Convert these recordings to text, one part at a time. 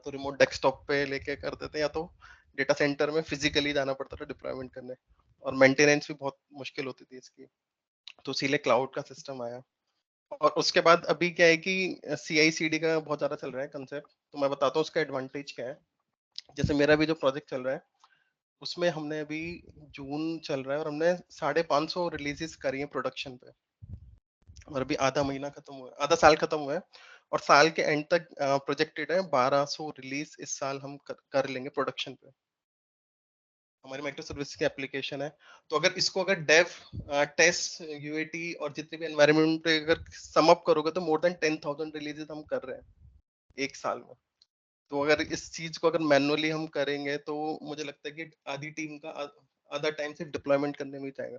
तो remote desktop पे लेके करते थे, या तो डेटा सेंटर में फिजिकली जाना पड़ता था डिप्लॉयमेंट करने, और मेंटेनेंस भी बहुत मुश्किल होती थी इसकी। तो इसीलिए क्लाउड का सिस्टम आया। और उसके बाद अभी क्या है कि CI/CD का बहुत ज्यादा चल रहा है कंसेप्ट। तो मैं बताता हूँ उसका एडवांटेज क्या है। जैसे मेरा भी जो प्रोजेक्ट चल रहा है, उसमें हमने अभी जून चल रहा है और हमने 550 रिलीजेस करी है प्रोडक्शन पे, और अभी आधा महीना खत्म हुआ है, आधा साल खत्म हुआ है, और साल के एंड तक प्रोजेक्टेड है 1200 रिलीज इस साल हम कर लेंगे प्रोडक्शन पे। हमारी माइक्रो सर्विस की एप्लीकेशन है। तो अगर इसको अगर डेव, टेस्ट, यूएटी और जितने भी एनवायरनमेंट पे अगर सम अप करोगे तो मोर देन 10,000 रिलीजेस हम कर रहे हैं एक साल में। तो अगर इस चीज को अगर मैनुअली हम करेंगे तो मुझे लगता है कि आधी टीम का आधा टाइम सिर्फ डिप्लॉयमेंट करने में ही जाएगा।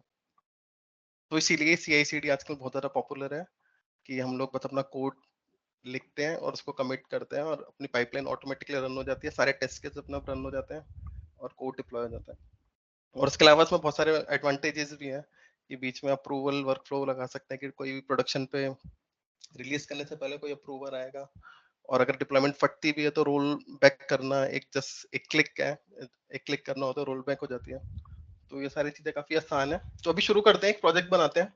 तो इसीलिए CI/CD आजकल बहुत ज्यादा पॉपुलर है, कि हम लोग बस अपना कोड लिखते हैं और उसको कमिट करते हैं और अपनी पाइपलाइन ऑटोमेटिकली रन हो जाती है, सारे टेस्ट केस अपना रन हो जाते हैं और कोड डिप्लॉय हो जाता है। और उसके अलावा इसमें बहुत सारे एडवांटेजेस भी हैं, कि बीच में अप्रूवल वर्कफ्लो लगा सकते हैं, कि कोई भी प्रोडक्शन पे रिलीज करने से पहले कोई अप्रूवर आएगा, और अगर डिप्लॉयमेंट फटती भी है तो रोल बैक करना एक क्लिक है, एक क्लिक करना होता है, रोल बैक हो जाती है। तो ये सारी चीजें काफी आसान है। तो अभी शुरू करते हैं, एक प्रोजेक्ट बनाते हैं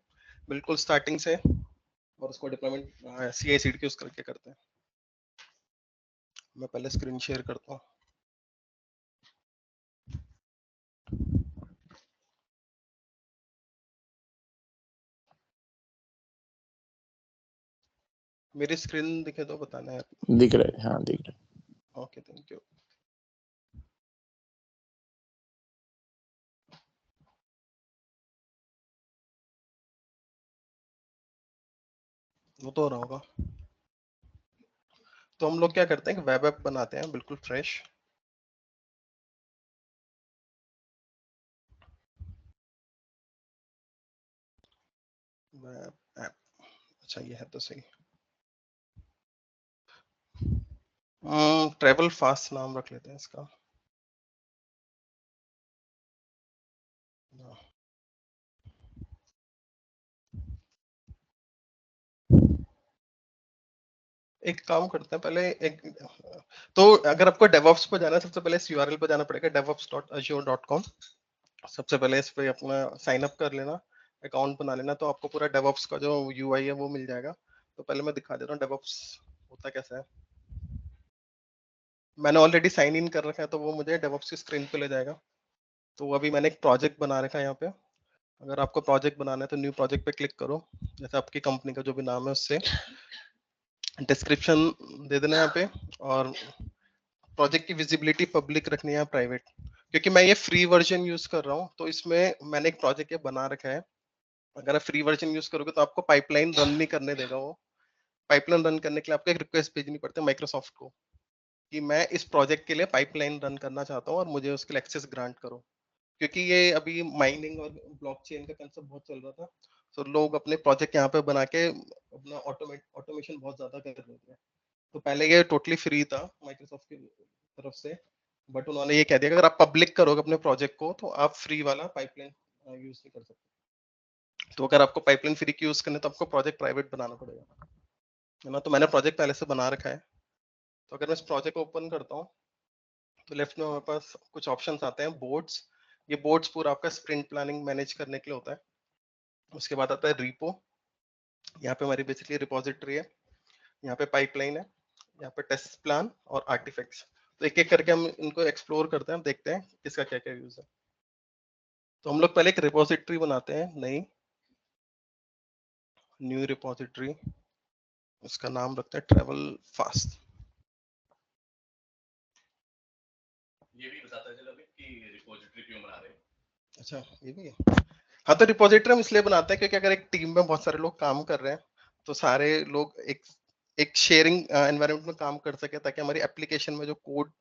बिल्कुल स्टार्टिंग से, और उसको डिप्लॉयमेंट CI/CD के यूज करके करते हैं। मैं पहले स्क्रीन शेयर करता हूँ। मेरी स्क्रीन दिखे तो बताना है। दिख रहा है, हाँ दिख रहा है। Okay, thank you. वो तो हो रहा होगा। तो हम लोग क्या करते हैं, वेब ऐप बनाते हैं बिल्कुल फ्रेश। वेब ऐप, अच्छा ये है तो सही। ट्रेवल फास्ट नाम रख लेते हैं इसका। एक काम करते हैं पहले, तो अगर आपको डेवऑप्स पे जाना है, सबसे पहले इस URL पे जाना पड़ेगा, devops.azure.com। सबसे पहले इस पे अपना साइन अप कर लेना, अकाउंट बना लेना, तो आपको पूरा डेवऑप्स का जो UI है वो मिल जाएगा। तो पहले मैं दिखा देता हूँ डेवऑप्स होता कैसा है। मैंने ऑलरेडी साइन इन कर रखा है, तो वो मुझे डेवऑप्स की स्क्रीन पे ले जाएगा। तो अभी मैंने एक प्रोजेक्ट बना रखा है यहाँ पे। अगर आपको प्रोजेक्ट बनाना है तो न्यू प्रोजेक्ट पे क्लिक करो, जैसे आपकी कंपनी का जो भी नाम है उससे डिस्क्रिप्शन दे देना यहाँ पे, और प्रोजेक्ट की विजिबिलिटी पब्लिक रखनी है, प्राइवेट, क्योंकि मैं ये फ्री वर्जन यूज कर रहा हूँ, तो इसमें मैंने एक प्रोजेक्ट ये बना रखा है। अगर आप फ्री वर्जन यूज करोगे तो आपको पाइपलाइन रन नहीं करने देगा वो। पाइपलाइन रन करने के लिए आपको एक रिक्वेस्ट भेजनी पड़ती है माइक्रोसॉफ्ट को, कि मैं इस प्रोजेक्ट के लिए पाइपलाइन रन करना चाहता हूँ और मुझे उसके लिए एक्सेस ग्रांट करो। क्योंकि ये अभी माइनिंग और ब्लॉकचेन का कंसेप्ट बहुत चल रहा था, तो लोग अपने प्रोजेक्ट यहाँ पे बना के अपना ऑटोमेशन बहुत ज्यादा कर रहे थे। तो पहले ये टोटली फ्री था माइक्रोसॉफ्ट की तरफ से, बट उन्होंने ये कह दिया कि अगर आप पब्लिक करोगे अपने प्रोजेक्ट को तो आप फ्री वाला पाइपलाइन यूज नहीं कर सकते। तो अगर आपको पाइपलाइन फ्री की यूज करने तो आपको प्रोजेक्ट प्राइवेट बनाना पड़ेगा, है ना। तो मैंने प्रोजेक्ट पहले से बना रखा है। तो अगर मैं इस प्रोजेक्ट को ओपन करता हूँ तो लेफ्ट में हमारे पास कुछ ऑप्शंस आते हैं, बोर्ड्स। ये बोर्ड्स पूरा आपका स्प्रिंट प्लानिंग मैनेज करने के लिए होता है। उसके बाद आता है रीपो, यहाँ पे हमारी बेसिकली रिपोजिटरी है, यहाँ पे पाइपलाइन है, यहाँ पे टेस्ट प्लान और आर्टिफैक्ट्स। तो एक एक करके हम इनको एक्सप्लोर करते हैं, देखते हैं किसका क्या क्या यूज है। तो हम लोग पहले एक रिपोजिटरी बनाते हैं, नई न्यू रिपोजिटरी, उसका नाम रखते हैं ट्रेवल फास्ट। ये भी बताता है चलो कि रिपोजिटरी क्यों बना रहे हैं। अच्छा, ये भी है। हाँ, तो रिपोजिटरी हम इसलिए बनाते हैं क्योंकि अगर एक टीम में बहुत सारे लोग काम कर रहे हैं तो सारे लोग एक एक शेयरिंग एनवायरनमेंट में काम कर सके, ताकि हमारी एप्लीकेशन में जो कोड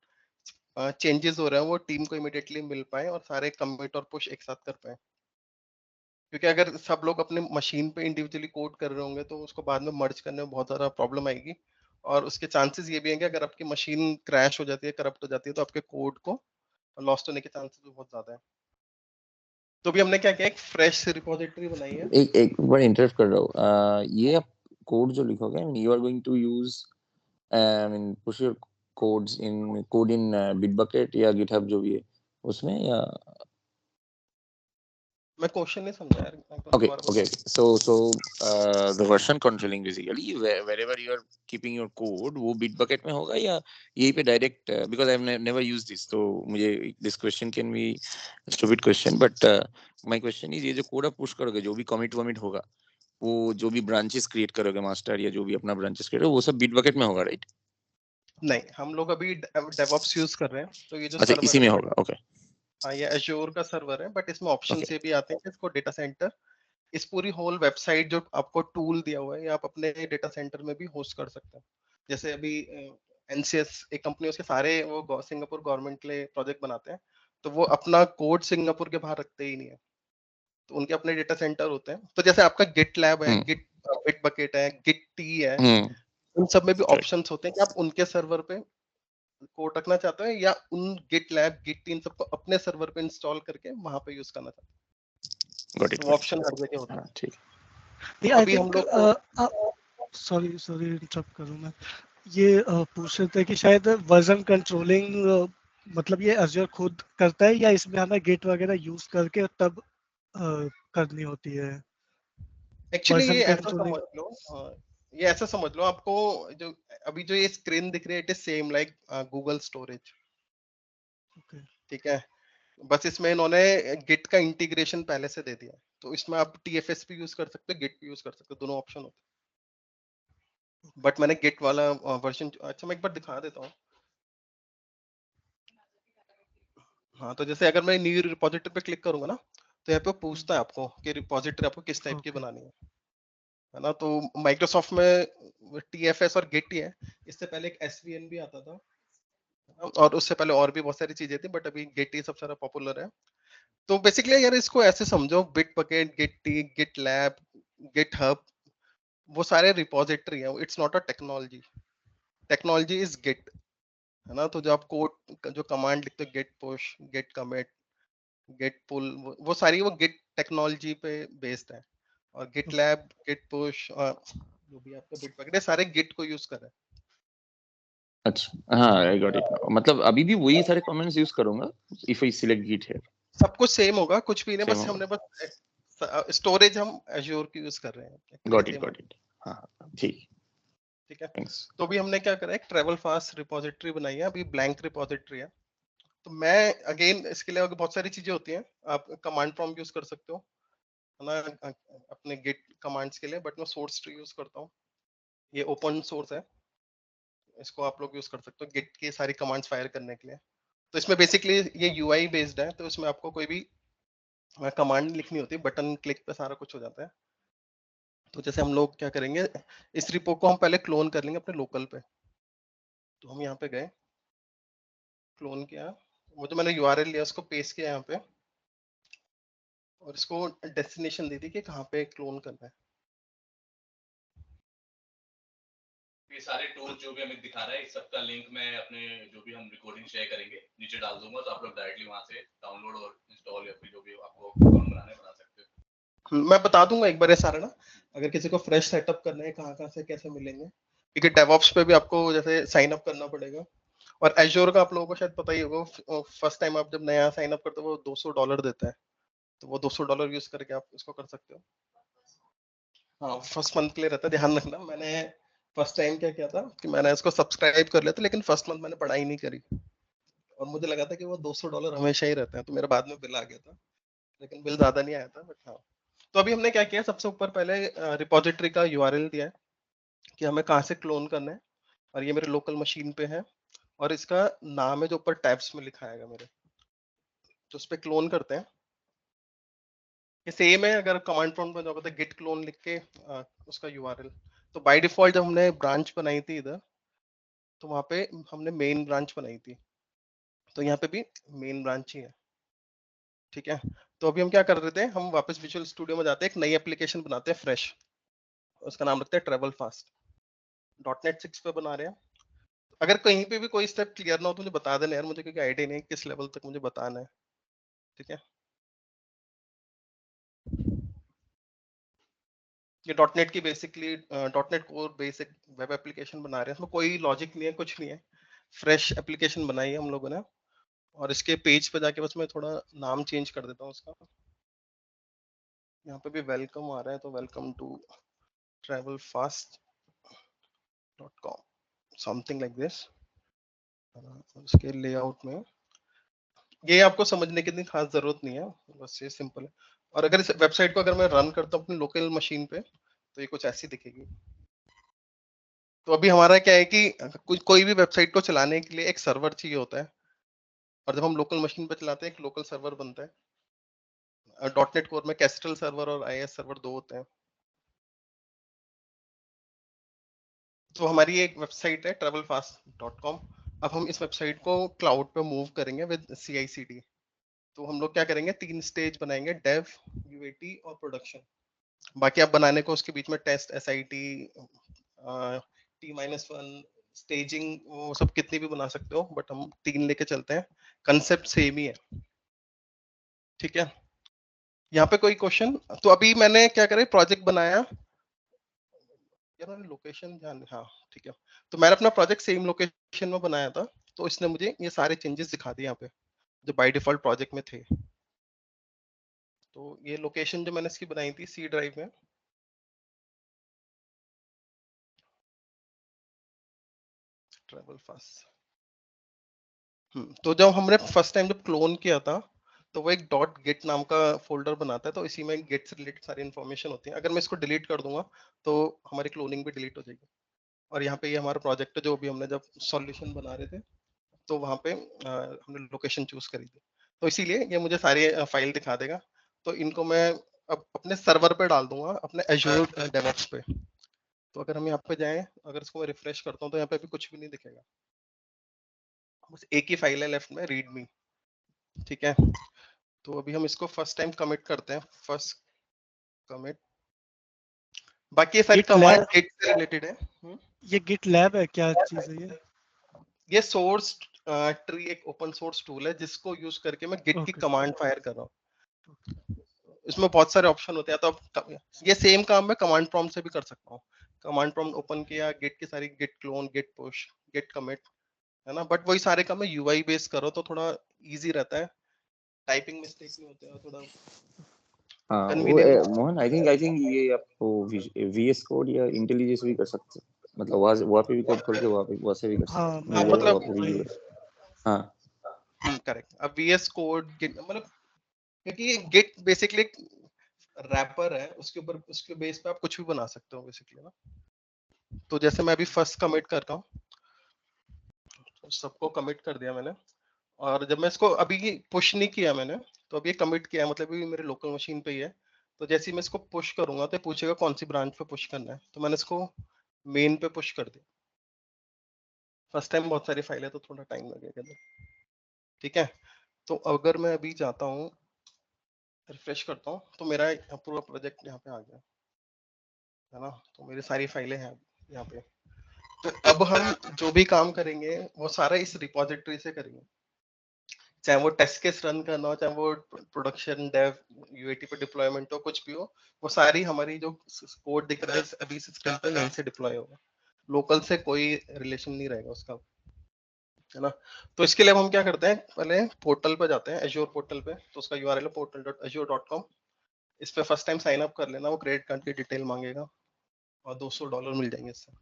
चेंजेस हो रहे हैं वो टीम को इमीडिएटली मिल पाए और सारे कमिट और पुश एक साथ कर पाए। क्योंकि अगर सब लोग अपने मशीन पे इंडिविजुअली कोड कर रहे होंगे तो उसको बाद में मर्ज करने में बहुत ज़्यादा प्रॉब्लम आएगी, और उसके चांसेस ये भी हैं कि अगर आपकी मशीन क्रैश हो जाती है, करप्ट हो जाती है, तो आपके कोड को लॉस्ट होने के चांसेस भी बहुत ज़्यादा है। तो भी हमने क्या किया, एक फ्रेश रिपोजिटरी बनाई है। एक बार इंटरप्ट कर रहा हूँ, ये आप कोड जो लिखोगे, you are going to use, I mean push your code in Bitbucket या GitHub जो भी है उसमें, या मैं क्वेश्चन नहीं समझा यार, okay. So the version controlling basically wherever you are keeping your code वो Bitbucket में होगा या यही पे direct, because I've never used this, तो मुझे this question can be a stupid question, but my question is ये जो कोड आप पुश करोगे, जो भी commit होगा, वो जो भी ब्रांचेस क्रिएट करोगे मास्टर या जो भी अपना ब्रांचेस क्रिएट वो सब Bitbucket में होगा, राइट? नहीं, हम लोग अभी DevOps यूज कर रहे हैं, तो ये जो अच्छा, सर्वर इसी है में ना, होगा, ओके हाँ ये Azure का सर्वर है, बट इसमें ऑप्शन ओके ये भी आते हैं कि इसको डेटा सेंटर, इस पूरी होल वेबसाइट जो आपको टूल दिया हुआ है, ये आप अपने डेटा सेंटर में भी होस्ट कर सकते हैं। जैसे अभी एनसीएस एक कंपनी, उसके सारे वो सिंगापुर गवर्नमेंट के लिए प्रोजेक्ट बनाते हैं, तो वो अपना कोड सिंगापुर के बाहर रखते ही नहीं है, तो उनके अपने डेटा सेंटर होते हैं। तो जैसे आपका गिट लैब है, बिटबकेट है, गिट टी है, उन सब में भी Correct. ऑप्शंस होते हैं कि आप उनके सर्वर पे कोड रखना चाहते हो या उन गिट लैब गिट टी इन सबको अपने सर्वर पे इंस्टॉल करके वहां पे यूज करना चाहते हो, Got it, तो वो got it. ऑप्शन हर जगह होता है। हाँ, ठीक तो आई अभी हम थिंक लोग सॉरी इंटरप्ट करूँ मैं, ये पूछ रहे थे कि शायद वर्जन कंट्रोलिंग मतलब ये Azure खुद करता है या इसमें हमें गेट वगैरह यूज करके तब करनी होती है एक्चुअली वर्जन ये ऐसा कंट्रोलिंग? समझ लो, ये ऐसा समझ लो, आपको जो अभी जो ये स्क्रीन दिख रही है, it is same like Google storage, okay ठीक है, बस इसमें इन्होंने गिट का इंटीग्रेशन पहले से दे दिया है, तो इसमें आप TFS भी यूज कर सकते हो, गिट भी यूज कर सकते हो, दोनों ऑप्शन होते हैं, बट मैंने गिट वाला वर्जन, अच्छा मैं एक बार दिखा देता हूँ। हाँ, तो जैसे अगर मैं न्यू रिपोजिटरी पे क्लिक करूंगा ना, तो यहाँ पे पूछता है आपको कि रिपोजिटरी आपको किस टाइप की ओके बनानी है ना, तो माइक्रोसॉफ्ट में TFS और गिट ही है, इससे पहले एक SVN भी आता था, और उससे पहले और भी बहुत सारी चीजें थी, बट अभी गिट ही सबसे ज्यादा पॉपुलर है। तो बेसिकली यार इसको ऐसे समझो, Bitbucket, Gitea, GitLab, GitHub, वो सारे रिपोजिटरी है, it's not a technology, technology is Git, है ना। तो जो आप कोड जो कमांड लिखते हो, git push, git commit, git pull, वो सारी वो गिट टेक्नोलॉजी पे बेस्ड है, और गिट लैब, गिट पुश, जो भी आपका बिटबकेट है, सारे गिट को यूज कर रहे हैं। अच्छा, हाँ, आई गॉट इट नाउ। मतलब अभी भी वही सारे कमेंट्स यूज करूंगा if I select Git here, सब कुछ सेम होगा, कुछ भी नहीं, सेम बस होगा। हमने बस स्टोरेज हम Azure की यूज कर रहे हैं, got it, same got it. हाँ, ठीक, ठीक है। थैंक्स। तो अभी हमने क्या करा है, एक ट्रेवल फास्ट रिपोजिटरी बनाई है, अभी ब्लैंक रिपोजिटरी है। तो मैं अगेन इसके लिए बहुत सारी चीजें होती हैं, आप कमांड प्रॉम्प्ट यूज कर सकते हो, है ना, अपने गिट कमांड्स के लिए, बट मैं सोर्स ट्री यूज करता हूँ, ये ओपन सोर्स है, इसको आप लोग यूज कर सकते हो गिट की सारी कमांड्स फायर करने के लिए। तो इसमें बेसिकली ये UI बेस्ड है, तो इसमें आपको कोई भी कमांड लिखनी होती है, बटन क्लिक पे सारा कुछ हो जाता है। तो जैसे हम लोग क्या करेंगे, इस रिपो को हम पहले क्लोन कर लेंगे अपने लोकल पे, तो हम यहाँ पे गए, क्लोन किया, वो जो मैंने URL लिया उसको पेस्ट किया यहाँ पे, और इसको डेस्टिनेशन दी थी कि कहाँ पे क्लोन करना है। ये सारे टूल जो भी हमें दिखा रहा है, इस सबका लिंक मैं अपने जो भी हम रिकॉर्डिंग शेयर करेंगे नीचे डाल दूंगा, तो आप लोग डायरेक्टली वहां से डाउनलोड और इंस्टॉल या फिर जो भी आपको अकाउंट बनाना है बना सकते हो। मैं बता दूंगा एक बार ये सारा ना, अगर किसी को फ्रेश सेटअप करना है कहाँ से कैसे मिलेंगे, क्योंकि डेवऑप्स पे भी आपको जैसे साइन अप करना पड़ेगा, और एज्योर का आप लोगों को शायद पता ही होगा, फर्स्ट टाइम आप जब नया साइन अप करते हो वो $200 देता है, तो वो $200 यूज करके आप इसको कर सकते हो। हाँ, फर्स्ट मंथ के लिए रहता है, ध्यान रखना। मैंने फर्स्ट टाइम क्या किया था कि मैंने इसको सब्सक्राइब कर लिया था, लेकिन फर्स्ट मंथ मैंने पढ़ाई नहीं करी, और मुझे लगा था कि वो $200 हमेशा ही रहते हैं, तो मेरा बाद में बिल आ गया था, लेकिन बिल ज्यादा नहीं आया था, बट हाँ। तो अभी हमने क्या किया, सबसे ऊपर पहले रिपोजिटरी का URL दिया है कि हमें कहाँ से क्लोन करना है, और ये मेरे लोकल मशीन पे है, और इसका नाम है जो ऊपर टैब्स में लिखा आएगा मेरे, तो उस पर क्लोन करते हैं। ये सेम है, अगर कमांड प्रॉम्प्ट में जाओगे तो गिट क्लोन लिख के उसका URL, तो बाय डिफॉल्ट जब हमने ब्रांच बनाई थी इधर, तो वहां पे हमने मेन ब्रांच बनाई थी, तो यहाँ पे भी मेन ब्रांच ही है, ठीक है। तो अभी हम क्या कर रहे थे, हम वापस विजुअल स्टूडियो में जाते हैं, एक नई एप्लीकेशन बनाते हैं फ्रेश, उसका नाम रखते हैं ट्रेवल फास्ट, .NET 6 पे बना रहे हैं। अगर कहीं पे भी कोई स्टेप क्लियर ना हो तो मुझे बता देना यार, मुझे क्योंकि आइडिया नहीं है किस लेवल तक मुझे बताना है, ठीक है। ये .NET की basically .NET core basic web application बना रहे हैं, इसमें कोई लॉजिक नहीं है, कुछ नहीं है, फ्रेश एप्लीकेशन बनाई है हम लोगों ने, और इसके पेज पे जाके बस मैं थोड़ा नाम चेंज कर देता हूँ उसका। यहाँ पे भी वेलकम आ रहा है, तो welcome to travelfast.com, something like this. उसके लेआउट में ये आपको समझने की इतनी खास जरूरत नहीं है, बस ये सिंपल है। और अगर इस वेबसाइट को अगर मैं रन करता हूँ अपनी लोकल मशीन पे, तो ये कुछ ऐसी दिखेगी। तो अभी हमारा क्या है कि कोई भी वेबसाइट को चलाने के लिए एक सर्वर चाहिए होता है, और जब हम लोकल मशीन पे चलाते हैं एक लोकल सर्वर बनता है। .NET कोर में कैस्ट्रल सर्वर और IIS सर्वर 2 होते हैं। तो हमारी एक वेबसाइट है travelfast.com। अब हम इस वेबसाइट को क्लाउड पे मूव करेंगे विद CI/CD। तो हम लोग क्या करेंगे, 3 स्टेज बनाएंगे, डेव, UAT और प्रोडक्शन। बाकी आप बनाने को उसके बीच में टेस्ट, SIT, T-1 स्टेजिंग, वो सब कितनी भी बना सकते हो, बट हम 3 लेके चलते हैं। कंसेप्ट सेम ही है, ठीक है। यहाँ पे कोई क्वेश्चन? तो अभी मैंने क्या करा, प्रोजेक्ट बनाया यार, मैंने लोकेशन ध्यान, हाँ ठीक है। तो मैंने अपना प्रोजेक्ट सेम लोकेशन में बनाया था, तो इसने मुझे ये सारे चेंजेस दिखा दिए यहाँ पे जो बाय डिफॉल्ट प्रोजेक्ट में थे। तो ये लोकेशन जो मैंने इसकी बनाई थी सी ड्राइव में, ट्रैवल फास्ट। तो जब हमने फर्स्ट टाइम जब क्लोन किया था, तो वो एक .git नाम का फोल्डर बनाता है, तो इसी में गेट से रिलेटेड सारी इन्फॉर्मेशन होती है। अगर मैं इसको डिलीट कर दूंगा तो हमारी क्लोनिंग भी डिलीट हो जाएगी। और यहाँ पे ये हमारा प्रोजेक्ट है जो भी हमने जब सॉल्यूशन बना रहे थे, तो वहाँ पे हमने लोकेशन चूज करी थी, तो इसीलिए ये मुझे सारी फाइल दिखा देगा। तो इनको मैं अब अपने सर्वर पे डाल दूंगा, अपने Azure DevOps पे। तो अगर हम यहाँ पे जाएं, अगर इसको मैं रिफ्रेश करता हूँ, तो यहाँ पे अभी कुछ भी नहीं दिखेगा, बस एक ही फाइल है लेफ्ट में, रीडमी, ठीक है। तो अभी हम इसको फर्स्ट टाइम कमिट करते हैं, फर्स्ट कमिट। बाकी ये सारी कमांड GitLab, गिट से रिलेटेड है। ये GitLab है क्या चीज है ये? ये सोर्स ट्री एक ओपन सोर्स टूल है जिसको यूज करके मैं गिट की ओके, कमांड फायर कर रहा हूँ। इसमें बहुत सारे ऑप्शन होते हैं, तो अब ये सेम काम मैं कमांड प्रॉम्प्ट से भी कर सकता हूँ। कमांड प्रॉम्प्ट ओपन किया, गिट की सारी, Git clone, Git push, Git commit, है ना। बट वही सारे काम मैं UI बेस करो तो थोड़ा इजी रहता है, टाइपिंग मिस्टेक नहीं होते हैं, थोड़ा हाँ वो कन्वीनियंट। मोहन, आई थिंक ये आपको VS कोड या इंटेलिजेंस भी कर सकते हो, मतलब वहाँ पे भी कोड खोल के वहाँ से भी कर सकते हाँ हो, हाँ मेरे मैंने वहाँ मतलब, पे भी वही, हाँ करेक्ट। अब VS कोड मतलब, क्योंकि गिट बेसिकली एक रैपर है, उसके ऊपर, उसके बेस पे आप कुछ भी बना सकते हो बेसिकली ना। तो जैसे मैं अभी फर्स्ट कमिट कर रहा हूँ, तो सबको कमिट कर दिया मैंने। और जब मैं इसको अभी पुश नहीं किया मैंने, तो अभी कमिट किया है, मतलब ये मेरे लोकल मशीन पे ही है। तो जैसे ही मैं इसको पुश करूंगा तो पूछेगा कौन सी ब्रांच पे पुश करना है, तो मैंने इसको मेन पे पुश कर दिया। फर्स्ट टाइम बहुत सारी फाइल है तो थोड़ा टाइम लगेगा, ठीक है। तो अगर मैं अभी जाता हूँ, रिफ्रेश करता हूँ, तो मेरा पूरा प्रोजेक्ट यहाँ पे आ गया है ना। तो मेरी सारी फाइलें हैं यहाँ पे। तो अब हम जो भी काम करेंगे वो सारा इस रिपोजिटरी से करेंगे, चाहे वो टेस्ट केस रन करना हो, चाहे वो प्रोडक्शन, डेव, UAT पे डिप्लॉयमेंट हो, कुछ भी हो, वो सारी हमारी जो कोड दिख रहा है अभी सिस्टम पे यहीं से डिप्लॉय होगा। लोकल से कोई रिलेशन नहीं रहेगा उसका, है ना। तो इसके लिए अब हम क्या करते हैं, पहले पोर्टल पे जाते हैं, Azure पोर्टल पे। तो उसका URL है portal.azure.com। इस पे फर्स्ट टाइम साइन अप कर लेना, वो क्रेडिट कार्ड की डिटेल मांगेगा और $200 मिल जाएंगे इससे।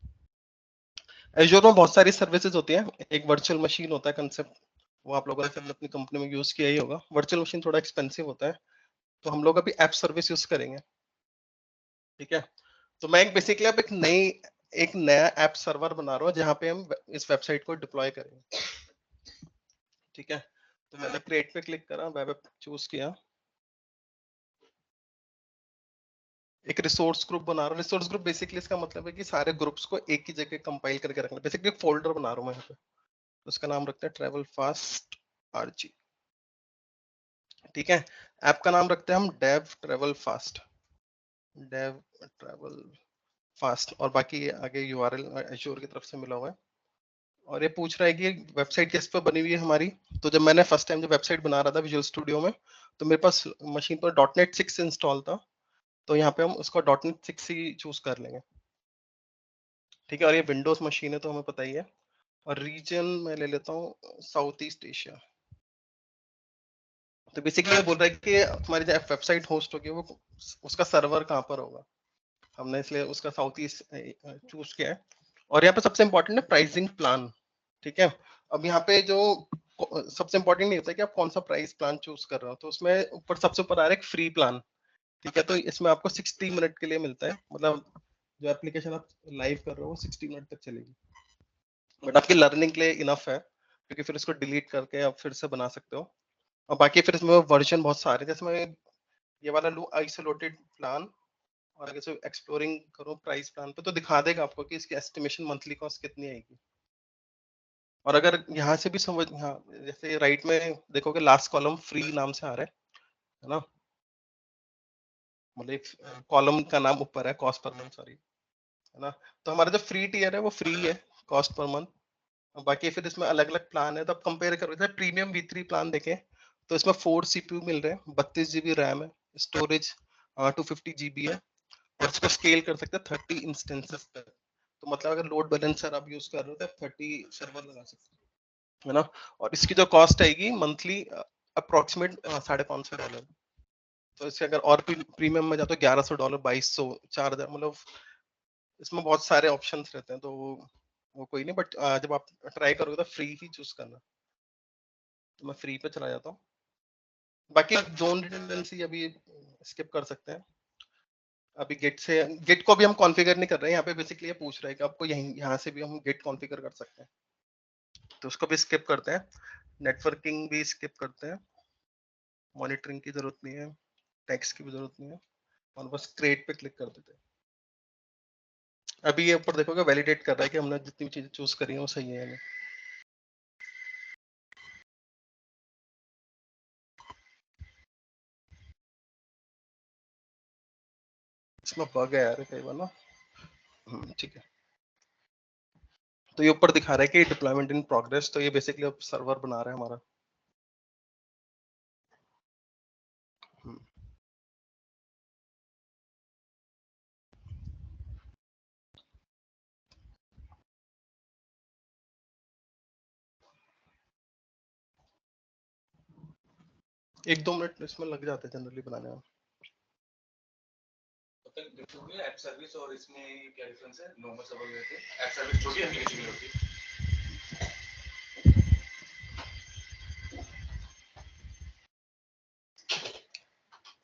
Azure में बहुत सारी सर्विसेज होती है, एक वर्चुअल मशीन होता है कंसेप्ट, वो आप लोगों ने अपनी कंपनी में यूज किया ही होगा। वर्चुअल मशीन थोड़ा एक्सपेंसिव होता है, तो हम लोग अभी ऐप सर्विस यूज करेंगे, ठीक है। तो मैं बेसिकली अब एक नया ऐप सर्वर बना रहा हूँ जहाँ पे हम इस वेबसाइट को डिप्लॉय करेंगे, ठीक है। तो मैंने क्रिएट पे क्लिक करा, वेब ऐप चूज किया, एक रिसोर्स ग्रुप बना रहा हूँ। रिसोर्स ग्रुप बेसिकली इसका मतलब है कि सारे ग्रुप्स को एक ही जगह कंपाइल करके रखना, बेसिकली एक फोल्डर बना रहा हूँ मैं यहाँ पे। तो उसका नाम रखते हैं ट्रैवल फास्ट RG, ठीक है। ऐप का नाम रखते हैं हम dev travel fast, dev travel fast, और बाकी ये आगे URL Azure की तरफ से मिला हुआ है। और ये पूछ रहा है कि वेबसाइट किस पे बनी हुई है हमारी। तो जब मैंने फर्स्ट टाइम जब वेबसाइट बना रहा था विजुअल स्टूडियो में, तो मेरे पास मशीन पर .NET 6 इंस्टॉल था, तो यहाँ पे हम उसको .NET 6 ही चूज कर लेंगे, ठीक है। और ये विंडोज मशीन है तो हमें पता ही है। और रीजन मैं ले लेता हूँ साउथ ईस्ट एशिया। तो बेसिकली ये बोल रहा है कि तुम्हारी जो वेबसाइट होस्ट होगी वो उसका सर्वर कहाँ पर होगा, हमने इसलिए उसका साउथ ईस्ट चूज किया है। और यहाँ पे सबसे इम्पोर्टेंट है प्राइसिंग प्लान, ठीक है। अब यहाँ पे जो सबसे इम्पोर्टेंट नहीं होता है कि आप कौन सा प्राइस प्लान चूज कर रहे हो, तो उसमें ऊपर सबसे ऊपर आ रहा है एक फ्री प्लान, ठीक है। तो इसमें आपको 60 मिनट के लिए मिलता है, मतलब जो एप्लीकेशन आप लाइव कर रहे हो वो 60 मिनट तक चलेगी, बट आपकी लर्निंग के लिए इनफ है, क्योंकि फिर इसको डिलीट करके आप फिर से बना सकते हो। और बाकी फिर इसमें वर्जन बहुत सारे, जैसे मैं ये वाला लूँ आइसोलेटेड प्लान, और अगर से एक्सप्लोरिंग करो प्राइस प्लान पे, तो दिखा देगा आपको कि इसकी एस्टिमेशन मंथली कॉस्ट कितनी आएगी। और अगर यहाँ से भी समझ, हाँ जैसे राइट में देखोगे लास्ट कॉलम फ्री नाम से आ रहा है ना, मतलब कॉलम का नाम ऊपर है कॉस्ट पर मंथ, सॉरी, है ना। तो हमारा जो फ्री टियर है वो फ्री है कॉस्ट पर मंथ। बाकी फिर इसमें अलग अलग प्लान है, तो आप कंपेयर करो, जैसे प्रीमियम V3 प्लान देखें तो इसमें 4 CPU मिल रहे हैं, 32 GB रैम है, स्टोरेज 250 GB है, और इसको स्केल कर सकते हैं 30 इंस्टेंसेस पे। तो मतलब अगर लोड बैलेंसर आप यूज कर रहे हो तो आप 30 सर्वर लगा सकते हो, है ना। और इसकी जो कॉस्ट आएगी मंथली अप्रोक्सीमेट $550। तो इससे अगर और प्रीमियम में जाते हो $1100, $2200, 4000, मतलब इसमें बहुत सारे ऑप्शंस रहते हैं, तो वो कोई नहीं, बट जब आप ट्राई करोगे तो फ्री ही चूज करना। तो मैं फ्री पे चला जाता हूँ। बाकी जोन रिडंडेंसी अभी स्किप कर सकते हैं। अभी गेट को भी हम कॉन्फ़िगर नहीं कर रहे हैं, यहाँ पे बेसिकली ये पूछ रहा है कि आपको यहाँ से भी हम गेट कॉन्फ़िगर कर सकते हैं, तो उसको भी स्किप करते हैं। नेटवर्किंग भी स्किप करते हैं, मॉनिटरिंग की जरूरत नहीं है, टेक्स्ट की भी जरूरत नहीं है, और बस क्रिएट पे क्लिक कर देते हैं। अभी ये ऊपर देखोगे वैलिडेट कर रहा है कि हमने जितनी चीजें चूज करी हैं वो सही है या नहीं। इसमें बग है यार कई बार ना, ठीक है। तो ये ऊपर दिखा रहा है कि डिप्लॉयमेंट इन प्रोग्रेस, तो ये बेसिकली अब सर्वर बना रहा है हमारा। एक दो मिनट इसमें लग जाते हैं जनरली बनाने में। ऐप सर्विस और इसमें क्या डिफरेंस है? नॉर्मल सर्वर में ऐप सर्विस छोटी एप्लीकेशन में होती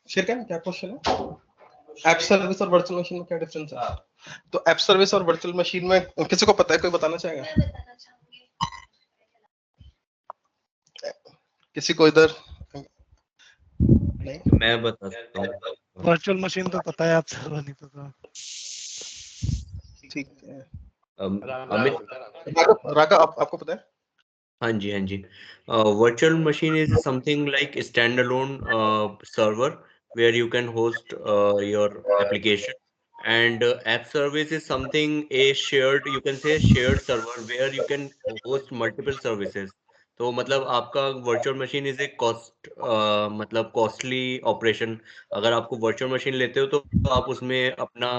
है। क्या क्वेश्चन है? ऐप सर्विस और वर्चुअल मशीन में क्या डिफरेंस है? तो ऐप सर्विस और वर्चुअल मशीन में किसी को पता है, कोई बताना चाहेगा? किसी को इधर नहीं? मैं बता सकता हूँ। वर्चुअल मशीन तो पता है, आप सर्वर नहीं पता। ठीक है। अमित, राघव आपको पता है? हाँ जी, हाँ जी। Virtual machine is something like a standalone server where you can host your application, and app service is something a shared, you can say shared server where you can host multiple services. तो मतलब आपका virtual machine is a cost, मतलब costly operation. अगर आपको virtual machine लेते हो तो आप उसमें अपना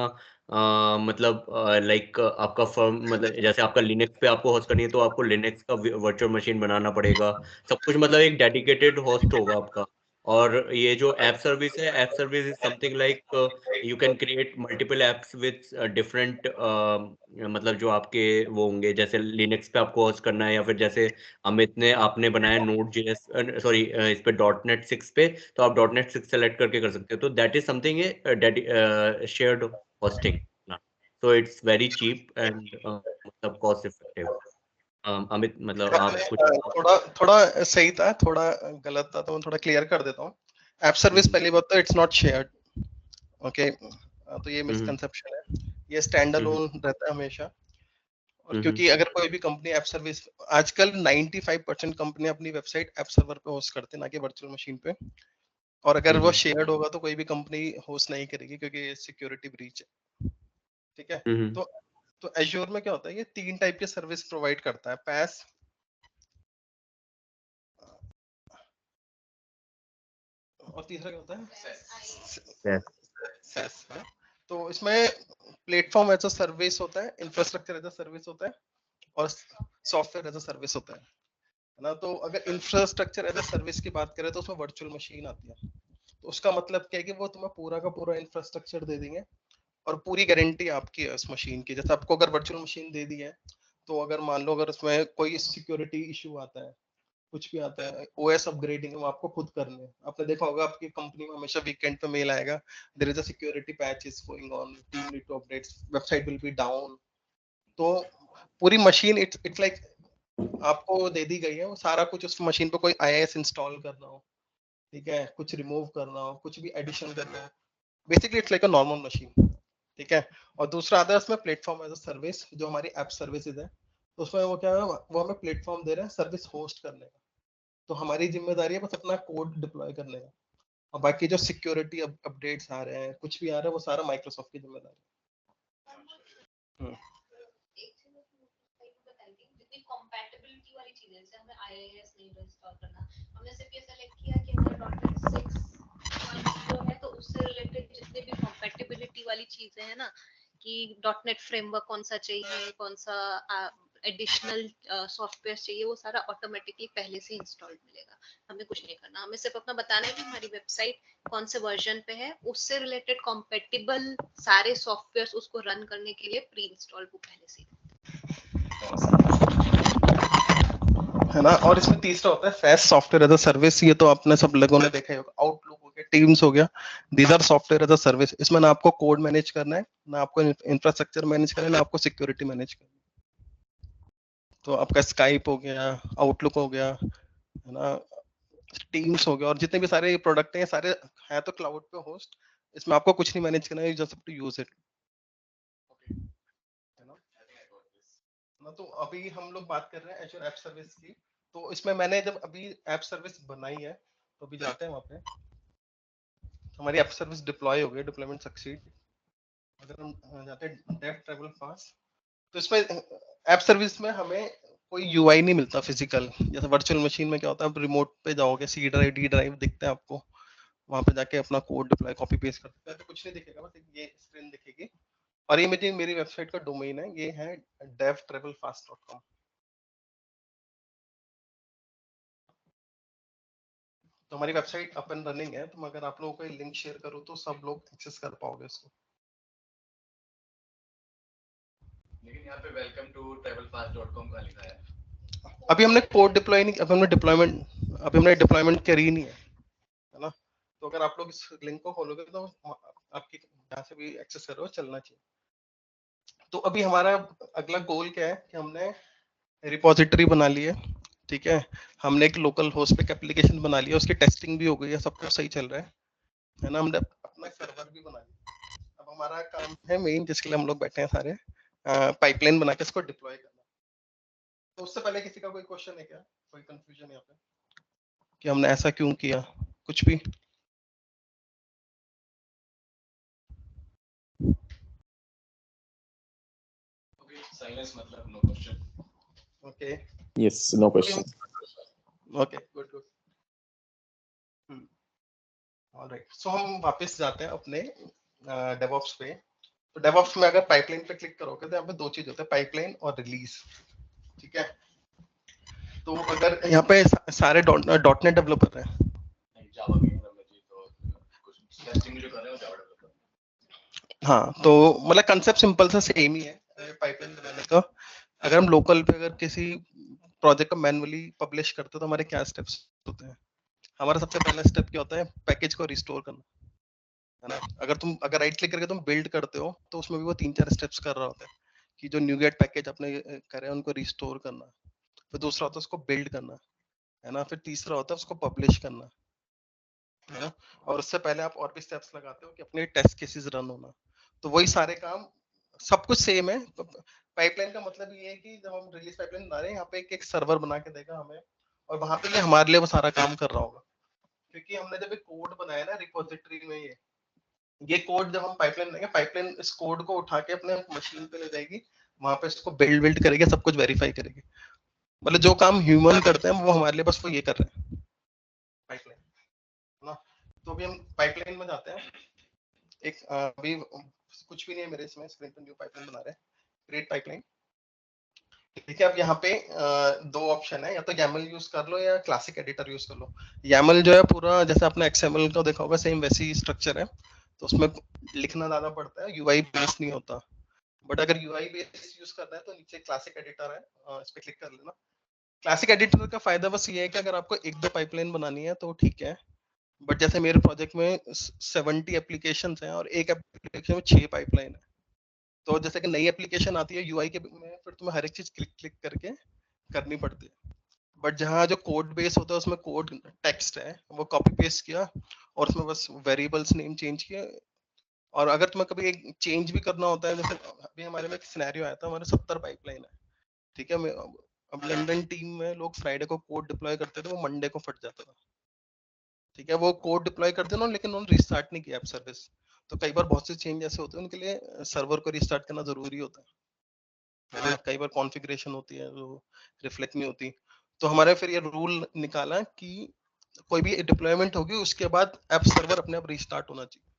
मतलब लाइक आपका फर्म, मतलब जैसे आपका लिनक्स पे आपको होस्ट करनी है तो आपको लिनक्स का वर्चुअल मशीन बनाना पड़ेगा, सब कुछ मतलब एक डेडिकेटेड होस्ट होगा आपका। और ये जो ऐप सर्विस है, app service is something like you can create multiple apps with different, मतलब जो आपके वो होंगे, जैसे लिनक्स पे आपको होस्ट करना है, या फिर जैसे अमित ने आपने बनाया नोड जेएस, सॉरी इस पे .NET 6 पे, तो आप .NET 6 सेलेक्ट करके कर सकते हो। तो that is something A shared hosting. So it's very cheap and मतलब cost effective. अमित मतलब आप कुछ थोड़ा थोड़ा सही था, थोड़ा गलत था, तो मैं थोड़ा क्लियर कर देता हूँ। ऐप सर्विस पहली बात तो इट्स नॉट शेयर्ड, ओके, तो ये मिसकंसेप्शन है। ये स्टैंड अलोन रहता है हमेशा। और क्योंकि अगर कोई भी कंपनी ऐप सर्विस, आजकल 95% कंपनी अपनी वेबसाइट ऐप सर्वर पे होस्ट करते हैं, ना कि वर्चुअल मशीन पे। और अगर वो शेयर्ड होगा तो कोई भी कंपनी होस्ट नहीं करेगी, क्योंकि सिक्योरिटी ब्रीच है, ठीक है। तो एज्योर में क्या होता है, ये 3 टाइप के सर्विस प्रोवाइड करता है, पैस, और तीसरा क्या होता है, SaaS है। तो इसमें प्लेटफॉर्म एज अ सर्विस होता है, इंफ्रास्ट्रक्चर एज अ सर्विस होता है, और सॉफ्टवेयर एज अ सर्विस होता है ना। तो अगर इंफ्रास्ट्रक्चर एज अ सर्विस की बात करें तो उसमें वर्चुअल मशीन आती है। तो उसका मतलब क्या है कि वो तुम्हें पूरा का पूरा इंफ्रास्ट्रक्चर दे देंगे और पूरी गारंटी आपकी है उस मशीन की। जैसे आपको अगर वर्चुअल मशीन दे दी है, तो अगर मान लो अगर उसमें कोई सिक्योरिटी इशू आता है, कुछ भी आता है, ओएस अपग्रेडिंग वो आपको खुद करनी है। आपने देखा होगा आपकी कंपनी में हमेशा वीकेंड पे मेल आएगा, there is a security patch is going on, team need to update, website will be down. तो पूरी मशीन इट्स लाइक आपको दे दी गई है वो सारा कुछ। उस मशीन पे कोई आईएएस इंस्टॉल करना हो, ठीक है, कुछ रिमूव करना हो, कुछ भी एडिशन करना हो, basically it's like a normal machine, ठीक है। और दूसरा आता है उसमें प्लेटफॉर्म एज अ सर्विस, जो हमारी ऐप सर्विसेज है। तो उसमें वो क्या है, वो हमें प्लेटफॉर्म दे रहे हैं सर्विस होस्ट करने का। तो हमारी जिम्मेदारी है बस अपना कोड डिप्लॉय करने का, और बाकी जो सिक्योरिटी अपडेट्स आ रहे हैं, कुछ भी आ रहा है, वो सारा माइक्रोसॉफ्ट की जिम्मेदारी है। एक चीज मैं तुमको बताई थी, जितनी compatibility वाली चीजें, जैसे हमें IIS नहीं इंस्टॉल करना, हमने सिर्फ ये सेलेक्ट किया कि हमारा .NET 6.0 है, तो उससे रिलेटेड जितने भी compatibility वाली चीजें हैं ना, कि .NET फ्रेमवर्क कौन सा चाहिए, कौन सा एडिशनल सॉफ्टवेयर चाहिए, वो सारा ऑटोमेटिकली पहले से इंस्टॉल्ड मिलेगा। हमें कुछ नहीं करना, हमें सिर्फ अपना बताना है कि हमारी वेबसाइट कौन से वर्जन पे है, उससे रिलेटेड कॉम्पेटिबल सारे सॉफ्टवेयर्स उसको रन करने के लिए प्री इंस्टॉल वो पहले से है ना। और इसमें तीसरा होता है fast software as a service. ये तो आपने सब लोगों ने देखा ही होगा, आउटलुक हो गया, टीम्स हो गया, these are software as a service. इसमें ना आपको कोड मैनेज करना है, ना आपको इंफ्रास्ट्रक्चर मैनेज करना है, ना आपको सिक्योरिटी मैनेज करना है। तो आपका स्काइप हो गया, आउटलुक हो गया, है ना, टीम्स हो गया, और जितने भी सारे प्रोडक्ट हैं सारे हैं तो क्लाउड पे होस्ट। इसमें आपको कुछ नहीं मैनेज करना है, you just have to use it, है ना। तो अभी हम लोग बात कर रहे हैं एजूर ऐप सर्विस की। तो इसमें मैंने जब अभी ऐप सर्विस बनाई है, तो अभी जाते हैं वहाँ पे। हमारी ऐप सर्विस डिप्लॉय हो गई, डिप्लॉयमेंट सक्सीड। अगर हम जाते हैं डेव ट्रैवल फास्ट, तो इसमें ऐप सर्विस में हमें कोई यूआई नहीं मिलता फिजिकल। जैसे वर्चुअल मशीन में क्या होता है, आप रिमोट पे जाओगे, सी ड्राइव डी ड्राइव दिखते हैं आपको, वहां पे जाके अपना कोड डिप्लॉय कॉपी पेस्ट करते हैं तो कुछ नहीं दिखेगा, बस ये स्क्रीन दिखेगी। और ये मेरी वेबसाइट का डोमेन है, ये है devtravelfast.com। तो हमारी वेबसाइट अप एंड रनिंग है। तो अगर आप लोगों को लिंक शेयर करूँ तो सब लोग एक्सेस कर पाओगे इसको। लेकिन यहाँ पे वेलकम टू travelfast.com का लिखा है। अभी हमने कोड डिप्लॉय नहीं, अभी हमने डिप्लॉयमेंट करी नहीं है ना। तो अगर आप लोग इस लिंक को खोलोगे तो आपकी जहाँ से भी एक्सेस कर रहे हो चलना चाहिए। तो अभी हमारा अगला गोल क्या है कि हमने रिपोजिटरी बना ली है, ठीक है। हमने एक लोकल होस्ट पे एप्लीकेशन बना लिया, उसकी टेस्टिंग भी हो गई है, सब कुछ सही चल रहा है ना। हमने अपना सर्वर भी बना लिया। अब हमारा काम है मेन, जिसके लिए हम लोग बैठे हैं सारे, पाइपलाइन बना के इसको डिप्लॉय करना। तो उससे पहले किसी का कोई क्वेश्चन है क्या, कोई कंफ्यूजन यहाँ पे कि हमने ऐसा क्यों किया, कुछ भी? ओके, साइलेंस मतलब no question. Okay, Yes, no अभी हम question. Okay good good. Alright, so हम वापस जाते हैं अपने डेवऑप्स पे। तो डेवऑप्स में अगर पाइपलाइन पे क्लिक करोगे तो यहाँ पे दो चीज होते हैं, पाइपलाइन और रिलीज, ठीक है। तो अगर यहाँ पे सारे डॉट नेट डेवलपर हैं, नहीं, जावा में मतलब जी, तो कुछ टेस्टिंग जो कर रहे हो जावा डेवलपर। हाँ। तो मतलब कंसेप्ट सिंपल सा सेम ही है पाइपलाइन बनाने का। अगर हम लोकल पे अगर किसी प्रोजेक्ट को मैनुअली पब्लिश करते हैं तो हमारे क्या स्टेप्स होते हैं। हमारा सबसे पहला स्टेप क्या होता है, पैकेज को रिस्टोर करना, है ना। अगर राइट क्लिक करके तुम बिल्ड करते हो तो उसमें भी वो 3-4 स्टेप्स कर रहा होता है कि जो न्यूगेट पैकेज अपने करे उनको रिस्टोर करना। फिर दूसरा होता है उसको बिल्ड करना, है ना। फिर तीसरा होता है उसको पब्लिश करना, है ना। और उससे पहले आप और भी स्टेप्स लगाते हो कि अपने टेस्ट केसेस रन होना। तो वही सारे काम, सब कुछ सेम है। पाइपलाइन का मतलब ये है कि जब हम रिलीज पाइपलाइन बना रहे हैं, यहाँ पे एक सर्वर बना के देगा हमें, और वहां पे ये हमारे लिए वो सारा काम कर रहा होगा। क्योंकि हमने जब एक कोड बनाया ना रिपोजिटरी में, ये कोड जब हम पाइपलाइन बनाएंगे, पाइपलाइन इस कोड को उठा के अपने मशीन पे ले जाएगी, वहां पे इसको बिल्ड करेगी, सब कुछ वेरीफाई करेगी। मतलब जो काम ह्यूमन करते हैं वो हमारे लिए बस वो ये कर रहे हैं, पाइपलाइन, है ना। तो अभी हम पाइपलाइन में जाते हैं। एक अभी कुछ भी नहीं है मेरे इसमें स्क्रीन पर, न्यू पाइपलाइन बना रहे हैं, क्रिएट पाइपलाइन। ठीक है, अब यहाँ पे दो ऑप्शन है, या तो YAML यूज कर लो या क्लासिक एडिटर यूज कर लो। YAML जो है पूरा जैसे आपने XML का देखा होगा सेम वैसी स्ट्रक्चर है, तो उसमें लिखना ज्यादा पड़ता है, UI बेस्ड नहीं होता। बट अगर UI बेस्ड यूज करना है तो नीचे क्लासिक एडिटर है, इस पे क्लिक कर लेना। क्लासिक एडिटर का फायदा बस ये है कि अगर आपको एक दो पाइपलाइन बनानी है तो ठीक है, बट जैसे मेरे प्रोजेक्ट में 70 एप्लीकेशंस हैं और एक एप्लीकेशन में 6 पाइपलाइन है, तो जैसे कि नई एप्लीकेशन आती है UI के में, फिर तुम्हें हर एक चीज क्लिक क्लिक करके करनी पड़ती है। बट जहाँ जो कोड बेस होता है उसमें कोड टेक्स्ट है, वो कॉपी पेस्ट किया और उसमें बस वेरिएबल्स नेम चेंज किया। और अगर तुम्हें कभी एक चेंज भी करना होता है, जैसे अभी हमारे में एक सिनेरियो आया था, हमारे 70 पाइपलाइन है, ठीक है। अब लंदन टीम में लोग फ्राइडे को कोड डिप्लॉय करते थे, वो मंडे को फट जाता था, ठीक है। वो कोड डिप्लॉय करते ना, लेकिन उन्होंने रिस्टार्ट नहीं किया ऐप सर्विस। तो कई बार बहुत से चेंज ऐसे होते हैं, उनके लिए सर्वर को रिस्टार्ट करना जरूरी होता है। कई बार कॉन्फ़िगरेशन होती है जो रिफ्लेक्ट नहीं होती, तो हमारे फिर ये रूल निकाला कि कोई भी डिप्लॉयमेंट होगी उसके बाद ऐप सर्वर अपने आप रिस्टार्ट होना चाहिए।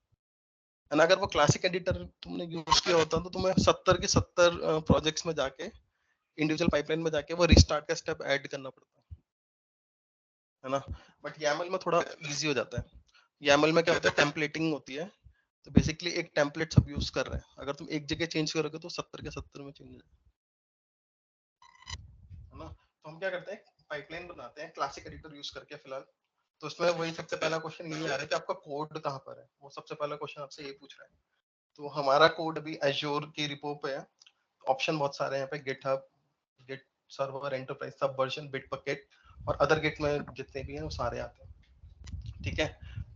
एंड अगर वो क्लासिक एडिटर तुमने यूज किया होता तो तुम्हें 70 के 70 प्रोजेक्ट्स में जाके इंडिविजुअल पाइपलाइन में जाके वो रिस्टार्ट का स्टेप ऐड करना पड़ता है ना। बट YAML में थोड़ा इजी हो जाता है। YAML में क्या होता है, टेम्पलेटिंग होती है, तो बेसिकली एक टेम्पलेट सब यूज कर रहे हैं, अगर तुम एक जगह चेंज करोगे तो 70 के 70 में चेंज है ना। तो हम क्या करते हैं, पाइपलाइन बनाते हैं क्लासिक एडिटर यूज करके फिलहाल। तो उसमें वही सबसे पहला क्वेश्चन ये आ रहा है कि आपका कोड कहाँ पर है, वो सबसे पहला क्वेश्चन आपसे ये पूछ रहा है। तो हमारा कोड अभी एज्योर की रिपो पे है, ऑप्शन बहुत सारे हैं यहाँ पे, गिटहब, गिट सर्वर, एंटरप्राइज सब वर्जन, बिटबकेट और अदर गिट में जितने भी हैं वो सारे आते हैं, ठीक है।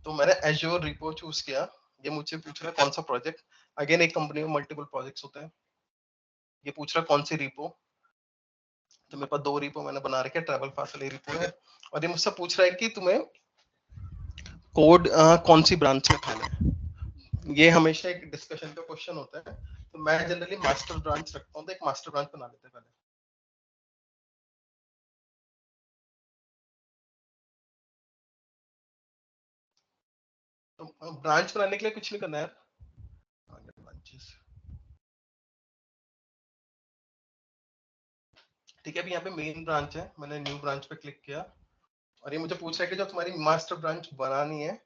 तो मैंने एज्योर रिपो चूज किया। ये मुझसे पूछ रहा है कौन सा प्रोजेक्ट, अगेन एक कंपनी में मल्टीपल प्रोजेक्ट्स होते हैं। ये पूछ रहा है कौन सी रिपो, तो मेरे पास दो रिपो मैंने बना रखे, ट्रैवल फास्ट वाली रिपो है, और ये मुझसे पूछ रहा है कि तुम्हें कोड कौन सी ब्रांच में खाना है। ये हमेशा एक डिस्कशन का क्वेश्चन होता है, तो मैं जनरली मास्टर ब्रांच रखता हूँ, तो एक मास्टर ब्रांच बना लेते हैं पहले। तो ब्रांच बनाने के लिए कुछ नहीं करना है, ब्रांचेस, ठीक है। अभी यहाँ पे मेन ब्रांच है, मैंने न्यू ब्रांच पे क्लिक किया, और ये मुझे पूछ रहा है कि जो तुम्हारी मास्टर ब्रांच बनानी है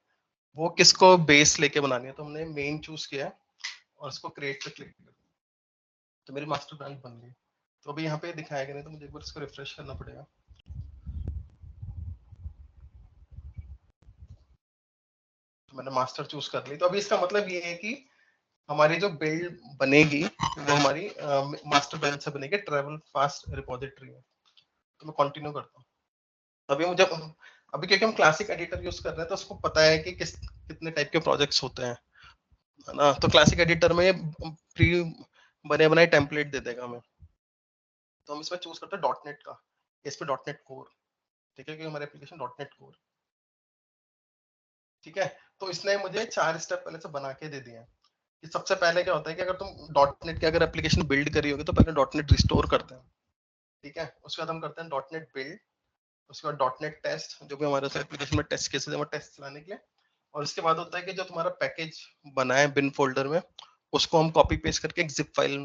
वो किसको बेस लेके बनानी है, तो हमने मेन चूज किया और उसको क्रिएट पे क्लिक किया, तो मेरी मास्टर ब्रांच बन गई। तो अभी यहाँ पे दिखाएगा नहीं, तो मुझे एक बार इसको रिफ्रेश करना पड़ेगा। तो मैंने मास्टर चूज कर ली, तो अभी इसका मतलब ये है कि हमारी जो बिल्ड बनेगी वो हमारी मास्टर ब्रांच से बनेगी, ट्रैवल फास्ट रिपोजिटरी में। तो मैं कंटिन्यू करता हूँ। अभी मुझे अभी क्योंकि हम क्लासिक एडिटर यूज कर रहे हैं तो उसको पता है कि कितने टाइप के प्रोजेक्ट्स होते हैं, है ना। तो क्लासिक एडिटर में प्री बने बनाए टेम्पलेट दे देगा हमें। तो हम इसमें चूज करते हैं डॉटनेट का, इस पे डॉटनेट कोर, ठीक है, क्योंकि हमारी एप्लीकेशन डॉटनेट कोर, ठीक है। तो इसने मुझे 4 स्टेप पहले से बना के दे दिए हैं कि सबसे पहले क्या होता है कि अगर तुम डॉटनेट की अगर एप्लीकेशन बिल्ड करी होगी तो पहले डॉटनेट रिस्टोर करते हैं, ठीक है। उसके बाद हम करते हैं डॉटनेट बिल्ड, उसके बाद डॉटनेट टेस्ट, जो भी हमारे एप्लीकेशन में टेस्ट केसेस है वो टेस्ट चलाने के लिए। और इसके बाद होता है कि जो तुम्हारा पैकेज बना है बिन फोल्डर में, उसको हम कॉपी पेस्ट करके एक जिप फाइल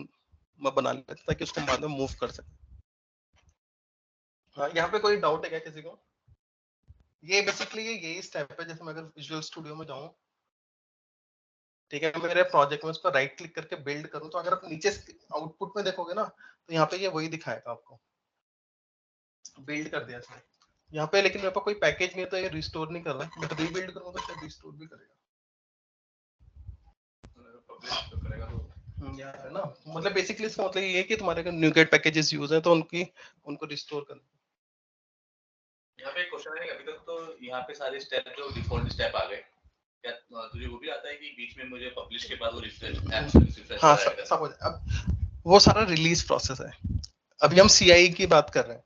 में बना लेते हैं ताकि उसको बाद में मूव कर सके। हाँ, यहाँ पे कोई डाउट है क्या किसी को? ये बेसिकली यही स्टेप है, जैसे मैं अगर विजुअल स्टूडियो में जाऊँ, ठीक है, मेरे प्रोजेक्ट में उसको राइट क्लिक करके बिल्ड करूँ, तो अगर आप नीचे आउटपुट में देखोगे ना, तो यहाँ पे ये वही दिखाएगा आपको, बिल्ड कर दिया इसने यहाँ पे। लेकिन मेरे पास कोई पैकेज नहीं है तो ये रिस्टोर नहीं कर रहा, मैं रीबिल्ड करूंगा तो शायद रिस्टोर भी करेगा। पब्लिश तो करेगा तो यार है ना, मतलब बेसिकली इसका मतलब ये है कि तुम्हारे अगर न्यूगेट पैकेजेस यूज है तो उनको रिस्टोर करना। यहाँ पे एक क्वेश्चन है कि अभी तक तो यहाँ पे सारे स्टेप जो डिफॉल्ट स्टेप आ गए, क्या तुझे वो भी आता है कि बीच में मुझे पब्लिश के बाद वो रिफ्रेश रिफ्रेश हाँ, कराएगा? सब हो जाए। अब वो सारा रिलीज प्रोसेस है, अभी हम CI की बात कर रहे हैं,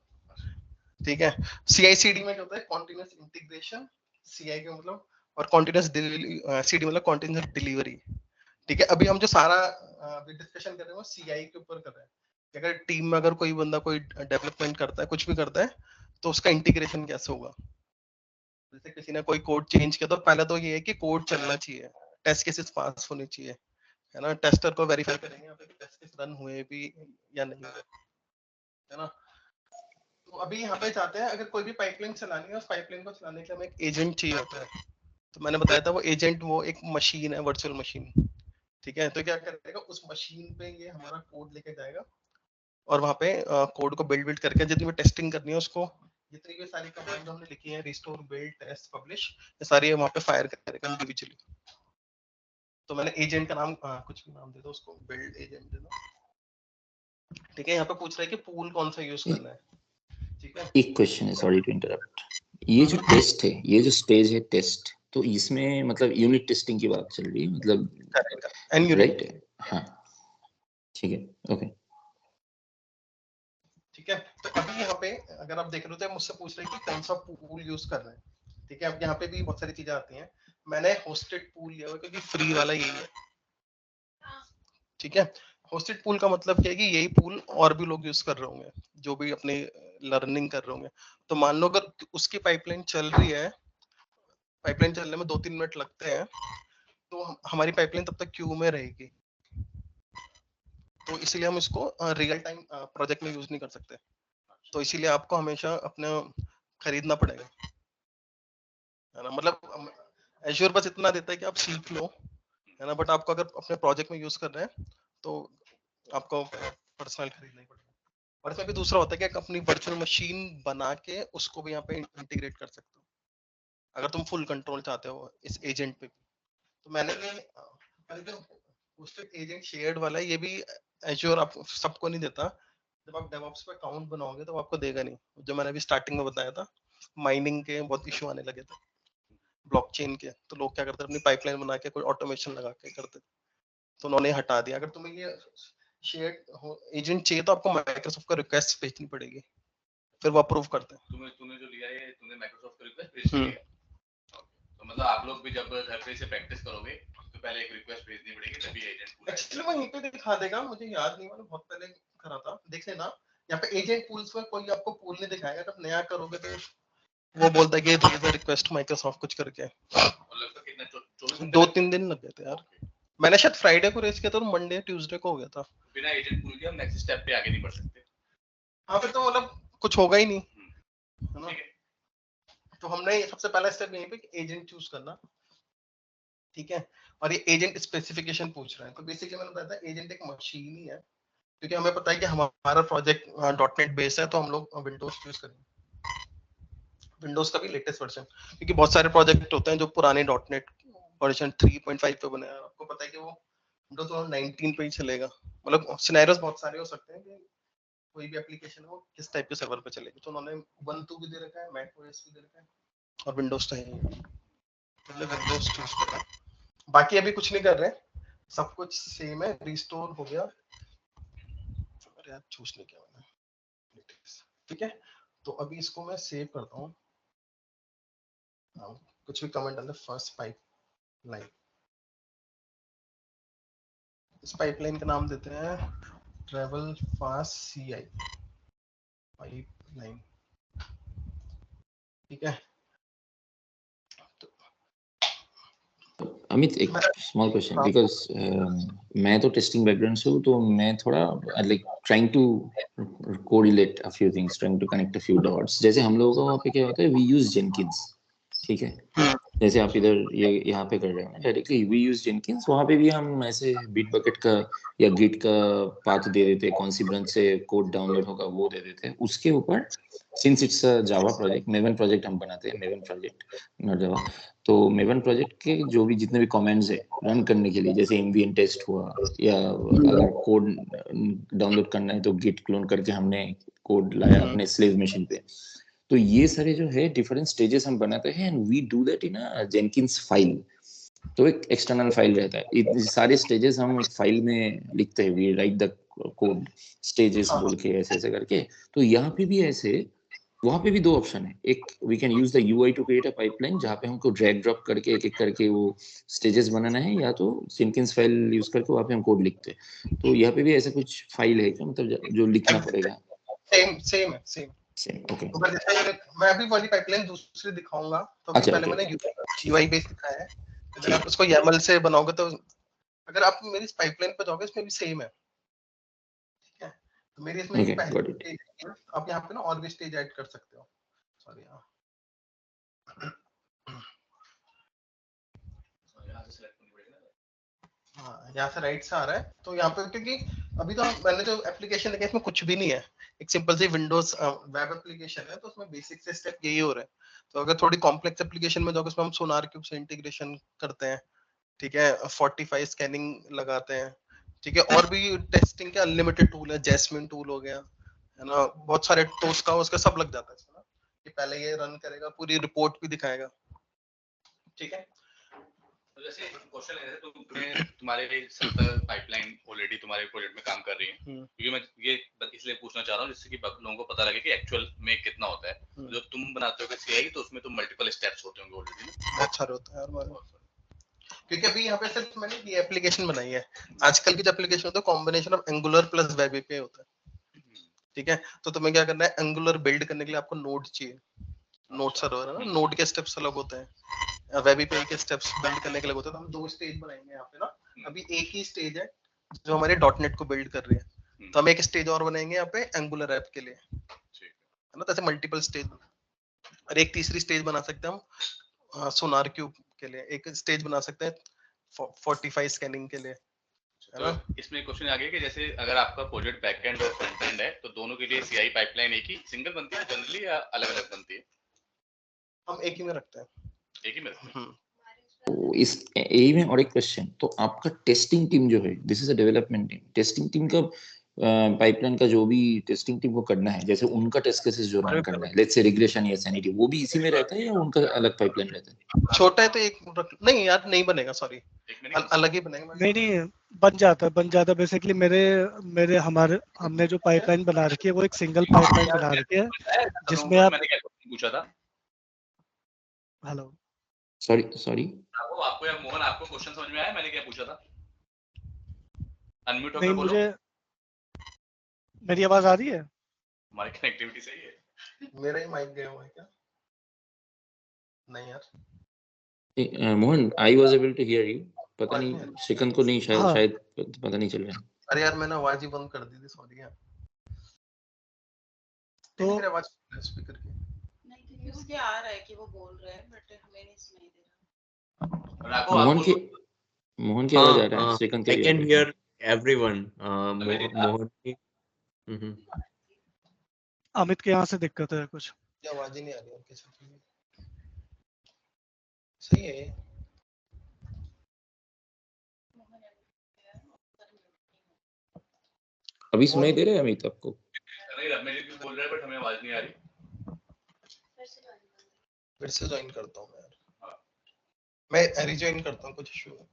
ठीक है। CI/CD में क्या होता है, कॉन्टिन्यूस इंटीग्रेशन, CI का मतलब, और कॉन्टिन्यूस CD मतलब कॉन्टिन्यूस डिलीवरी, ठीक है। अभी हम जो सारा डिस्कशन कर रहे हैं वो CI के ऊपर कर रहे हैं कि अगर टीम में अगर कोई बंदा कोई डेवलपमेंट करता है, कुछ भी करता है, तो उसका इंटीग्रेशन कैसे होगा। जैसे किसी ने कोई कोड चेंज किया तो पहले तो ये है कि कोड चलना चाहिए, टेस्ट केसेस पास होने चाहिए, है ना। टेस्टर को वेरीफाई करेंगे यहाँ पे टेस्ट केस रन हुए भी या नहीं हुए, है ना। तो अभी यहाँ पे चाहते हैं अगर कोई भी पाइपलाइन चलानी है, उस पाइपलाइन को चलाने के लिए हमें एक एजेंट चाहिए होता है। तो मैंने बताया था वो एजेंट वो एक मशीन है, वर्चुअल मशीन, ठीक है। तो क्या करेगा, उस मशीन पे ये हमारा कोड लेके जाएगा और वहाँ पे कोड को बिल्ड करके जितनी भी टेस्टिंग करनी है उसको, जितनी भी सारी कमांड हमने लिखी है, रिस्टोर, बिल्ड, टेस्ट, पब्लिश, ये सारी वहाँ पे फायर करेगा इंडिविजुअली। तो मैंने एजेंट का नाम कुछ भी नाम दे दो उसको, बिल्ड एजेंट दे दो, ठीक है। यहाँ पे पूछ रहा है कि पूल कौन सा यूज करना है, ठीक है। एक क्वेश्चन है, सॉरी टू इंटरप्ट, ये जो टेस्ट है, ये जो स्टेज है टेस्ट, तो इसमें मतलब यूनिट टेस्टिंग की बात चल रही है, मतलब एंड यूनिट, राइट? हाँ ठीक है, ओके ठीक है। तो अभी यहाँ पे अगर आप देख रहे हो तो मुझसे पूछ रहे हैं कि कौन सा पूल यूज करना है, ठीक है। अब यहाँ पे भी बहुत सारी चीजें आती हैं। मैंने होस्टेड पूल लिया हुआ क्योंकि फ्री वाला यही है, ठीक है। होस्टेड पूल का मतलब क्या है कि यही पूल और भी लोग यूज कर रहे होंगे जो भी अपने लर्निंग कर रहे होंगे। तो मान लो अगर उसकी पाइपलाइन चल रही है, पाइपलाइन चलने में 2-3 मिनट लगते हैं, तो हमारी पाइपलाइन तब तक क्यू में रहेगी। तो इसीलिए हम इसको रियल टाइम प्रोजेक्ट में यूज नहीं कर सकते। तो इसीलिए आपको हमेशा अपना खरीदना पड़ेगा, है ना। मतलब एश्योर बस इतना देता है कि आप सीख लो, है ना। बट आपको अगर अपने प्रोजेक्ट में यूज कर रहे हैं तो आपको पर्सनल खरीदना ही पड़ेगा। और इसमें भी दूसरा होता है कि आप अपनी वर्चुअल मशीन बना के उसको भी यहाँ पे इंटीग्रेट कर सकते हो, अगर तुम फुल कंट्रोल चाहते हो इस एजेंट पे। तो मैंने उससे एजेंट शेयर्ड वाला है, ये भी एश्योर आप सबको नहीं देता। जब आप डेवऑप्स पे अकाउंट बनाओगे तो आपको देगा नहीं। जो मैंने अभी स्टार्टिंग में बताया था, माइनिंग के बहुत इशू आने लगे थे ब्लॉकचेन के, तो लोग क्या करते हैं अपनी पाइपलाइन बना के कोई ऑटोमेशन लगा के करते, तो उन्होंने हटा दिया। अगर तुम्हें ये शेयर एजेंट चाहिए तो आपको माइक्रोसॉफ्ट का रिक्वेस्ट भेजनी पड़ेगी, फिर वो अप्रूव करते हैं। तूने जो लिया है, तूने माइक्रोसॉफ्ट का रिक्वेस्ट भेज दिया। तो मतलब आप लोग भी जब घर पे इसे प्रैक्टिस करोगे तो पहले एक रिक्वेस्ट भेजनी पड़ेगी, तभी एजेंट पूल एक्चुअली वो यहीं पे दिखा देगा, मुझे याद नहीं, मैंने बहुत पहले करा था, देख लेना। यहाँ पे एजेंट पूल्स में कोई आपको पूल नहीं दिखाएगा, जब नया करोगे तो वो बोलता है कि there is a request Microsoft कुछ करके। और लगता कितना 24 घंटे 2-3 दिन लग गए थे यार। मैंने शायद फ्राइडे को रेस किया था और मंडे ट्यूसडे को हो गया था। बिना एजेंट पूल के हम नेक्स्ट स्टेप पे आगे नहीं बढ़ सकते। हाँ, फिर तो मतलब कुछ होगा ही नहीं, है ना। तो हमने सबसे पहला स्टेप यही पे एजेंट चूज करना, ठीक है। और ये एजेंट स्पेसिफिकेशन पूछ रहा है। तो बेसिकली मैंने बताया था एजेंट एक मशीन ही है, क्योंकि हमें पता है कि हमारा प्रोजेक्ट .NET बेस है, तो हम लोग विंडोज चूज करेंगे, विंडोज का भी लेटेस्ट वर्जन। क्योंकि बहुत सारे प्रोजेक्ट होते हैं जो पुराने .NET वर्जन 3.5 पे बने हैं, आपको पता है कि वो विंडोज 19 पे ही चलेगा। मतलब सिनेरियोस बहुत सारे हो सकते हैं कि कोई भी एप्लीकेशन है वो किस टाइप के सर्वर पे चलेगी। तो उन्होंने Ubuntu भी दे रखा है, मैक ओएस भी दे रखा है, और विंडोज तो है ही। हमने विंडोज चूज करा, बाकी अभी कुछ नहीं कर रहे, सब कुछ सेम है। रिस्टोर हो गया, अरे यार चूज नहीं किया मैंने, ठीक है। तो अभी इसको मैं सेव करता हूँ। कुछ भी कमेंट डालते, फर्स्ट पाइपलाइन, इस पाइपलाइन का नाम देते हैं ट्रेवल फास्ट CI पाइपलाइन, ठीक है। अमित, एक स्मॉल क्वेश्चन, बिकॉज मैं तो टेस्टिंग बैकग्राउंड से हूँ, तो मैं थोड़ा like trying to correlate a few things, trying to connect a few dots. जैसे हम लोगों का वहाँ पे क्या होता है, वी यूज जेनकिंस, ठीक है। जैसे आप इधर ये यहाँ पे कर रहे हो ना डायरेक्टली वी यूज जेनकिंस, वहाँ पे भी हम ऐसे बिट बकेट का या गिट का पाथ दे देते, कौन सी ब्रांच से कोड डाउनलोड होगा वो दे देते हैं। उसके ऊपर since it's a Java project, maven project हम बनाते हैं, मेवन प्रोजेक्ट नॉट जावा, तो मेवन प्रोजेक्ट के जो भी जितने भी कमेंट्स है रन करने के लिए, जैसे एमवीएन टेस्ट हुआ, या अगर कोड डाउनलोड करना है तो गिट क्लोन करके हमने कोड लाया अपने स्लेव मशीन पे। तो ये सारे जो है डिफरेंट स्टेजेस हम बनाते हैं, and we do that in a Jenkins file. तो एक एक्सटर्नल फाइल रहता है, ये सारे स्टेजेस हम एक फाइल में लिखते हैं, we write the code stages बोल के ऐसे ऐसे करके। तो यहाँ पे भी ऐसे, वहां पे भी दो ऑप्शन है, एक we can use the UI to create a pipeline, जहाँ पे हमको ड्रैग ड्रॉप करके एक एक करके वो स्टेजेस बनाना है, या तो जेनकिंस फाइल यूज करके वहाँ पे हम कोड लिखते हैं। तो यहाँ पे भी ऐसा कुछ फाइल है क्या, मतलब जो लिखना पड़ेगा? सेम है, सेम। ओके, तो मैं अभी वाली पाइपलाइन दूसरी दिखाऊंगा। तो अभी अच्छा पहले ओके, मैंने GUI बेस दिखाया है। अगर आप उसको YAML से बनाओगे तो, अगर आप मेरी इस पाइपलाइन पे जाओगे, इसमें भी सेम है, ठीक है। तो मेरी इसमें Okay, पहली got it. स्टेज है, आप यहाँ पे ना और भी स्टेज ऐड कर सकते हो। सॉरी यहाँ से select करनी पड़ेगी ना। हाँ, यहाँ से राइट से आ रहा है, तो यहाँ पे क्योंकि अभी तो मैंने जो एप्लीकेशन देखा इसमें कुछ भी नहीं है, एक सिंपल सी विंडोज वेब एप्लीकेशन है, तो उसमें बेसिक से स्टेप यही हो रहा है। तो अगर थोड़ी कॉम्प्लेक्स एप्लीकेशन में जाओगे, उसमें हम सोनार क्यूब से इंटीग्रेशन करते हैं, ठीक है, 45 स्कैनिंग लगाते हैं, ठीक है, और भी टेस्टिंग के अनलिमिटेड टूल है, जैस्मिन टूल हो गया, है ना, बहुत सारे, तो उसका सब लग जाता है इसमें ना, कि पहले ये रन करेगा, पूरी रिपोर्ट भी दिखाएगा, ठीक है। तो जैसे क्वेश्चन है तो तुम्हारे 70 पाइपलाइन ऑलरेडी तुम्हारे प्रोजेक्ट में काम कर रही है, क्योंकि मैं ये इसलिए पूछना चाह रहा हूँ जिससे कि लोगों को पता लगे कि एक्चुअल में कितना होता है। जो तुम बनाते हो सीआई, तो उसमें तो मल्टीपल स्टेप्स होते होंगे ऑलरेडी। अच्छा होता है यार, क्योंकि अभी यहाँ पे सिर्फ मैंने ये एप्लीकेशन बनाई है। आजकल की जो एप्लीकेशन होता है combination of angular plus web API होता है, ठीक है। तो तुम्हें क्या करना है, एंगुलर बिल्ड करने के लिए आपको नोड चाहिए, नोड सर्वर है ना, नोड के स्टेप्स अलग होते हैं, वेब एपीआई के स्टेप्स बिल्ड करने के लिए होते हैं। तो हम 2 स्टेज बनाएंगे यहाँ पे ना, अभी एक ही स्टेज है जो हमारे डॉटनेट को बिल्ड कर रही है, तो हम एक स्टेज और बनाएंगे यहाँ पे एंगुलर ऐप के लिए, है ना। तो ऐसे मल्टीपल स्टेज, और एक तीसरी स्टेज बना सकते हैं हम सोनार क्यूब के लिए, एक स्टेज बना सकते हैं 45 स्कैनिंग के लिए, है ना। तो इसमें क्वेश्चन आ गया कि जैसे अगर आपका प्रोजेक्ट बैकएंड और फ्रंट एंड है, तो दोनों के लिए सीआई पाइपलाइन एक ही सिंगल बनती है जनरली, या अलग-अलग बनती है? हम एक ही में रखते हैं, एक ही में रखते हैं। तो इस यही में और एक क्वेश्चन, तो आपका टेस्टिंग टीम जो है, this is a development team, testing team का पाइपलाइन का जो भी टेस्टिंग टीम को करना है, जैसे उनका टेस्ट केसेस जो रन करना है, लेट्स से रिग्रेशन या सैनिटी, वो भी इसी में रहता है या उनका अलग पाइपलाइन रहता है? छोटा है तो एक नहीं यार, नहीं बनेगा, सॉरी, अलग ही बनेगा। नहीं बन जाता है बेसिकली। मेरे हमने जो पाइपलाइन बना रखी है वो एक सिंगल पाइपलाइन बना रखी है, जिसमें आप, मैंने क्या पूछा था? हेलो सॉरी आपको या मोहन, आपको क्वेश्चन समझ में आया मैंने क्या पूछा था? अनम्यूट होकर नहीं बोलो। मुझे, मेरी आवाज आ रही है? हमारी कनेक्टिविटी सही है। मेरा ही माइक गया हुआ है क्या? नहीं यार, Mohan, I was able to hear you, पता आवाज नहीं नहीं आ रही। श्रीकांत को नहीं, हाँ। शायद पता नहीं चल रहा है। अरे यार मैंने आवाज ही बंद कर दी थी, सॉरी यार। तो मेरी आवाज स्पीकर की नहीं, उसके आ रहा है कि वो बोल रहे हैं, बट हमें नहीं सुनाई दे रहा। राघव, आप बोलो। मोहन की आवाज आ रहा है, श्रीकांत I की can आ रहा hear है। everyone. Mohan. अमित के यहाँ से दिक्कत है कुछ। आवाज ही नहीं आ रही है कैसे? सही है। अभी सुनाई दे रहा है अमित आपको? नहीं, रमेश भी बोल रहा है बट हमें आवाज नहीं आ रही। फिर से ज्वाइन करता हूँ यार, मैं रिज्वाइन करता हूँ, कुछ इशू है।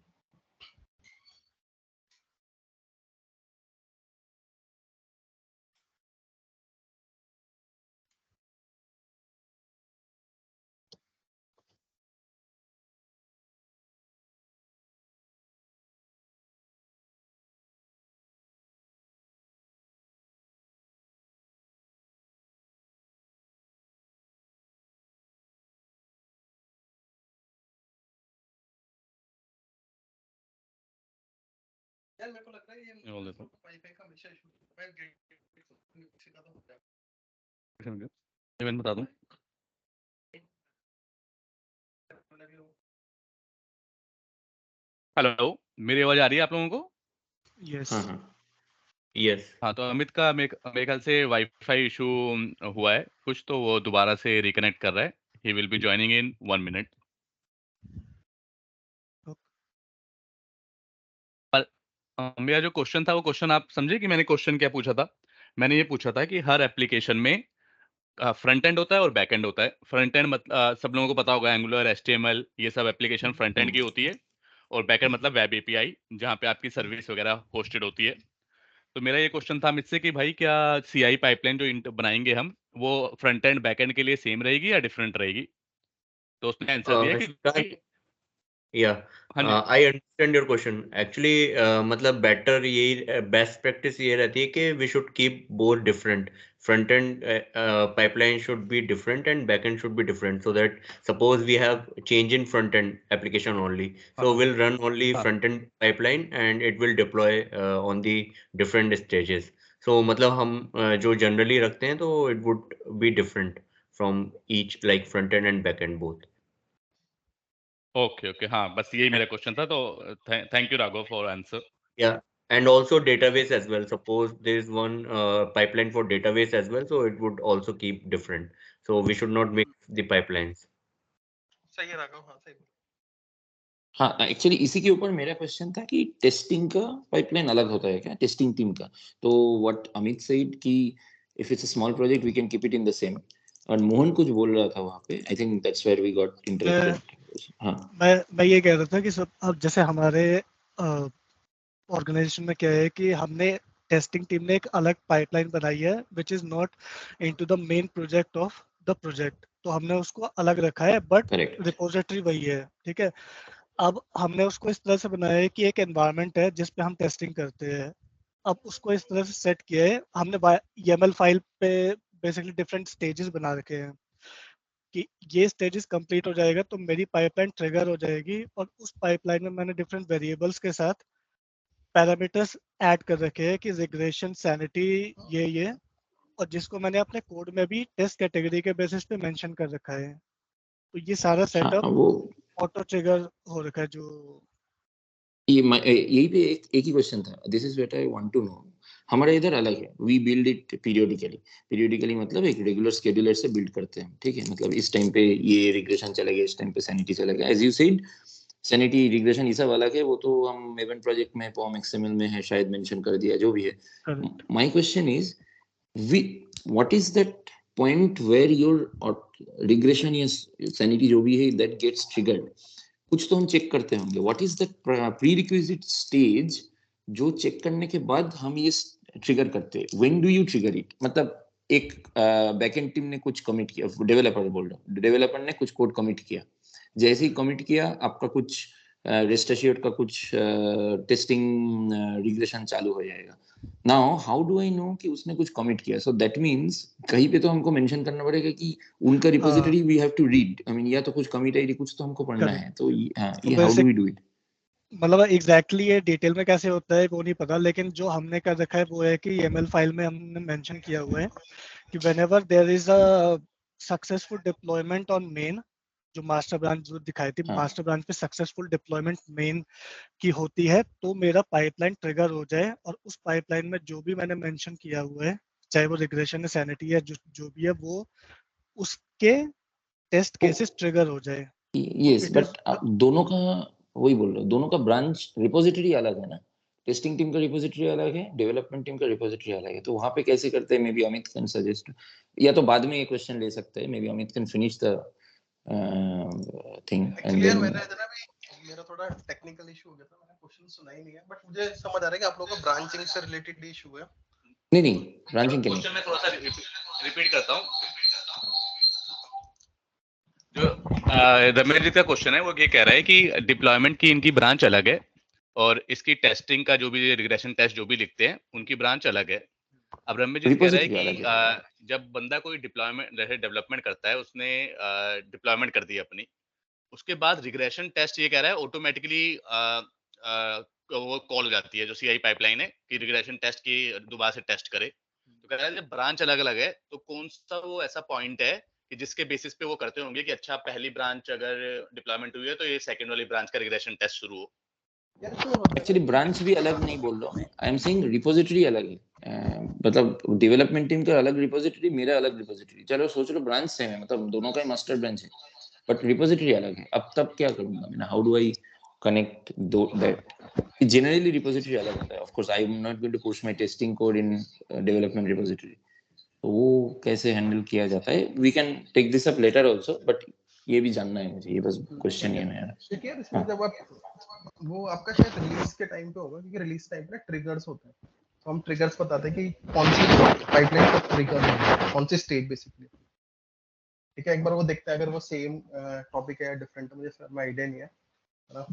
यार मेरे को लग रहा है ये बोल देता हूँ। वाईफाई का हमेशा इशू है, मैं किसी का तो होता है। मैं बता दूं। हेलो, मेरी आवाज आ रही है आप लोगों को? यस। Yes. हाँ, तो अमित का मेरे ख्याल से वाईफाई इशू हुआ है कुछ, तो वो दोबारा से रिकनेक्ट कर रहा है। He will be joining in 1 minute. मेरा जो क्वेश्चन था वो क्वेश्चन आप समझे कि मैंने क्वेश्चन क्या पूछा था? मैंने ये पूछा था कि हर एप्लीकेशन में फ्रंट एंड होता है और बैक एंड होता है। फ्रंट एंड सब लोगों को पता होगा, एंगुलर, एचटीएमएल, ये सब एप्लीकेशन फ्रंट एंड की होती है, और बैक एंड मतलब वेब एपीआई, जहाँ पे आपकी सर्विस वगैरह होस्टेड होती है। तो मेरा ये क्वेश्चन था मुझसे कि भाई क्या सीआई पाइपलाइन जो बनाएंगे हम, वो फ्रंट एंड बैक एंड के लिए सेम रहेगी या डिफरेंट रहेगी? तो उसने आंसर दिया कि Shrikant, yeah, हाँ जी, I understand your question. Actually, मतलब better यही best practice ये रहती है कि we should keep both different. Front end pipeline should be different and back end should be different, so that suppose we have change in front end application only, so हाँ, we'll run only हाँ, front end pipeline and it will deploy on the different stages. So मतलब हम जो generally रखते हैं तो it would be different from each like front end and back end both. Okay okay, हाँ बस यही मेरा क्वेश्चन था, तो thank you Raghav for answer. Yeah, and also database as well. Suppose there is one pipeline for database as well, so it would also keep different. So we should not mix the pipelines. सही है राघव, हाँ सही। हाँ, actually इसी के ऊपर मेरा question था कि टेस्टिंग का पाइपलाइन अलग होता है क्या, टेस्टिंग टीम का? तो व्हाट अमित सेड कि if it's a small project we can keep it in the same, और मोहन कुछ बोल रहा था वहां पे, I think that's where we got interrupted. हाँ, मैं ये कह रहा था कि सब अब जैसे हमारे ऑर्गेनाइजेशन में क्या है कि हमने टेस्टिंग टीम ने एक अलग पाइपलाइन बनाई है which is not into the main project of the project, तो हमने उसको अलग रखा है, बट करेक्ट। रिपोजिटरी वही है, ठीक है। अब हमने उसको इस तरह से बनाया है कि एक एनवायरनमेंट है जिस पे हम टेस्टिंग करते हैं। अब उसको इस तरह से सेट किया है हमने YAML फाइल पे, बेसिकली डिफरेंट स्टेजेस बना रखे हैं कि ये स्टेजेस कंप्लीट हो जाएगा तो मेरी पाइपलाइन ट्रिगर हो जाएगी, और उस पाइपलाइन में मैंने डिफरेंट वेरिएबल्स के साथ पैरामीटर्स ऐड कर रखे हैं कि रिग्रेशन, सैनिटी, ये, और जिसको मैंने अपने कोड में भी टेस्ट कैटेगरी के बेसिस पे मेंशन कर रखा है। तो ये सारा हाँ, सेटअप वो ऑटो ट्रिगर हो रखा है जो यही पे एक ही क्वेश्चन था, this is what I want to know. हमारे इधर अलग है, वी बिल्ड इट पीरियोडिकली मतलब एक रेगुलर शेड्यूलर से बिल्ड करते हैं, ठीक है। मतलब इस टाइम पे ये रिग्रेशन चलेगा, इस टाइम पे सैनिटी चलेगा, as you said sanity regression ये सब अलग है, वो तो हम इवेंट प्रोजेक्ट में POM XML में है, शायद मेंशन कर दिया, जो भी है। Correct. My question is what is that point where your regression या सैनिटी जो भी है दैट गेट्स ट्रिगर्ड? कुछ तो हम चेक करते होंगे, what is that pre requisite stage जो चेक करने के बाद हम ये ट्रिगर करते हैं? When do you trigger it? मतलब एक बैकएंड टीम ने कुछ कमिट किया, डेवलपर बोल रहा हूँ, डेवलपर ने कुछ कोड कमिट किया, जैसे ही कमिट किया आपका कुछ रेस्ट एश्योर्ड का कुछ टेस्टिंग रिग्रेशन चालू हो जाएगा। Now how do I know कि उसने कुछ कमिट किया? सो दैट मींस कहीं पे तो हमको मेंशन करना पड़ेगा कि उनका repository we have to read, I mean या तो कुछ कमिट आईडी कुछ तो हमको पढ़ना है। तो ये how do we do it? मतलब एग्जैक्टली ये डिटेल में कैसे होता है वो नहीं पता, लेकिन जो हमने कर रखा है वो है कि YAML फाइल में हमने मेंशन किया हुआ है कि whenever there is a successful deployment on main, जो मास्टर ब्रांच जो दिखाई थी, मास्टर ब्रांच पे सक्सेसफुल डिप्लॉयमेंट मेन की होती है तो मेरा पाइपलाइन ट्रिगर हो जाए, और उस पाइपलाइन में जो भी मैंने मेंशन किया हुआ है, चाहे वो रिग्रेशन है, सैनिटी है, जो भी है, वो उसके टेस्ट केसेस ट्रिगर हो जाए। यस, इट इज बट दोनों का वही बोल रहा हूँ, दोनों का ब्रांच रिपोजिटरी अलग है ना। टेस्टिंग टीम का रिपोजिटरी अलग है, डेवलपमेंट टीम का रिपोजिटरी अलग है, तो वहां पे कैसे करते हैं? May be Amit can suggest, या तो बाद में ये क्वेश्चन ले सकते हैं, may be Amit can finish the thing and actually यार देन। मैंने इधर भी मेरा थोड़ा टेक्निकल इशू हो गया था, मैंने क्वेश्चन सुना ही नहीं है, बट मुझे समझ आ रहा है कि आप लोगों का ब्रांचिंग से रिलेटेड इशू है। नहीं, ब्रांचिंग के नहीं। क्वेश्चन मैं थोड़ा सा रिपीट करता हूँ। जो रमेश जी का क्वेश्चन है वो ये कह रहा है कि डिप्लॉयमेंट की इनकी ब्रांच अलग है, और इसकी टेस्टिंग का जो भी रिग्रेशन टेस्ट जो भी लिखते हैं उनकी ब्रांच अलग है। अब रमेश जी कह रहा है रिपोजिटरी अलग है। कि जब बंदा कोई डिप्लॉयमेंट जैसे डेवलपमेंट करता है, उसने डिप्लॉयमेंट कर दी अपनी, उसके बाद रिग्रेशन टेस्ट ये कह रहा है ऑटोमेटिकली वो कॉल हो जाती है, जो CI पाइपलाइन है कि रिग्रेशन टेस्ट की दोबारा से टेस्ट करे। तो कह रहा है जब ब्रांच अलग अलग है तो कौन सा वो ऐसा पॉइंट है कि जिसके बेसिस पे वो करते होंगे कि अच्छा पहली ब्रांच अगर डिप्लॉयमेंट हुई है तो ये सेकंड वाली ब्रांच का रिग्रेशन टेस्ट शुरू हो। एक्चुअली ब्रांच भी अलग नहीं बोल रहा हूँ मैं, आई एम सेइंग रिपोजिटरी अलग है। मतलब डेवलपमेंट टीम का अलग रिपोजिटरी, मेरा अलग रिपोजिटरी। चलो सोच लो ब्रांच सेम है, मतलब दोनों का ही मास्टर ब्रांच है, बट रिपोजिटरी अलग है। अब तब क्या करूंगा मैं? How do I connect to that? Generally repository अलग होता है। Of course I am not going to push my testing code in development repository, तो वो कैसे हैंडल किया जाता है? We can take this up later also, but ये भी जानना है मुझे, ये बस क्वेश्चन ये मेरा। देखिए यार, इसमें जब आप वो आपका शायद रिलीज के टाइम पे होगा, क्योंकि रिलीज टाइम पे ट्रिगर्स होते हैं, तो हम ट्रिगर्स बताते हैं कि कौन सी पाइपलाइन का ट्रिगर है, कौन सी स्टेट बेसिकली। ठीक है, एक बार वो देखते हैं, अगर वो सेम टॉपिक है या डिफरेंट है, मुझे सर में आइडिया नहीं है ना।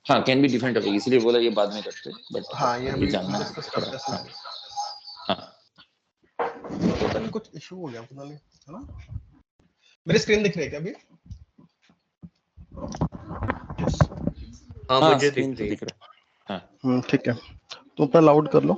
हाँ, कैन बी डिफरेंट टॉपिक, इसलिए बोला ये बाद में करते हैं, बट हाँ, ये अभी जानना है डिस्कस थोड़ा। करते हैं। हाँ, पता नहीं कुछ इशू हो गया फिलहाल, है ना। मेरी स्क्रीन दिख रही है क्या अभी? हाँ हाँ मुझे स्क्रीन दिख तो रही है। दिख रहा है। हाँ, ठीक है, तो ऊपर लाउड कर लो।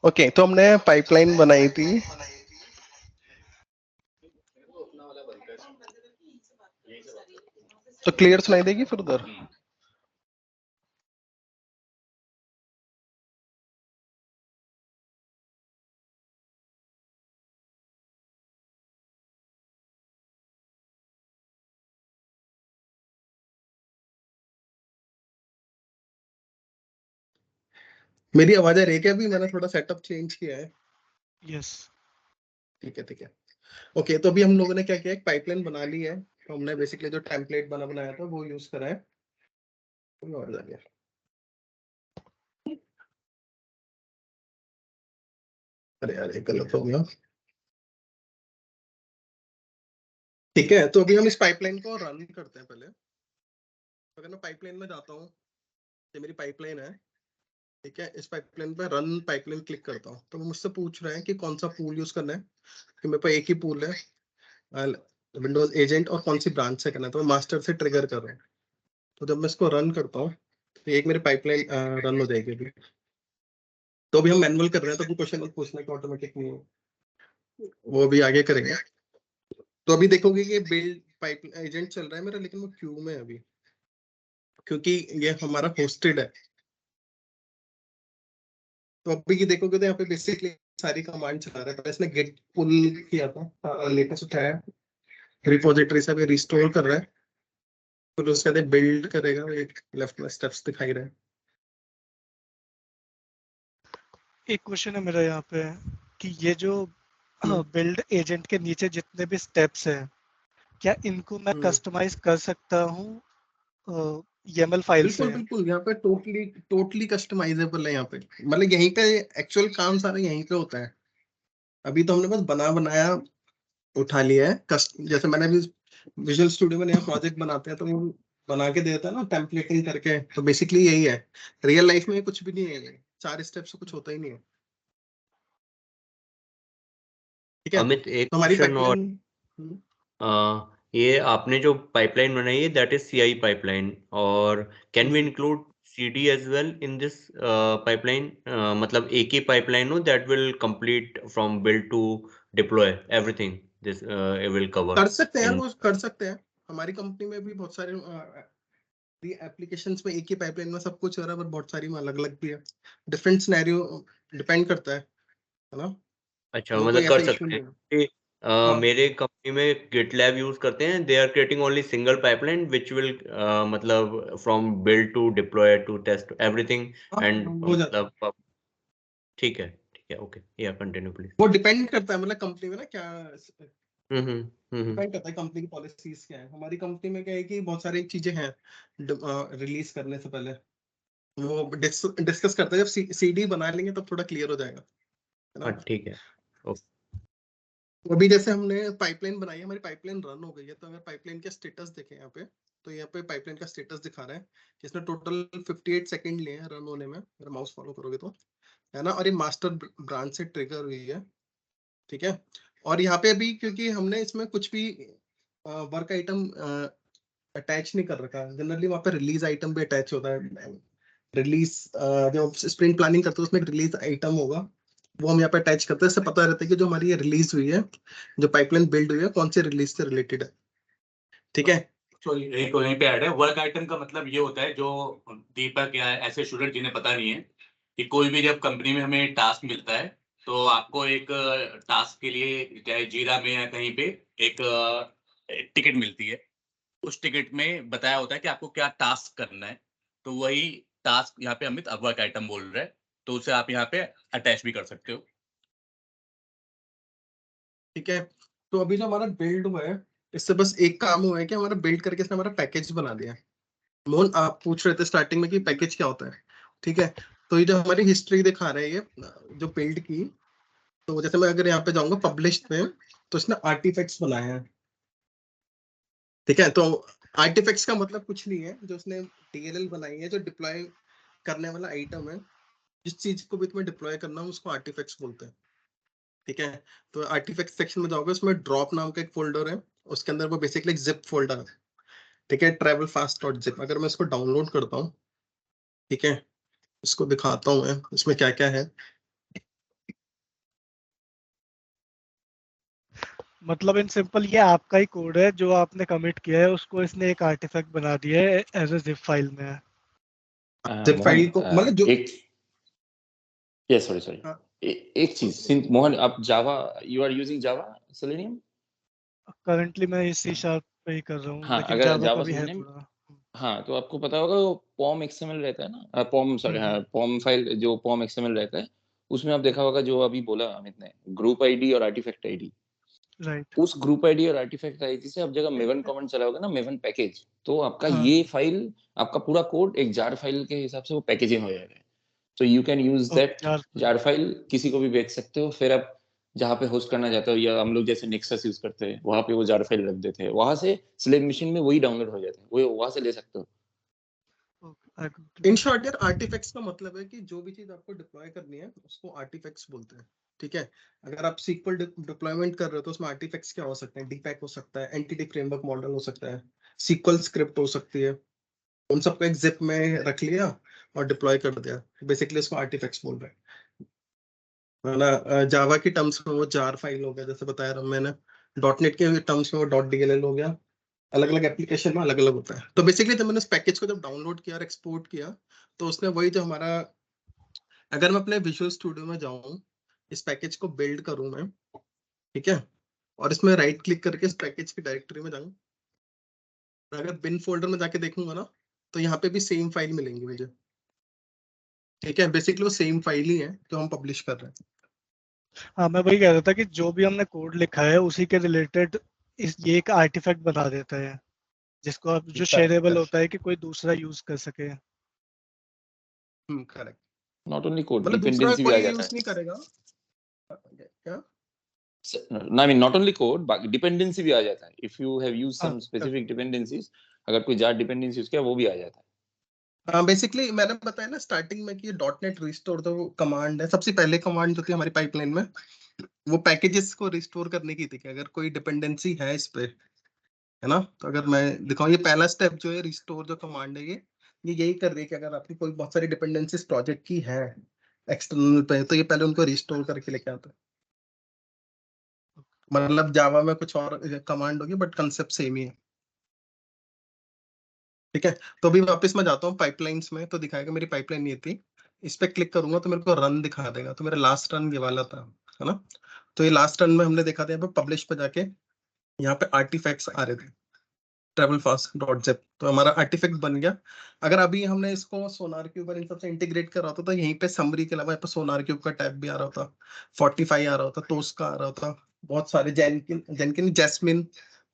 ओके, तो हमने पाइपलाइन बनाई थी। तो क्लियर सुनाई देगी फिर उधर? मेरी आवाज आ रही है क्या? अभी मैंने थोड़ा सेटअप चेंज किया है। यस। ठीक है, ठीक है। ओके, तो अभी हम लोगों ने क्या किया, एक पाइपलाइन बना ली है। तो हमने बेसिकली जो टेम्पलेट बनाया था वो यूज करा है। कोई और आ गया। अरे यार, ये गलत हो गया। ठीक है, तो अभी हम इस पाइपलाइन को रन करते हैं पहले। तो अगर मैं पाइपलाइन में जाता हूँ, ये मेरी पाइपलाइन है। ठीक है, इस पाइपलाइन पे रन पाइपलाइन क्लिक करता हूँ, तो वो मुझसे पूछ रहे हैं कि कौन सा पूल यूज करना है। कि मेरे पास एक ही पूल है, विंडोज एजेंट, और कौन सी ब्रांच से करना है, तो मैं मास्टर से ट्रिगर कर रहा हूँ। तो जब मैं इसको रन करता हूँ, तो एक मेरी पाइपलाइन रन हो जाएगी अभी। तो अभी हम मैनुअल कर रहे हैं, तो अभी क्वेश्चन पूछने का ऑटोमेटिक नहीं है, वो अभी आगे करेंगे। तो अभी देखोगे कि बिल्ड पाइप एजेंट चल रहा है मेरा, लेकिन वो क्यू में है अभी, क्योंकि ये हमारा होस्टेड है। तो अभी ये देखोगे तो यहाँ पे बेसिकली सारी कमांड चला रहा है। पहले इसने गेट पुल किया था, लेटेस्ट उठाया, रिपोजिटरी से अभी रिस्टोर कर रहा है, फिर उसके बाद बिल्ड करेगा। एक लेफ्ट में स्टेप्स दिखाई रहे हैं। एक क्वेश्चन है मेरा यहाँ पे कि ये जो बिल्ड एजेंट के नीचे जितने भी स्टेप्स हैं, क्या इनको मैं कस्टमाइज कर सकता हूँ YAML फाइल से? बिल्कुल बिल्कुल, यहाँ पे टोटली कस्टमाइजेबल है। यहाँ पे मतलब यहीं पे एक्चुअल काम सारा यहीं पे होता है। अभी तो हमने बस बनाया उठा लिया है। जैसे मैंने अभी विजुअल स्टूडियो में नया प्रोजेक्ट बनाते हैं, तो वो बना के देता है ना टेम्पलेटिंग करके। तो बेसिकली यही है। रियल लाइफ में कुछ भी नहीं है, 4 स्टेप से कुछ होता ही नहीं है। ठीक है, अमित, एक तो हमारी क्वेश्चन और पाइपलाइन। ये आपने जो पाइपलाइन बनाई है दैट इज CI पाइपलाइन, और can we include CD as well in this pipeline? मतलब एक ही पाइपलाइन हो that will complete from build to deploy everything, this will cover कर सकते हैं, इन? वो कर सकते हैं। हमारी कंपनी में भी बहुत सारे एप्लीकेशंस में एक ही पाइपलाइन में सब कुछ हो रहा है, पर बहुत सारी में अलग अलग भी है। डिफरेंट सिनेरियो डिपेंड करता है ना। अच्छा, वो कोई मतलब ऐसा कर इशू सकते नहीं हैं है। कि हाँ मेरे कंपनी में GitLab यूज करते हैं, they are creating only single pipeline which will मतलब from build to deploy to test everything, हाँ, एंड हो जाता है। मतलब ठीक है, ठीक है, ओके, या कंटिन्यू प्लीज। वो डिपेंड करता है, मतलब कंपनी में ना क्या हम्म। डिपेंड करता है, कंपनी की पॉलिसीज क्या है। हमारी कंपनी में क्या है कि बहुत सारी चीजें हैं रिलीज करने से पहले वो डिस्कस करते हैं। जब सीडी बना लेंगे तब थोड़ा क्लियर हो जाएगा, है ना। हाँ ठीक है, ओके। तो अभी जैसे हमने पाइपलाइन बनाई है, हमारी पाइपलाइन रन हो गई है। तो अगर पाइपलाइन के स्टेटस देखें यहाँ पे, तो यहाँ पे पाइपलाइन का स्टेटस दिखा रहा है कि इसने टोटल 58 सेकंड लिए हैं रन होने में, अगर माउस फॉलो करोगे तो, है ना। और ये मास्टर ब्रांच से ट्रिगर हुई है। ठीक है, और यहाँ पे अभी क्योंकि हमने इसमें कुछ भी वर्क आइटम अटैच नहीं कर रखा, जनरली वहाँ पे रिलीज आइटम भी अटैच होता है। रिलीज जो स्प्रिंट प्लानिंग करते हैं उसमें एक रिलीज आइटम होगा, वो हम यहाँ पे अटैच करते हैं। इससे पता रहता है कि जो हमारी ये रिलीज हुई है, जो पाइपलाइन बिल्ड हुई है, कौन से रिलीज से रिलेटेड है। ठीक है, तो एक वहीं पे ऐड है, वर्क आइटम का मतलब ये होता है, जो दीपक या ऐसे स्टूडेंट जिन्हें पता नहीं है कि कोई भी जब कंपनी में हमें टास्क मिलता है, तो आपको एक टास्क के लिए चाहे जीरा में या कहीं पे एक टिकट मिलती है। उस टिकट में बताया होता है कि आपको क्या टास्क करना है। तो वही टास्क यहाँ पे अमित वर्क आइटम बोल रहे हैं, तो उसे आप यहाँ पे अटैच भी कर सकते हो। ठीक है। तो अभी जो हमारा बिल्ड हुआ है, इससे बस एक काम हुआ है कि हमारा बिल्ड करके इसने हमारा पैकेज बना दिया है। मोहन, आप पूछ रहे थे स्टार्टिंग में कि पैकेज क्या होता है। ठीक है, तो ये जो हमारी हिस्ट्री दिखा रहा है, ये जो बिल्ड की, तो जैसे मैं अगर यहाँ पे जाऊंगा पब्लिश में, तो इसने आर्टिफैक्ट्स बनाए हैं। ठीक है, तो आर्टिफैक्ट्स का मतलब कुछ नहीं है, जो उसने DLL बनाई है, जो डिप्लॉय करने वाला आइटम है। जिस चीज को भी तुम्हें डिप्लॉय करना हो उसको आर्टिफैक्ट्स बोलते हैं। ठीक है, तो आर्टिफैक्ट सेक्शन में जाओगे, उसमें ड्रॉप नाम का एक फोल्डर है, उसके अंदर वो बेसिकली एक जिप फोल्डर है। ठीक है, ट्रैवल फास्ट डॉट जिप। अगर मैं इसको डाउनलोड करता हूँ, ठीक है, इसको दिखाता हूँ मैं इसमें क्या क्या है। मतलब इन सिंपल ये आपका ही कोड है जो आपने कमिट किया है, उसको इसने एक आर्टिफैक्ट बना दिया है एज अ जिप फाइल में है। जिप मोहन, फाइल को मतलब जो एक यस सॉरी सॉरी हाँ, एक चीज, सिंस मोहन आप Java, you are using Java Selenium? Currently मैं इसी शार्प पे ही कर रहा हूँ, हाँ, लेकिन अगर जावा का जावा भी है सेलेनियम, थोड़ा। हाँ तो आपको पता होगा वो पॉम एक्सएमएल रहता है ना, पॉम सॉरी, हाँ पॉम फाइल जो पॉम एक्सएमएल रहता है, उसमें आप देखा होगा जो अभी बोला अमित ने, ग्रुप आईडी और आर्टिफैक्ट आईडी, राइट। उस ग्रुप आईडी और आर्टिफैक्ट आईडी से आप जगह मेवन कमांड चलाओगे ना, मेवन पैकेज, तो आपका हाँ ये फाइल, आपका पूरा कोड एक जार फाइल के हिसाब से वो पैकेजिंग हो जाएगा। तो you can use okay, that jar jar file, किसी को भी भेज सकते हो। फिर आप जहाँ पे होस्ट करना चाहते हो, या हम लोग जैसे नेक्सस यूज करते हैं, वहां पे वो जार फाइल रख देते हैं, वहां से स्लेव मशीन में वही डाउनलोड हो जाता है, वो वहां से ले सकते हो। इन शॉर्ट यार, आर्टिफैक्ट्स का मतलब है कि जो भी चीज आपको डिप्लॉय करनी है उसको आर्टिफैक्ट्स बोलते हैं। ठीक है, अगर आप सीक्वल डिप्लॉयमेंट कर रहे हो तो उसमें आर्टिफैक्ट्स क्या हो सकते हैं? डीपैक हो सकता है, एंटिटी फ्रेमवर्क मॉडल हो सकता है, सीक्वल स्क्रिप्ट हो सकती है। उन सबको एक जिप में रख लिया और डिप्लॉय कर दिया, बेसिकली उसको आर्टिफैक्ट्स बोल रहे हैं ना। जावा की टर्म्स में वो जार फाइल हो गया, जैसे बताया था मैंने। डॉटनेट के टर्म्स में वो डॉट डीएलएल हो गया। अलग अलग एप्लीकेशन में अलग अलग होता है। तो बेसिकली जब मैंने उस पैकेज को जब डाउनलोड किया और एक्सपोर्ट किया, तो उसने वही जो हमारा, अगर मैं अपने विजुअल स्टूडियो में जाऊं, इस पैकेज को बिल्ड करूं मैं, ठीक है, और इसमें राइट क्लिक करके इस पैकेज की डायरेक्टरी में जाऊं, और अगर बिन फोल्डर में जाके देखूंगा ना, तो यहाँ पे भी सेम फाइल मिलेंगी मुझे। ठीक है, बेसिकली वो सेम फाइल ही है जो हम पब्लिश कर रहे हैं। हाँ, मैं वही कह रहा था कि जो भी हमने कोड लिखा है उसी के रिलेटेड ये एक आर्टिफैक्ट बना देता है, जिसको आप जो करेक्ट शेयरेबल करेक्ट। होता है कि कोई दूसरा यूज कर सके। करेक्ट। नॉट ओनली कोड, मतलब दूसरा डिपेंडेंसी भी कोई आ जाता यूज है। नहीं करेगा क्या? I mean not only code, dependency भी आ जाता है। इफ यू हैव यूज हाँ, सम स्पेसिफिक डिपेंडेंसीज, अगर कोई जार डिपेंडेंसी यूज किया, वो भी आ जाता है। हाँ, बेसिकली मैंने बताया ना स्टार्टिंग में कि डॉट नेट रिस्टोर जो कमांड है, सबसे पहले कमांड जो थी हमारी पाइपलाइन में, वो पैकेजेस को रिस्टोर करने की थी कि अगर कोई डिपेंडेंसी है इस पे, है ना। तो अगर मैं दिखाऊं, ये पहला स्टेप जो है रिस्टोर जो कमांड है, ये यही कर रही है कि अगर आपकी कोई बहुत सारी डिपेंडेंसीज प्रोजेक्ट की है एक्सटर्नल पे, तो ये पहले उनको रिस्टोर करके लेके आता है। मतलब जावा में कुछ और कमांड होगी बट कंसेप्ट सेम ही है। ठीक है, तो अभी वापस मैं जाता हूँ पाइपलाइंस में, तो दिखाएगा मेरी पाइपलाइन ये थी। इस पे क्लिक करूंगा तो मेरे को रन दिखा देगा, तो मेरा लास्ट रन ये वाला था, है ना। तो ये लास्ट रन में हमने देखा था, यहाँ पे पब्लिश पे जाके यहाँ पे आर्टिफैक्ट्स आ रहे थे, ट्रेवल फास्ट डॉट जिप, तो हमारा आर्टिफैक्ट बन गया। अगर अभी हमने इसको सोनार क्यूब और इन सबसे इंटीग्रेट करा होता तो यहीं पे समरी के अलावा यहाँ पे सोनार क्यूब का टैब भी आ रहा होता, 45 आ रहा होता, टोस्का आ रहा होता, बहुत सारे जेनकिन जेनकिन जैस्मिन,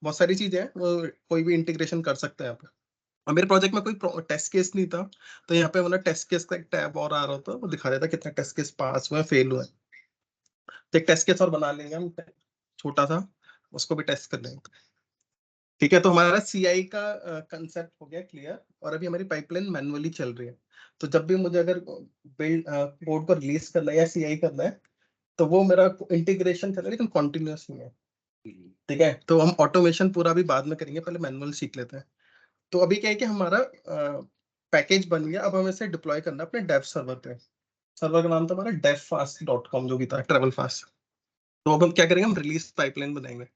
बहुत सारी चीजें हैं, वो कोई भी इंटीग्रेशन कर सकते हैं यहाँ पे। और मेरे प्रोजेक्ट में कोई टेस्ट केस नहीं था, तो यहाँ पे मतलब टेस्ट केस का एक टैब और आ रहा होता, वो दिखा देता कितना टेस्ट केस पास हुआ है, फेल हुआ है। तो एक टेस्ट केस और बना लेंगे हम, छोटा सा, उसको भी टेस्ट कर लेंगे। ठीक है, तो हमारा सीआई का कंसेप्ट हो गया क्लियर, और अभी हमारी पाइपलाइन मैनुअली चल रही है। तो जब भी मुझे अगर बिल्ड कोड को रिलीज करना है या सीआई करना है, तो वो मेरा इंटीग्रेशन चल रहा है लेकिन कॉन्टिन्यूअस नहीं है। ठीक है, तो हम ऑटोमेशन पूरा भी बाद में करेंगे, पहले मैनुअल सीख लेते हैं। तो अभी क्या है कि हमारा पैकेज बन गया, अब हमें इसे डिप्लॉय करना है अपने डेव सर्वर पे। सर्वर का नाम था हमारा devfast.com, जो भी था ट्रेवल फास्ट। तो अब हम क्या करेंगे, हम रिलीज पाइपलाइन बनाएंगे।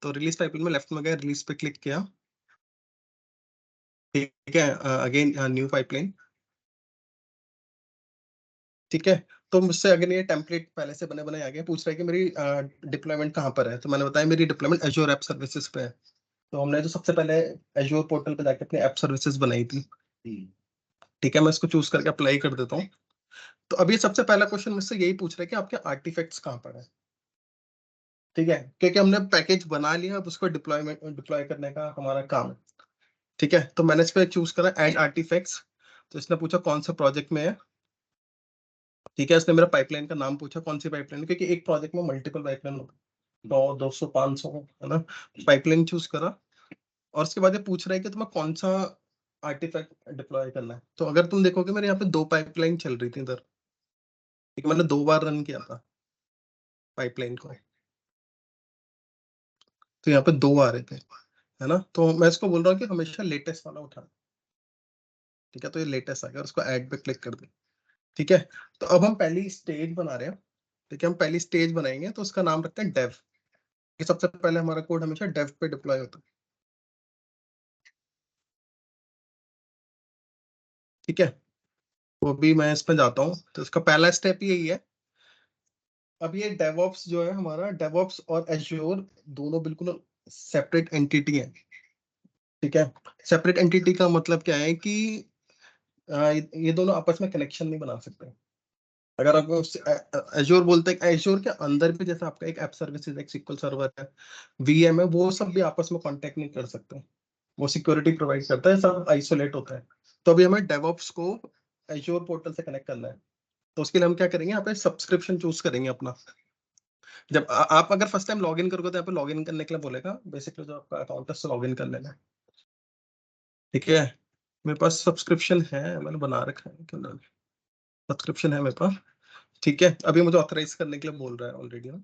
तो रिलीज पाइपलाइन में लेफ्ट में गए, रिलीज पे क्लिक किया। ठीक है, अगेन न्यू पाइपलाइन। ठीक है, तो मुझसे अगर ये टेम्पलेट पहले से बने बनाए आ गए, पूछ रहा है कि मेरी डिप्लॉयमेंट कहाँ पर है, तो मैंने बताया मेरी डिप्लॉयमेंट एज्योर ऐप सर्विसेज पे है। तो हमने जो सबसे पहले एज्योर पोर्टल पे जाके अपनी ऐप सर्विसेज बनाई थी। ठीक है, मैं इसको चूज करके अप्लाई कर देता हूँ। तो अभी सबसे पहला क्वेश्चन मुझसे यही पूछ रहा है कि आपके आर्टिफैक्ट्स कहाँ पर है। ठीक है, क्योंकि हमने पैकेज बना लिया, अब उसको डिप्लॉय करने का हमारा काम है। ठीक है, तो मैंने इस पे चूज करा ऐड आर्टिफैक्ट्स। तो इसने पूछा कौन से प्रोजेक्ट में है। ठीक है, इसने मेरा पाइपलाइन का नाम पूछा, कौन सी पाइपलाइन, क्योंकि एक प्रोजेक्ट में मल्टीपल पाइपलाइन होता है, 100 200 500, है ना। पाइपलाइन चूज करा, और उसके बाद ये पूछ रहा है कि तुम्हें कौन सा आर्टिफैक्ट डिप्लॉय करना है। तो अगर तुम देखोगे मेरे यहाँ पे 2 पाइपलाइन चल रही थी इधर। ठीक है, मैंने 2 बार रन किया था पाइपलाइन को, तो यहाँ पे 2 आ रहे थे। है ना। तो मैं इसको बोल रहा हूँ कि हमेशा लेटेस्ट वाला उठा, ठीक है। तो ये लेटेस्ट आ गया और उसको ऐड पे क्लिक कर दे, ठीक है। तो अब हम पहली स्टेज बना रहे हैं, ठीक है। हम पहली स्टेज बनाएंगे तो उसका नाम रखते हैं डेव, कि सबसे पहले हमारा कोड हमेशा डेव पे डिप्लॉय होता है, ठीक है। तो अभी मैं इस पे जाता हूँ, तो इसका पहला स्टेप यही है। अब ये डेवऑप्स जो है हमारा, डेवऑप्स और एज्योर दोनों बिल्कुल सेपरेट एंटिटी है, ठीक है। सेपरेट एंटिटी का मतलब क्या है कि ये दोनों आपस में कनेक्शन नहीं बना सकते। अगर आप एज्योर बोलते हैं, एज्योर के अंदर भी जैसे आपका एक ऐप सर्विसेज, एक SQL सर्वर है, VM है, वो सब भी आपस में कांटेक्ट नहीं कर सकते। वो सिक्योरिटी प्रोवाइड करता है, सब आइसोलेट होता है। तो अभी हमें डेवऑप्स को एज्योर पोर्टल से कनेक्ट करना है। तो उसके लिए हम क्या करेंगे, यहाँ पे सब्सक्रिप्शन चूज करेंगे अपना। जब आप अगर फर्स्ट टाइम लॉगिन करोगे तो यहाँ पे लॉगिन करने के लिए बोलेगा, बेसिकली जो आपका अकाउंट है उससे लॉगिन कर लेना है, ठीक है। मेरे पास सब्सक्रिप्शन है, मैंने बना रखा है, सब्सक्रिप्शन है मेरे पास, ठीक है। अभी मुझे ऑथराइज करने के लिए बोल रहा है ऑलरेडी ना।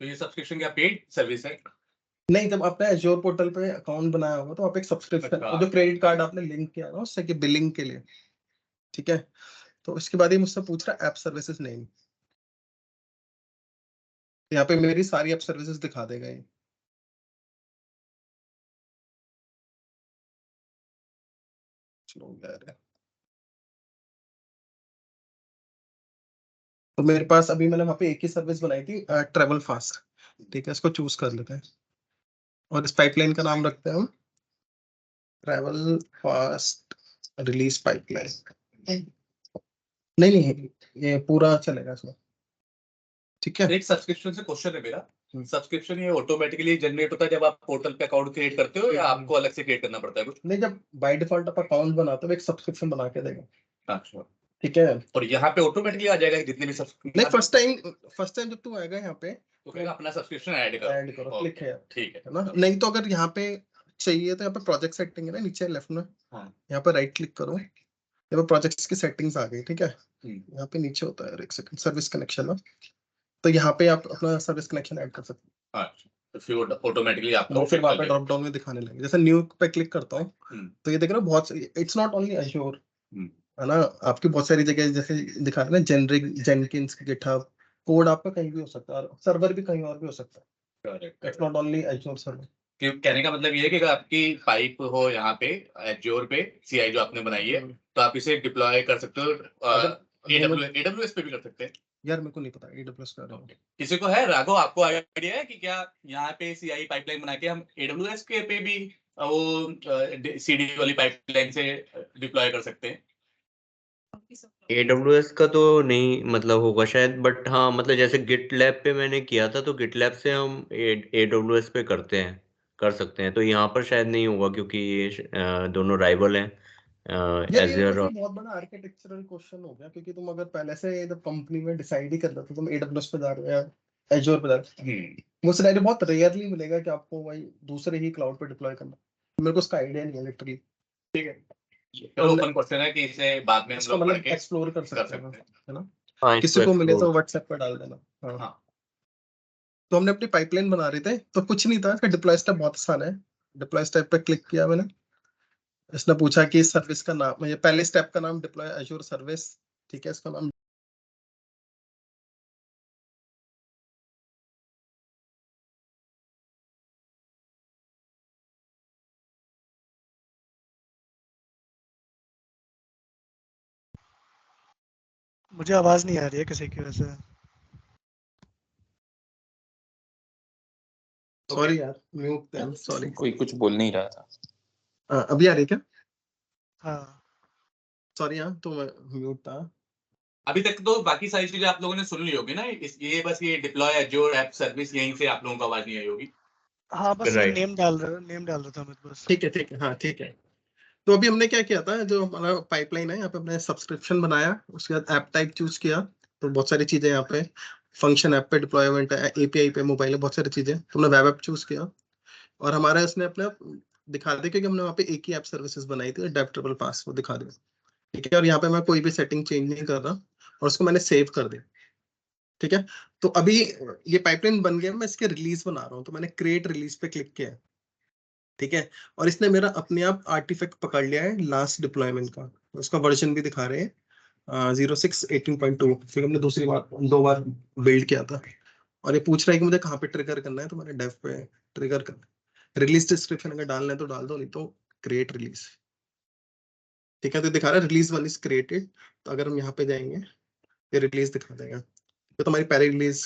तो ये सब्सक्रिप्शन क्या पेड सर्विस है? नहीं, जब आपने एज्योर पोर्टल पे अकाउंट बनाया होगा तो आप एक सब्सक्रिप्शन, अच्छा। जो क्रेडिट कार्ड आपने लिंक किया ना उससे, कि बिलिंग के लिए, ठीक है। तो इसके बाद ये मुझसे पूछ रहा है ऐप सर्विसेज नेम, यहाँ पे मेरी सारी ऐप सर्विसेज दिखा देगा ये। चलो यार, तो मेरे पास अभी मैंने वहाँ पे एक ही सर्विस बनाई थी, ट्रेवल फास्ट, ठीक है। इसको चूज कर लेते हैं और इस पाइपलाइन का नाम रखते हैं हम ट्रेवल फास्ट रिलीज पाइपलाइन। नहीं नहीं, ये पूरा चलेगा इसमें, ठीक है। एक सब्सक्रिप्शन से क्वेश्चन है मेरा, सब्सक्रिप्शन ये ऑटोमेटिकली जनरेट होता है जब आप पोर्टल पे अकाउंट क्रिएट करते हो, या आपको अलग से क्रिएट करना पड़ता है कुछ? नहीं, जब बाय डिफॉल्ट आप अकाउंट बनाते हो एक सब्सक्रिप्शन बना के देगा, अच्छा। ठीक है। और यहाँ पे ऑटोमेटिकली आ जाएगा कि जितने भी नहीं, फर्स्ट टाइम जब तू आएगा यहाँ पे तो कहेगा अपना सब्सक्रिप्शन ऐड करो। ऐड करो, क्लिक है, ठीक है ना। नहीं तो अगर यहाँ पे चाहिए तो यहाँ पे प्रोजेक्ट सेटिंग है ना, नीचे लेफ्ट में, हाँ। यहाँ पे राइट क्लिक करो, यहाँ पे प्रोजेक्ट्स की सेटिंग्स आ गई, ठीक है। यहाँ पे नीचे होता है, एक सेकंड, सर्विस कनेक्शन ना, तो यहाँ पे आप अपना सर्विस कनेक्शन ऐड कर सकते हैं। अच्छा, तो फिर ऑटोमेटिकली आपको हो, फिर वहाँ पे ड्रॉप डाउन में दिखाने लगे। जैसे न्यू पे क्लिक करता हूँ तो ये देख रहे हो, बहुत, इट्स नॉट ओनली एज्योर, है ना। आपकी बहुत सारी जगह जैसे दिखा रहे हैं, जेनरिक, जेनकिंस, गिटहब, कोड आपका कहीं भी हो सकता है, सर्वर भी कहीं और भी हो सकता है, it's not only azure server. कहने का मतलब ये है कि अगर आपकी पाइप हो यहाँ पे एज्योर पे CI जो आपने बनाई है, तो आप इसे डिप्लॉय कर सकते हो। AWS पे भी कर सकते हैं। यार मेरे को नहीं पता AWS का है। किसी को है? राघव, आपको आइडिया है कि क्या यहाँ पे CI पाइपलाइन बना के हम AWS के पे भी वो CD वाली पाइपलाइन से डिप्लॉय कर सकते हैं? AWS का तो नहीं मतलब होगा शायद, बट हाँ मतलब जैसे GitLab पे मैंने किया था, तो GitLab से हम AWS पे कर सकते हैं। तो यहाँ पर शायद नहीं होगा क्योंकि ये दोनों राइवल हैं, यार ये एजर वैसे और बहुत बड़ा आर्किटेक्चरल क्वेश्चन हो गया, क्योंकि तुम अगर पहले से जब कंपनी में डिसाइड ही कर लेते तुम AWS पे जा रहे हो या एज्योर पे जा रहे हो, वो सिनेरियो बहुत रेयरली मिलेगा कि आपको भाई दूसरे ही क्लाउड पे डिप्लॉय करना। मेरे को उसका आइडिया नहीं है लिटरली, ठीक है। तो ओपन क्वेश्चन है कि इसे बाद में हम इसको लोग पढ़ मतलब के एक्सप्लोर कर सकते हैं, है ना। हाँ किसी इसको को मिले तो एक्सप्लोर। व्हाट्सएप पर डाल देना। हाँ। हाँ। तो हमने अपनी पाइपलाइन बना रहे थे, तो कुछ नहीं था, फिर डिप्लॉय स्टेप बहुत आसान है। डिप्लॉय स्टेप पे क्लिक किया मैंने, इसने पूछा कि इस सर्विस का नाम, ये पहले स्टेप का नाम डिप्लॉय एज्योर सर्विस, ठीक है। इसका नाम मुझे आवाज नहीं आ रही है किसी की वजह से। सॉरी यार, म्यूट, सॉरी। कोई कुछ बोल नहीं रहा था। अभी आ रही है क्या? हाँ, सॉरी, हाँ तो मैं म्यूट था। अभी तक तो बाकी सारी चीजें आप लोगों ने सुन ली होगी ना, ये बस ये डिप्लॉय एज्योर ऐप सर्विस यहीं से आप लोगों को आवाज नहीं आई होगी। हाँ बस ये राइट। नेम डाल रहा था मैं तो बस। ठीक है, ठीक है, हाँ ठीक है। तो अभी हमने क्या किया था, जो हमारा पाइपलाइन है, यहाँ पे हमने सब्सक्रिप्शन बनाया, उसके बाद ऐप टाइप चूज किया, तो बहुत सारी चीजें यहाँ पे, फंक्शन ऐप पे, डिप्लॉयमेंट है, API पे, मोबाइल है, बहुत सारी चीजें। तो हमने वेब ऐप चूज किया और हमारा इसने अपने दिखा दिया, क्योंकि हमने वहाँ पे एक ही ऐप सर्विसेज बनाई थी, डेव ट्रिपल पास, वो दिखा दिया, ठीक है। और यहाँ पे मैं कोई भी सेटिंग चेंज नहीं कर रहा और उसको मैंने सेव कर दिया, ठीक है। तो अभी ये पाइपलाइन बन गया, मैं इसके रिलीज बना रहा हूँ, तो मैंने क्रिएट रिलीज पे क्लिक किया, ठीक है, और इसने मेरा अपने आप आर्टिफैक्ट पकड़ लिया है लास्ट डिप्लॉयमेंट का, उसका वर्जन भी दिखा रहे हैं 06.18.2, क्योंकि हमने दूसरी बार 2 बार बिल्ड किया था। और ये पूछ रहा है कि मुझे कहाँ पे ट्रिगर करना है, तो मैंने डेव पे ट्रिगर करना है। रिलीज डिस्क्रिप्शन अगर डालना है तो डाल दो, नहीं तो क्रिएट रिलीज। ठीक है, तो दिखा रहा है रिलीज 1 इज क्रिएटेड। तो अगर हम यहाँ पे जाएंगे ये रिलीज दिखा देगा। तो तुम्हारी पहली रिलीज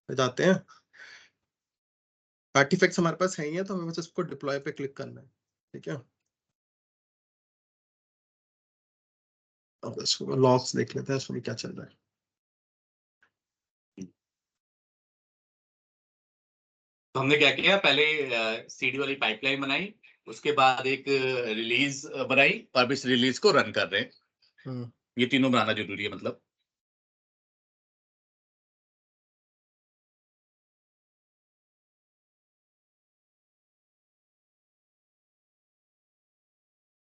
जाते हैं, आर्टिफैक्ट्स हमारे पास है ही है, तो हमें बस इसको डिप्लॉय पे क्लिक करना है। ठीक है, अब इसको लॉग्स देख लेते हैं इसमें क्या चल रहा है। तो हमने क्या किया, पहले सीडी वाली पाइपलाइन बनाई, उसके बाद एक रिलीज बनाई और अब इस रिलीज को रन कर रहे हैं। ये तीनों बनाना जरूरी है मतलब।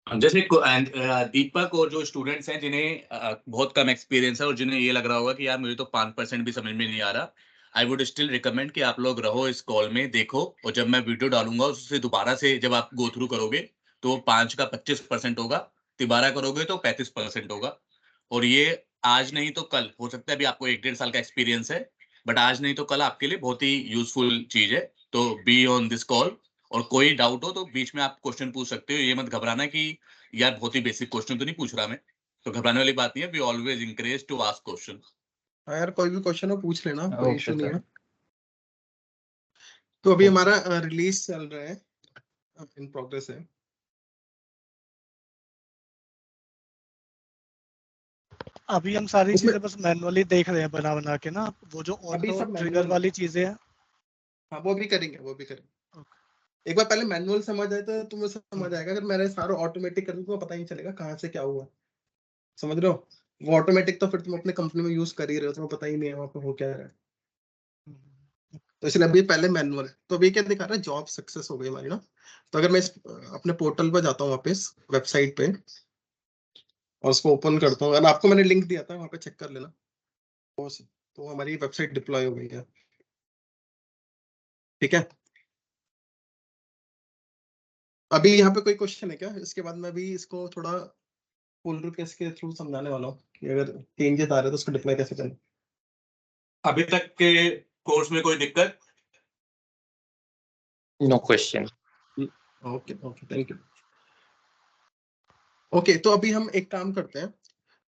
जैसे दीपक और जो स्टूडेंट्स हैं जिन्हें बहुत कम एक्सपीरियंस है और जिन्हें ये लग रहा होगा कि यार मुझे तो 5% भी समझ में नहीं आ रहा, आई वुड स्टिल रिकमेंड कि आप लोग रहो इस कॉल में, देखो, और जब मैं वीडियो डालूंगा उससे दोबारा से जब आप गो थ्रू करोगे तो 5 का 25% होगा, दोबारा करोगे तो 35% होगा। और ये आज नहीं तो कल, हो सकता है अभी आपको 1-1.5 साल का एक्सपीरियंस है, बट आज नहीं तो कल आपके लिए बहुत ही यूजफुल चीज है। तो बी ऑन दिस कॉल, और कोई डाउट हो तो बीच में आप क्वेश्चन पूछ सकते हो, ये मत घबराना कि यार बहुत ही बेसिक क्वेश्चन तो नहीं पूछ रहा मैं, तो घबराने वाली बात नहीं है। We always encourage to ask question. हाँ यार, कोई भी क्वेश्चन हो पूछ लेना, कोई ओके इशू नहीं सर। है। तो अभी ओके। हमारा रिलीज चल रहा है, इन प्रोग्रेस है। अभी हम सारी उसमें चीजें बस मैनुअली देख रहे हैं बना बना के ना, वो जो अभी ऑटो सब ट्रिगर मैनुअल, वाली चीजें हैं। हाँ वो भी करेंगे, वो भी करेंगे। एक बार पहले मैनुअल समझ आए तो तुम्हें समझ आएगा। अगर मैंने सारा ऑटोमेटिक कर दिया तो पता ही नहीं चलेगा कहाँ से क्या हुआ, समझ रहे हो। वो ऑटोमेटिक तो फिर तुम अपने कंपनी में यूज कर ही रहे हो, तुम्हें पता ही नहीं है वहाँ पे हो क्या रहा है। तो इसलिए अभी पहले मैनुअल। तो अभी क्या दिखा रहा है, जॉब सक्सेस हो गई हमारी ना। तो अगर मैं अपने पोर्टल पर जाता हूँ वापस वेबसाइट पे और उसको ओपन करता हूँ, अगर आपको मैंने लिंक दिया था वहाँ पे चेक कर लेना, तो हमारी वेबसाइट डिप्लॉय हो गई है। ठीक है, अभी यहाँ पे कोई क्वेश्चन है क्या? इसके बाद मैं भी इसको थोड़ा पुल रिक्वेस्ट के थ्रू समझाने वाला हूँ कि अगर चेंजेस आ रहे हैं तो उसको डिप्लॉय कैसे करें। अभी तक के कोर्स में कोई दिक्कत? No question. Okay okay, thank you. Okay, तो अभी हम एक काम करते हैं,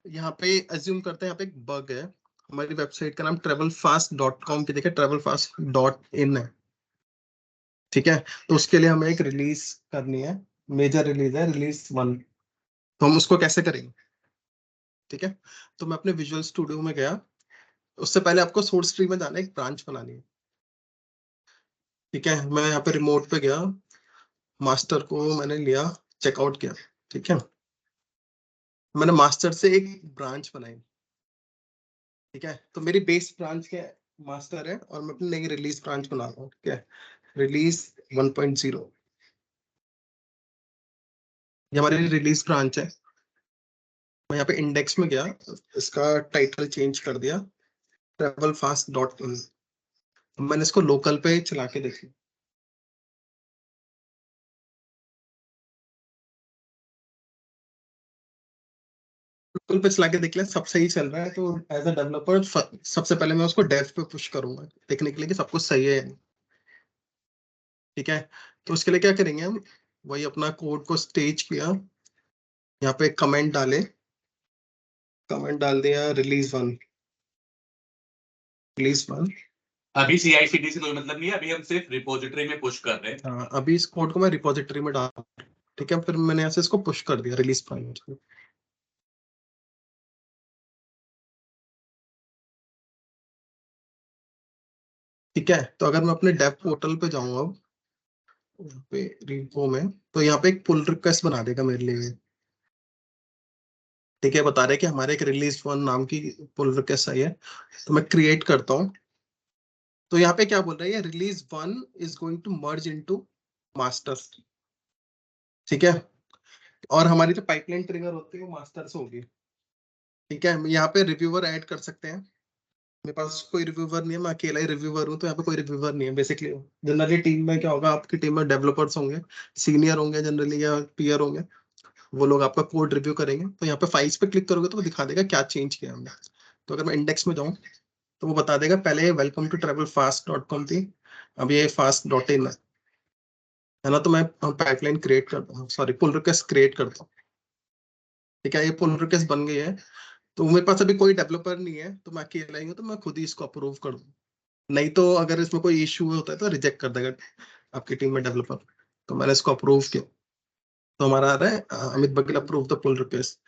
यहाँ पे अज्यूम करते हैं यहाँ पे एक बग है। हमारी वेबसाइट का नाम travelfast.com की जगह travelfast.in है। ठीक है, तो उसके लिए हमें एक रिलीज करनी है, मेजर रिलीज है रिलीज 1। तो हम उसको कैसे करेंगे? ठीक है, तो मैं अपने विजुअल स्टूडियो में गया, उससे पहले आपको सोर्स ट्री में जाना है, एक ब्रांच बनानी है। ठीक है, मैं यहाँ पे रिमोट पे गया, मास्टर को मैंने लिया, चेकआउट किया। ठीक है, मैंने मास्टर से एक ब्रांच बनाई। ठीक है, तो मेरी बेस ब्रांच के मास्टर है और मैं अपनी नई रिलीज ब्रांच बना रहा हूँ। ठीक है, रिलीज 1.0, ये हमारी रिलीज ब्रांच है। मैं यहाँ पे इंडेक्स में गया, इसका टाइटल चेंज कर दिया travelfast.in। मैंने इसको लोकल पे चला के देखी, लोकल पे चला के देख लिया, सब सही चल रहा है। तो एज अ डेवलपर सबसे पहले मैं उसको डेव पे पुश करूंगा देखने के लिए कि सब कुछ सही है या नहीं। ठीक है, तो उसके लिए क्या करेंगे हम, वही अपना कोड को स्टेज किया, यहाँ पे कमेंट डाले, कमेंट डाल दिया रिलीज 1। अभी CI/CD से कोई मतलब नहीं है, अभी हम सिर्फ रिपोजिटरी में पुश कर रहे हैं। हाँ, अभी इस कोड को मैं रिपोजिटरी में डाल, ठीक है, फिर मैंने यहाँ से इसको पुश कर दिया रिलीज 1। ठीक है, तो अगर मैं अपने डेव पोर्टल पे जाऊँ अब, यहाँ पे रिपो में, तो यहाँ पे एक पुल रिक्वेस्ट बना देगा मेरे लिए। ठीक है, बता रहे कि हमारे एक रिलीज 1 नाम की पुल रिक्वेस्ट आई है, तो मैं क्रिएट करता हूँ। तो यहाँ पे क्या बोल रहा है, release 1 is going to merge into masters. ठीक है, और हमारी जो पाइपलाइन ट्रिगर होती है वो मास्टर्स होगी। ठीक है, यहाँ पे रिव्यूअर ऐड कर सकते हैं। मेरे पास कोई रिव्यूअर नहीं है, मैं अकेला ही रिव्यूअर हूँ, तो यहाँ पे कोई रिव्यूअर नहीं है बेसिकली। जनरली टीम में क्या होगा, आपकी टीम में डेवलपर्स होंगे, सीनियर होंगे जनरली या पीयर होंगे, वो लोग आपका कोड रिव्यू करेंगे। तो यहाँ पे फाइल्स पे क्लिक करोगे तो वो दिखा देगा क्या चेंज किया हमने। तो अगर मैं इंडेक्स में जाऊँ तो वो बता देगा पहले वेलकम टू travelfast.com थी, अब ये fast.in है ना। तो मैं पाइपलाइन क्रिएट करता हूँ, सॉरी पुल रिक्वेस्ट क्रिएट करता हूँ। ठीक है, ये पुल रिक्वेस्ट बन गई है। तो मेरे पास अभी कोई डेवलपर नहीं है, तो मैं अकेला ही हूँ, तो मैं खुद ही इसको अप्रूव कर दूँ। नहीं तो अगर इसमें कोई इशू होता है तो रिजेक्ट कर देगा आपकी टीम में डेवलपर। तो मैंने इसको अप्रूव किया, तो हमारा आ रहा है Amit Baghel approve the pull request.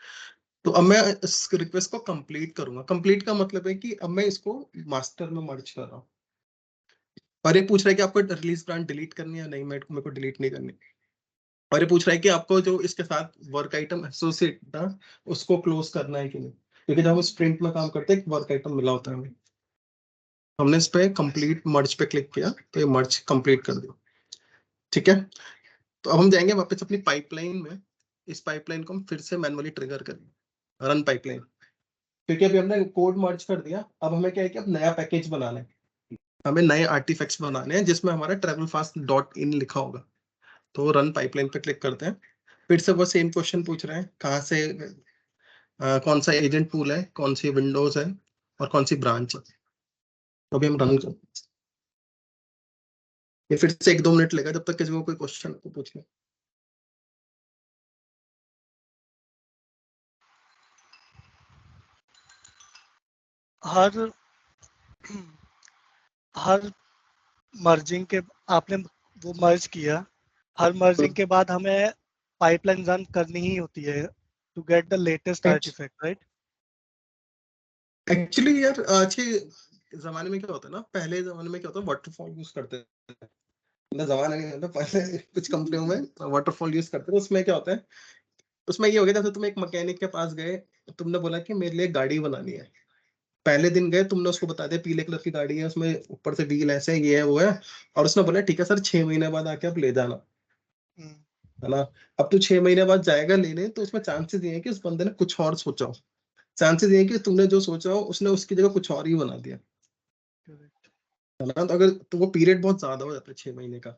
तो अब मैं इस रिक्वेस्ट को कंप्लीट करूंगा। कंप्लीट का मतलब है कि अब मैं इसको मास्टर में मर्ज कर रहा हूँ। और ये पूछ रहा है कि आपको रिलीज ब्रांच डिलीट करनी है, नहीं मेरे को डिलीट नहीं करनी। और ये पूछ रहा है कि आपको जो इसके साथ वर्क आइटम एसोसिएट था उसको क्लोज करना है कि नहीं, क्योंकि जब हम स्प्रिंट में काम करते हैं वर्क आइटम मिला होता है हमें। हमने इस पे कंप्लीट मर्ज पे क्लिक किया तो ये मर्ज कंप्लीट कर दिया। ठीक है, तो अब हम जाएंगे वापस अपनी पाइपलाइन में। इस पाइपलाइन को हम फिर से मैनुअली ट्रिगर करेंगे, रन पाइपलाइन। क्योंकि अभी हमने कोड मर्ज कर दिया, अब हमें क्या है कि अब नया पैकेज बनाना है, हमें नए आर्टिफैक्ट्स बनाने हैं जिसमें हमारा travelfast.in लिखा होगा। तो रन पाइपलाइन पे क्लिक करते हैं। फिर से वो सेम क्वेश्चन पूछ रहे हैं, कहाँ से कौन सा एजेंट पूल है, कौन सी विंडोज है और कौन सी ब्रांच है। तो अभी हम रन करते हैं। ये फिर से 1-2 मिनट लेगा जब तक किसी को कोई क्वेश्चन को पूछना। हर हर मर्जिंग के आपने वो मर्ज किया, हर मर्जिंग के बाद हमें पाइपलाइन रन करनी ही होती है to get the latest artifact, right? Actually यार आज के जमाने में क्या होता है ना, पहले जमाने में क्या होता है वाटरफॉल यूज करते थे। मतलब जमाना नहीं होता, पहले कुछ कंपनियों में वाटरफॉल यूज करते थे। उसमें क्या होता है, उसमें ये हो गया जैसे तुम एक मैकेनिक के पास गए, तुमने बोला कि मेरे लिए गाड़ी बनानी है। पहले दिन गए, तुमने उसको बता दिया पीले कलर की गाड़ी है, उसमें ऊपर से व्हील ऐसे ये है वो है, और उसने बोला ठीक है सर 6 महीने बाद आके आप ले जाना, है ना। अब तो 6 महीने बाद जाएगा लेने, तो उसमें चांसेस ये है कि उस बंदे ने कुछ और सोचा हो। चांसेस ये है कि तुमने जो सोचा हो उसने उसकी जगह कुछ और ही बना दिया, है ना। तो अगर तो वो पीरियड बहुत ज्यादा हो जाता है 6 महीने का।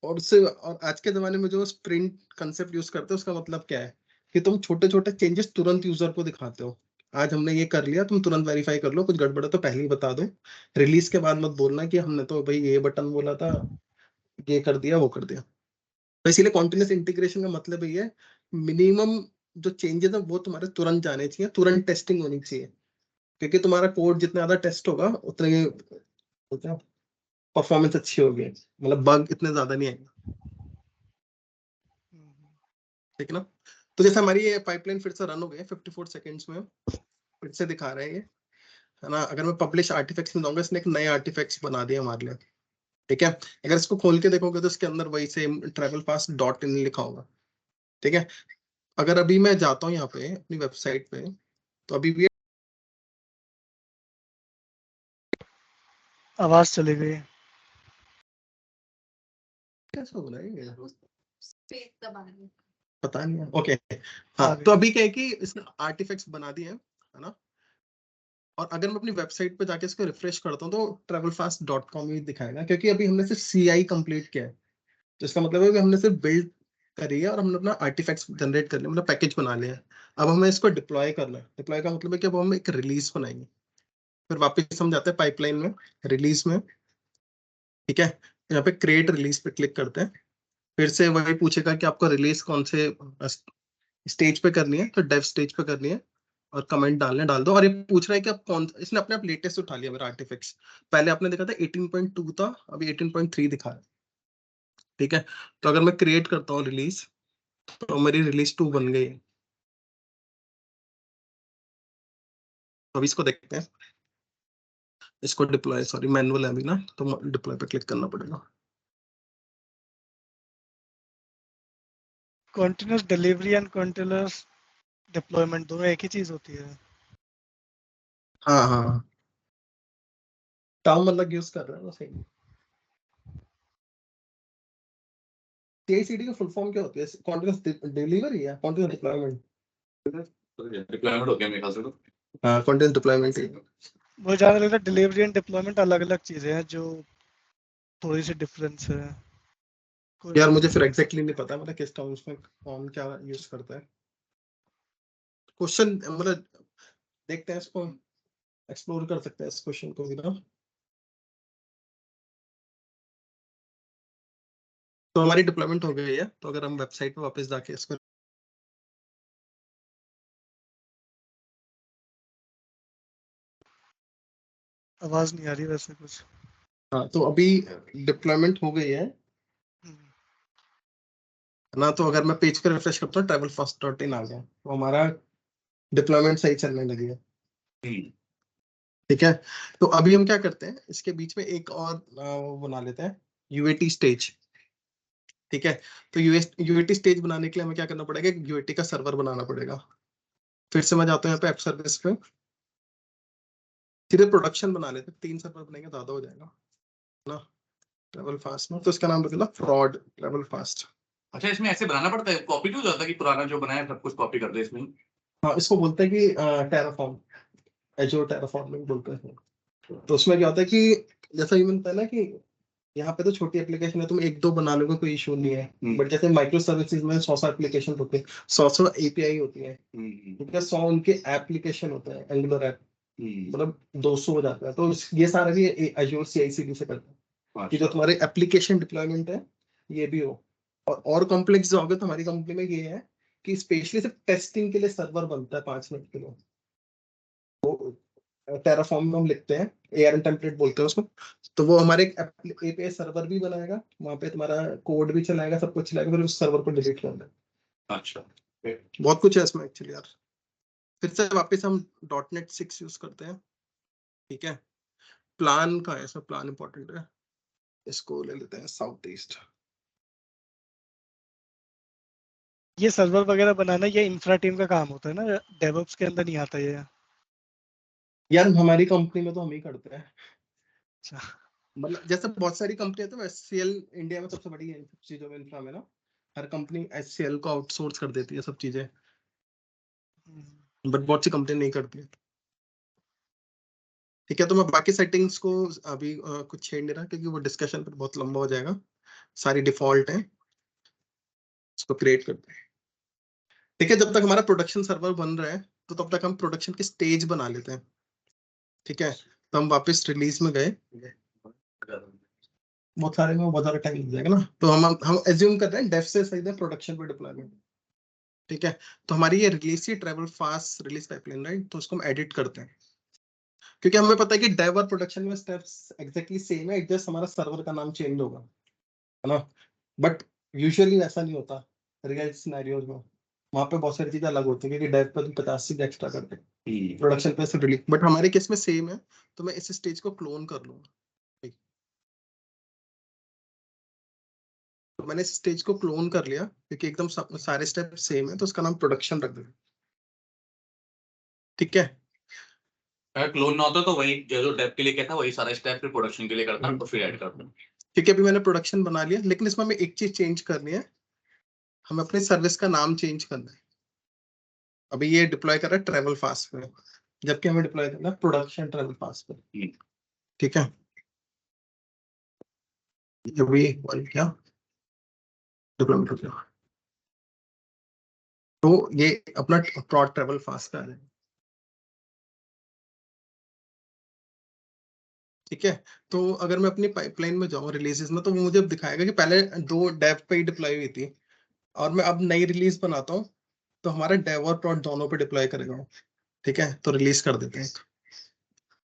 और उससे और आज के जमाने में जो स्प्रिंट कंसेप्ट यूज करते हैं उसका मतलब क्या है कि तुम छोटे छोटे चेंजेस तुरंत यूजर को दिखाते हो। आज हमने ये कर लिया, तुम तुरंत वेरीफाई कर लो, कुछ गड़बड़ है तो पहले ही बता दो। रिलीज के बाद मत बोलना कि हमने तो भाई ये बटन बोला था, ये कर दिया वो कर दिया। तो इसीलिए कॉन्टिन्यूस इंटीग्रेशन का मतलब ये है, मिनिमम जो चेंजेस है वो तुम्हारे तुरंत जाने चाहिए, तुरंत टेस्टिंग होनी चाहिए। क्योंकि तुम्हारा कोड जितना ज्यादा टेस्ट होगा उतने परफॉर्मेंस अच्छी होगी, मतलब बग इतने ज्यादा नहीं आएंगे। ठीक है ना। तो जैसे हमारी ये पाइपलाइन फिर से रन हो गई है 54 सेकंड्स में, फिर से दिखा रहे हैं ये, है ना। अगर मैं पब्लिश आर्टिफैक्ट्स में जाऊंगा, इसने एक नए आर्टिफैक्ट्स बना दिए हमारे लिए। ठीक है, अगर इसको खोल के देखोगे तो इसके अंदर वही सेम travelfast.in लिखा होगा। ठीक है, अगर अभी मैं जाता हूँ यहाँ पे अपनी वेबसाइट पे, तो अभी भी आवाज चली गई। कैसे हो रहा है ये? स्पेस दबाना। पता नहीं है। ओके, आ हाँ गई। तो अभी क्या है कि इसने आर्टिफैक्ट्स बना दिए हैं, है ना। और अगर मैं अपनी वेबसाइट पे जाके इसको रिफ्रेश करता हूँ तो travelfast.com ही दिखाएगा, क्योंकि अभी हमने सिर्फ CI कंप्लीट किया है। तो इसका मतलब है कि हमने सिर्फ बिल्ड करी है और हमने अपना आर्टिफैक्ट्स जनरेट कर लिया, मतलब पैकेज बना लिया है। अब हमें इसको डिप्लॉय करना है। डिप्लॉय का मतलब है कि अब हम एक रिलीज बनाएंगे। फिर वापस हम जाते हैं पाइपलाइन में, रिलीज में। ठीक है, यहाँ पे क्रिएट रिलीज पे क्लिक करते हैं। फिर से वही पूछेगा कि आपको रिलीज कौन से स्टेज पे करनी है, तो डेव स्टेज पे करनी है और कमेंट डालने डाल दो। और ये पूछ रहा है कि आप कौन, इसने अपने आप लेटेस्ट उठा लिया मेरा आर्टिफैक्ट्स। पहले आपने देखा था 18.2 था, अभी 18.3 दिखा रहा है। ठीक है, तो अगर मैं क्रिएट करता हूँ रिलीज, तो मेरी रिलीज 2 बन गई है। तो अभी इसको देखते हैं, इसको डिप्लॉय, सॉरी मैनुअल है अभी ना, तो डिप्लॉय पे क्लिक करना पड़ेगा। Continuous delivery and continuous deployment दोनों एक ही चीज होती है। हाँ हाँ, टर्म मतलब यूज कर रहे हैं ना, सही। CI/CD का फुल फॉर्म क्या होती है? कंटीन्यूअस डिलीवरी या कंटीन्यूअस डिप्लॉयमेंट? डिप्लॉयमेंट हो गया मेरे ख्याल से तो। हाँ, कंटीन्यूअस डिप्लॉयमेंट ही मुझे ज़्यादा लगता है डिलीवरी एंड डिप्लॉयमेंट अलग अलग चीज़ें हैं जो थोड़ी सी डिफरेंस है। कोई यार बात मुझे नहीं। फिर एग्जैक्टली नहीं पता मतलब किस टर्म्स में कौन क्या यूज करता है। क्वेश्चन मतलब देखते हैं इसको, एक्सप्लोर कर सकते हैं इस क्वेश्चन को भी ना। तो हमारी डिप्लॉयमेंट हो गई है, तो अगर हम वेबसाइट पे वापस जाके इसको, आवाज़ नहीं आ रही वैसे कुछ। हाँ तो अभी डिप्लॉयमेंट हो गई है हम्म, ना। तो अगर मैं पेज को रिफ्रेश करता हूँ travelfast.in आ गया, तो हमारा डिप्लॉयमेंट सही चलने लगी है। ठीक है, तो अभी हम क्या करते हैं, इसके बीच में एक और वो बना लेते हैं, यूएटी स्टेज। ठीक है, तो यूएटी स्टेज बनाने के लिए हमें क्या करना पड़ेगा, एक यूएटी का सर्वर बनाना पड़ेगा। फिर से मैं जाता हूँ यहाँ पे ऐप सर्विस पे, सीधे प्रोडक्शन बना लेते हैं, 3 सर्वर बनेंगे ज्यादा हो जाएगा ना ट्रैवल फास्ट में। तो इसका नाम रखेगा फ्रॉड ट्रैवल फास्ट। अच्छा, इसमें ऐसे बनाना पड़ता है, कॉपी नहीं हो जाता कि पुराना जो बनाया है सब कुछ कॉपी कर दे इसमें? हाँ, इसको बोलते हैं कि टेराफॉर्म, एजोर टेराफॉर्मिंग बोलते हैं। तो उसमें क्या होता है कि जैसा ये बनता है ना कि यहाँ पे तो छोटी एप्लीकेशन है, तुम एक दो बना लोगे कोई इशू नहीं है, बट जैसे माइक्रो सर्विसेज में 100 एप्लीकेशन होते हैं, 100 एपीआई होती है, ठीक है, 100 उनके एप्लीकेशन होते हैं, एंगुलर ऐप, मतलब 200 हो जाता है। तो ये सारा भी एजोर सीआईसीडी से करता है कि जो तुम्हारे एप्लीकेशन डिप्लॉयमेंट है ये भी हो। और कॉम्प्लेक्स जाओगे तो हमारी कंपनी में ये है कि स्पेशली सिर्फ टेस्टिंग के लिए सर्वर बनता है 5 मिनट के लिए। टेराफॉर्म में हम लिखते हैं, एआरएम टेम्पलेट बोलते हैं उसको। तो वो हमारे एक एपीआई सर्वर भी बनाएगा, वहां पे तुम्हारा कोड भी चलाएगा, सब कुछ चलाएगा, फिर उस सर्वर को डिलीट कर देगा। अच्छा, बहुत कुछ है इसमें एक्चुअली यार। फिर से वापस हम .NET 6 यूज करते हैं। ठीक है, प्लान का है इसमें, प्लान इंपॉर्टेंट है, इसको ले लेते हैं साउथ ईस्ट। ये सर्वर वगैरह बनाना ये इंफ्रा टीम का काम होता है ना, डेवऑप्स के अंदर नहीं आता ये। यार हमारी कंपनी में तो हम ही करते हैं, अच्छा। मतलब जैसे बहुत सारी कंपनियां, तो एचसीएल इंडिया में सबसे बड़ी है इन सब चीजों में, इंफ्रा में ना। हर कंपनी एचसीएल को आउटसोर्स कर देती है सब चीजें, बट बहुत सी कंपनी नहीं करती है। ठीक है, तो मैं बाकी सेटिंग्स को अभी कुछ छेड़ नहीं रहा, क्योंकि वो डिस्कशन पर बहुत लंबा हो जाएगा। सारी डिफॉल्ट है, इसको क्रिएट करते हैं। ठीक है, जब तक हमारा प्रोडक्शन सर्वर बन रहा है, तो तब तक हम प्रोडक्शन के स्टेज बना लेते हैं। ठीक है, तो हम वापस रिलीज में गए, बहुत सारे में बहुत ज्यादा टाइम लग जाएगा ना, तो हम एज्यूम कर रहे हैं डेव से सीधे प्रोडक्शन पे डिप्लॉयमेंट। ठीक है, तो हमारी ये रिलीज की travel fast release pipeline, right, तो उसको हम एडिट करते हैं, क्योंकि हमें पता है कि डेव और प्रोडक्शन में स्टेप्स एग्जैक्टली सेम है, जस्ट हमारा सर्वर का नाम चेंज होगा, है ना। बट यूजुअली ऐसा नहीं होता रियल सिनेरियोज में, वहां पे बहुत सारी चीजें अलग होती है, क्योंकि डेव पे तुम 50 चीज एक्स्ट्रा करते हैं, प्रोडक्शन पे सिर्फ रिलीज। बट हमारे केस में सेम है, तो मैं इस स्टेज को क्लोन कर लूंगा। ठीक। तो मैंने इस स्टेज को क्लोन कर लिया, क्योंकि एकदम सारे स्टेप सेम है, तो उसका नाम प्रोडक्शन रख देंगे। ठीक है, अगर क्लोन ना होता तो वही जो डेव के लिए क्या था वही सारा स्टेप फिर प्रोडक्शन के लिए करता तो फिर ऐड करता। ठीक है, अभी मैंने प्रोडक्शन बना लिया, लेकिन इसमें हमें एक चीज चेंज करनी है, हमें अपनी सर्विस का नाम चेंज करना है। अभी ये डिप्लॉय कर रहा है ट्रैवल फास्ट पे, जबकि हमें डिप्लॉय करना है प्रोडक्शन ट्रैवल फास्ट पे। ठीक है, अभी क्या डिप्लॉयमेंट हो गया, तो ये अपना प्रोड ट्रैवल फास्ट का है। ठीक है, तो अगर मैं अपनी पाइपलाइन में जाऊं रिलीजेस में, तो वो मुझे दिखाएगा कि पहले 2 डेव पे ही डिप्लॉय हुई थी, और मैं अब नई रिलीज बनाता हूँ, तो हमारा डेव और प्रोड दोनों पे डिप्लॉय करेगा। ठीक है, तो रिलीज कर देते हैं।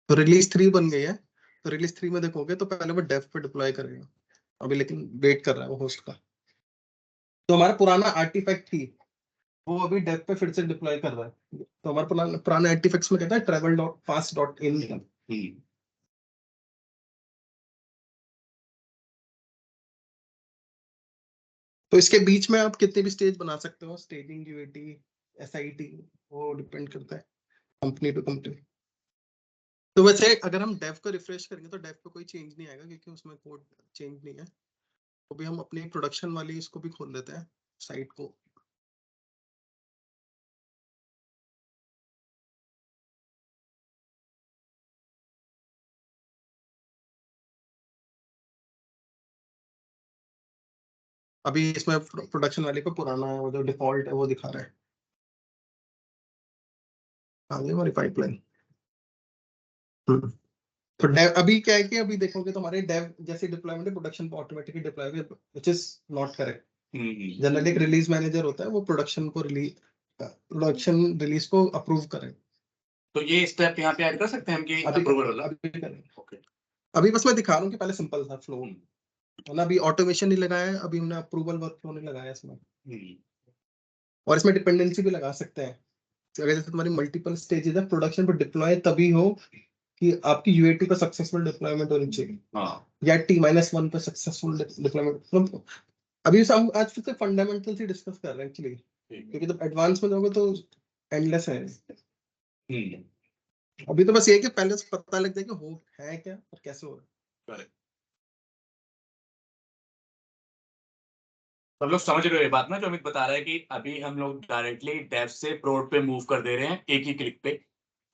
तो रिलीज 3 बन गई है, तो रिलीज 3 में देखोगे तो पहले वो डेव पे डिप्लॉय करेगा अभी, लेकिन वेट कर रहा है वो होस्ट का। तो हमारा पुराना आर्टिफैक्ट थी, वो अभी डेव पे फिर से डिप्लॉय कर रहा है। तो हमारा पुराना पुराना आर्टिफैक्ट्स में कहता है travel.fast.in। तो इसके बीच में आप कितने भी स्टेज बना सकते हो, स्टेजिंग, यूएटी, एसआईटी, वो डिपेंड करता है कंपनी टू कंपनी। तो वैसे अगर हम डेव को रिफ्रेश करेंगे तो डेव पे कोई चेंज नहीं आएगा, क्योंकि उसमें कोड चेंज नहीं है। तो भी हम अपनी प्रोडक्शन वाली इसको भी खोल देते हैं साइट को। अभी इसमें प्रोडक्शन वाले को पुराना है, वो जो डिफॉल्ट है वो दिखा रहा है। आगे हमारी पाइपलाइन। तो डेव अभी क्या है कि अभी देखोगे तो हमारे डेव जैसे डिप्लॉयमेंट प्रोडक्शन पे automatically deploy which is not correct. Generally एक रिलीज मैनेजर होता है, वो प्रोडक्शन रिलीज को अप्रूव करे। तो ये स्टेप यहाँ पे ऐड कर सकते हैं हम कि अप्रूवल वाला? अभी करें। ओके। अभी बस मैं दिखा रहा हूँ कि पहले सिंपल था फ्लो, है ना। अभी ऑटोमेशन नहीं लगाया है, अभी हमने अप्रूवल वर्कफ्लो नहीं लगाया इसमें। और इसमें डिपेंडेंसी भी लगा सकते हैं। तो अगर जैसे तुम्हारी मल्टीपल स्टेजेस है, प्रोडक्शन पर डिप्लॉय तभी हो कि आपकी यूएटी पर सक्सेसफुल डिप्लॉयमेंट होनी चाहिए, या T-1 पर सक्सेसफुल डिप्लॉयमेंट। अभी हम आज फिर से फंडामेंटल से डिस्कस कर रहे हैं एक्चुअली, क्योंकि जब एडवांस में जाओगे तो एंडलेस है। अभी तो बस ये है कि पहले से पता लग जाए कि हो है क्या और कैसे हो रहा है। सब लोग समझ रहे हो ये बात ना, जो अमित बता रहा है कि अभी हम लोग डायरेक्टली डेव से प्रोड पे मूव कर दे रहे हैं एक ही क्लिक पे,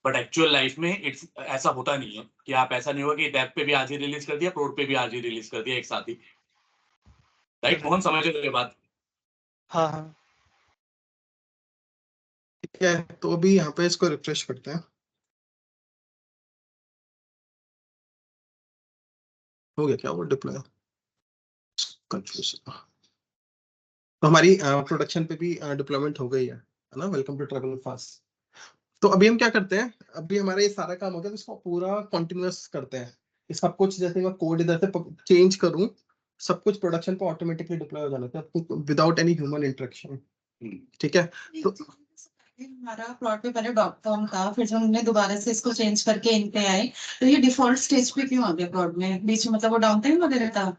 बट एक्चुअल लाइफ में इट्स ऐसा होता नहीं है कि आप ऐसा नहीं होगा कि डेव पे भी आज ही रिलीज कर दिया, प्रोड पे भी आज ही रिलीज कर दिया एक साथ ही। राइट मोहन, समझ रहे हो ये बात? हाँ हाँ ठीक है, तो अभी यहाँ पे इसको रिफ्रेश करते हैं। हो गया क्या वो डिप्लॉय? कंफ्यूज। तो हमारी प्रोडक्शन पे भी डिप्लॉयमेंट हो गई है ना। Welcome to travel fast. तो अभी हम क्या करते हैं, अभी हमारा ये सारा काम हो गया, तो इसको पूरा कंटिन्यूअस करते हैं। इसका कुछ जैसे मैं कोड इधर से चेंज करूं, सब कुछ प्रोडक्शन पे ऑटोमेटिकली डिप्लॉय हो जाना चाहिए विदाउट एनी ह्यूमन इंटरेक्शन। ठीक है, तो हमारा प्लॉट पे पहले .com था, फिर जब हमने दोबारा से इसको चेंज करके इन पे आए, तो ये डिफॉल्ट स्टेज पे क्यों आ गया प्लॉट में बीच में? मतलब वो डाउन टाइम वगैरह था?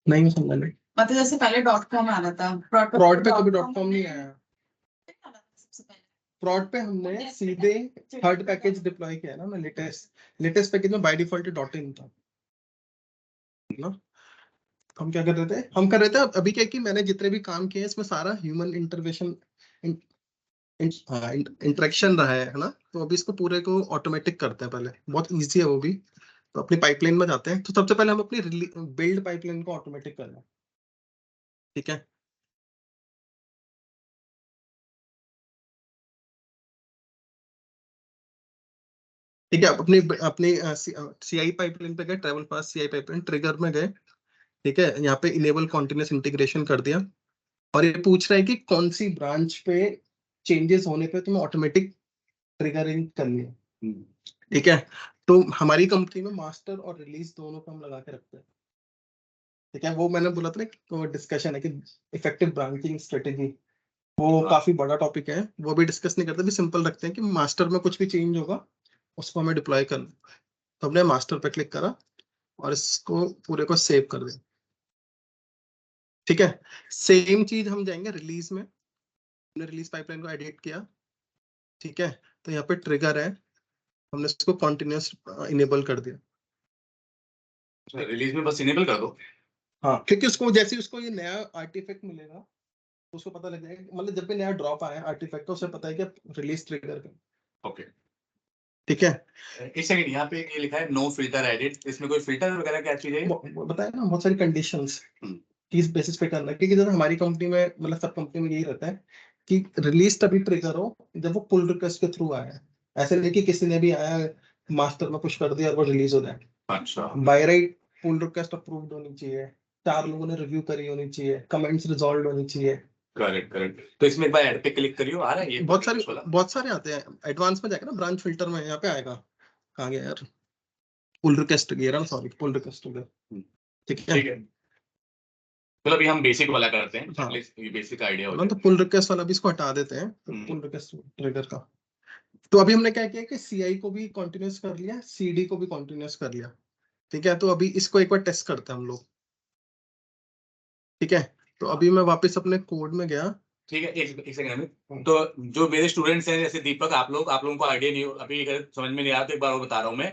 नहीं समझ नहीं, मतलब जैसे पहले .com आ रहा था, प्लॉट पे कभी .com नहीं आया। सबसे पहले प्लॉट पे हमने सीधे थर्ड पैकेज डिप्लॉय किया ना, लेटेस्ट पैकेज में बाय डिफॉल्ट .in था ना। हम क्या कर रहे थे, हम कर रहे थे अभी क्या कि मैंने जितने भी काम किए इसमें सारा ह्यूमन इंटरवेंशन इंटरेक्शन रहा है ना। तो अभी इसको पूरे को ऑटोमेटिक करते हैं, पहले बहुत इजी है वो भी। तो अपनी पाइपलाइन में जाते हैं, तो सबसे पहले हम अपनी बिल्ड पाइपलाइन को ऑटोमेटिक करना है। ठीक है, ठीक है। अपनी अपनी CI पाइपलाइन पे गए, travel pass CI pipeline trigger में गए। ठीक है, यहाँ पे इनेबल कॉन्टिन्यूस इंटीग्रेशन कर दिया, और ये पूछ रहा है कि कौन सी ब्रांच पे चेंजेस होने पे तुम्हें ऑटोमेटिक ट्रिगरिंग करनी है। ठीक है, तो हमारी कंपनी में मास्टर और रिलीज दोनों को हम लगा के रखते हैं। ठीक है, वो मैंने बोला था ना, तो डिस्कशन है कि इफेक्टिव ब्रांचिंग स्ट्रेटेजी, वो काफी बड़ा टॉपिक है, वो भी डिस्कस नहीं करते, भी सिंपल रखते हैं कि मास्टर में कुछ भी चेंज होगा उसको हमें डिप्लॉय करना। तो हमने मास्टर पे क्लिक करा और इसको पूरे को सेव कर दिया। ठीक है, सेम चीज हम जाएंगे रिलीज में, हमने रिलीज पाइपलाइन को एडिट किया। ठीक है, तो यहाँ पे ट्रिगर है, हमने इसको कॉन्टिन्यूस इनेबल कर दिया। रिलीज में बस इनेबल कर दो। हाँ, क्योंकि उसको जैसे उसको ये नया आर्टिफैक्ट मिलेगा, उसको पता लग जाएगा, मतलब जब भी नया ड्रॉप आया आर्टिफैक्ट, तो उसे पता है कि रिलीज ट्रिगर कर। ओके, ठीक है, एक सेकंड, यहाँ पे ये लिखा है नो फिल्टर एडिट, इसमें कोई फिल्टर वगैरह क्या चीज है? बताया ना, बहुत सारी कंडीशंस किस बेसिस पे करना है, क्योंकि जैसे हमारी कंपनी में, मतलब सब कंपनी में यही रहता है कि रिलीज तभी ट्रिगर हो जब वो पुल रिक्वेस्ट के थ्रू आया है। ऐसे नहीं कि किसी ने भी आया मास्टर में पुश कर दिया और वो रिलीज हो जाए। अच्छा, by right pull request approved होनी चाहिए, 4 लोगों ने रिव्यू करी होनी चाहिए, कमेंट्स रिजॉल्व होनी चाहिए। करेक्ट। तो इसमें एक बार ऐड पे क्लिक करियो, आ रहा है ये बहुत सारे आते हैं। एडवांस में जाएगा ना, ब्रांच फिल्टर में यहाँ पे आएगा, कहाँ गया यार, पुल रिक्वेस्ट गया ना, सॉरी पुल रिक्वेस्ट गया। ठीक है, चलो अभी हम बेसिक वाला करते हैं, हाँ, ये बेसिक आइडिया हो ना, तो जाए। पुल रिक्वेस्ट वाला भी इसको हटा देते हैं, पुल रिक्वेस्ट ट्रिगर का। तो अभी हमने क्या किया कि CI को भी कंटिन्यूस कर लिया, CD को भी कंटिन्यूस कर लिया। ठीक है, तो अभी इसको एक बार टेस्ट करते हैं हम लोग। ठीक है, तो अभी मैं वापस अपने कोड में गया। ठीक है, एक सेकंड में। तो जो मेरे स्टूडेंट्स हैं जैसे दीपक, आप लोगों को आइडिया नहीं हो, अभी अगर समझ में नहीं आया तो एक बार और बता रहा हूं मैं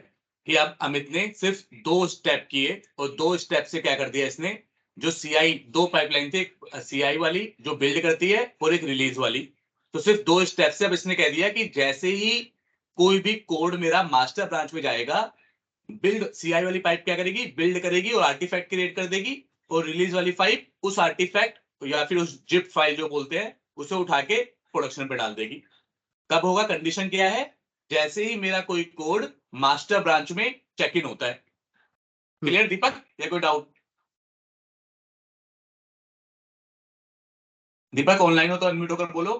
कि अब अमित ने सिर्फ 2 स्टेप किए, और 2 स्टेप से क्या कर दिया इसने, जो CI 2 पाइपलाइन थी, एक CI वाली जो बिल्ड करती है और एक रिलीज वाली, तो सिर्फ 2 स्टेप से अब इसने कह दिया कि जैसे ही कोई भी कोड मेरा मास्टर ब्रांच में जाएगा, बिल्ड CI वाली पाइप क्या करेगी, बिल्ड करेगी और आर्टिफैक्ट क्रिएट कर देगी, और रिलीज वाली फाइल उस आर्टिफैक्ट या फिर उस जिप फाइल जो बोलते हैं उसे उठा के प्रोडक्शन पे डाल देगी। कब होगा? कंडीशन क्या है? जैसे ही मेरा कोई कोड मास्टर ब्रांच में चेक इन होता है। क्लियर दीपक, या कोई डाउट? दीपक ऑनलाइन हो तो अनम्यूट होकर बोलो।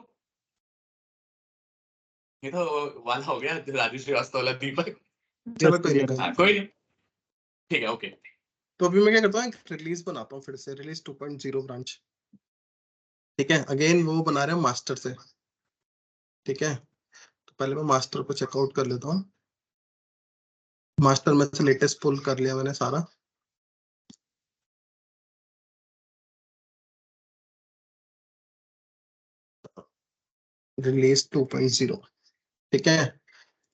ये तो वाला हो गया राजू श्रीवास्तव वाला दीपक। चलो कोई नहीं। हाँ, कोई नहीं, ठीक है, ओके। तो अभी मैं क्या करता हूँ, एक रिलीज बनाता हूँ फिर से, रिलीज 2.0 ब्रांच। ठीक है, अगेन वो बना रहे हैं मास्टर से। ठीक है, तो पहले मैं मास्टर को चेकआउट कर लेता हूँ। मास्टर में से लेटेस्ट पुल कर लिया मैंने सारा। रिलीज 2.0। ठीक है,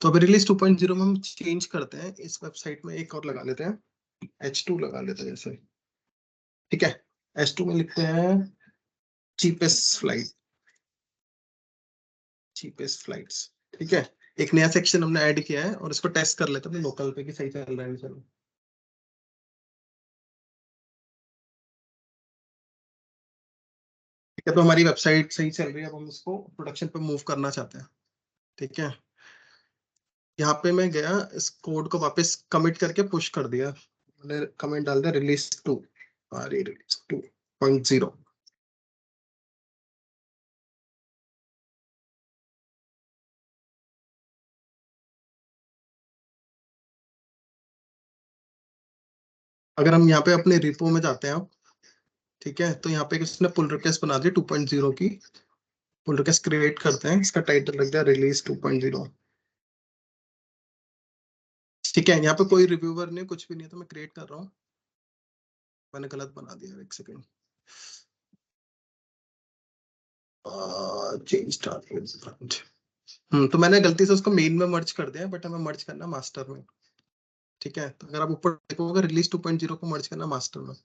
तो अभी रिलीज 2.0 में हम चेंज करते हैं। इस वेबसाइट में एक और लगा लेते हैं, H2 लगा लेते हैं जैसे। ठीक है, H2 में लिखते हैं चीपेस्ट फ्लाइट, चीपेस्ट फ्लाइट्स। ठीक है, एक नया सेक्शन हमने ऐड किया है और इसको टेस्ट कर लेते हैं लोकल पे कि सही चल रहा है नहीं चल रहा। ठीक है, तो हमारी वेबसाइट सही चल रही है, अब हम इसको प्रोडक्शन पे मूव करना चाहते हैं। ठीक है, यहाँ पे मैं गया, इस कोड को वापस कमिट करके पुश कर दिया। मैंने कमेंट डाल दिया रिलीज 2, रिलीज 2.0। अगर हम यहाँ पे अपने रिपो में जाते हैं, ठीक है, तो यहाँ पे किसने पुल रिक्वेस्ट बना दी 2.0 की। पुल रिक्वेस्ट क्रिएट करते हैं, इसका टाइटल लग गया रिलीज 2.0। ठीक है, यहाँ पे कोई रिव्यूअर नहीं, कुछ भी नहीं है, तो मैं क्रिएट कर रहा हूँ। मैंने गलत बना दिया, एक सेकेंड। Change target. तो मैंने गलती से उसको मेन में मर्ज कर दिया, बट हमें मर्ज करना मास्टर में। ठीक है, तो अगर आप ऊपर देखोगे रिलीज 2.0 को मर्ज करना मास्टर में।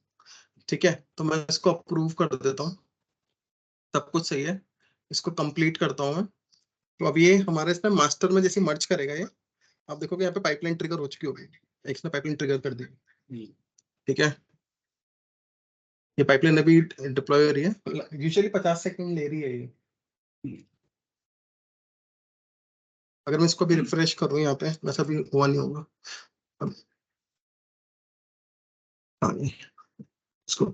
ठीक है, तो मैं इसको अप्रूव कर देता हूँ, सब कुछ सही है। इसको कंप्लीट करता हूँ मैं। तो अब ये हमारे इसमें मास्टर में जैसे मर्ज करेगा ये, आप देखोगे यहाँ पे पाइपलाइन ट्रिगर हो चुकी होगी, इसने पाइपलाइन ट्रिगर कर दी। ठीक है, ये पाइपलाइन अभी डिप्लॉय हो रही है, यूजुअली 50 सेकंड ले रही है ये। अगर मैं इसको भी रिफ्रेश करूँ यहाँ पे, वैसा भी हुआ नहीं होगा। हाँ, इसको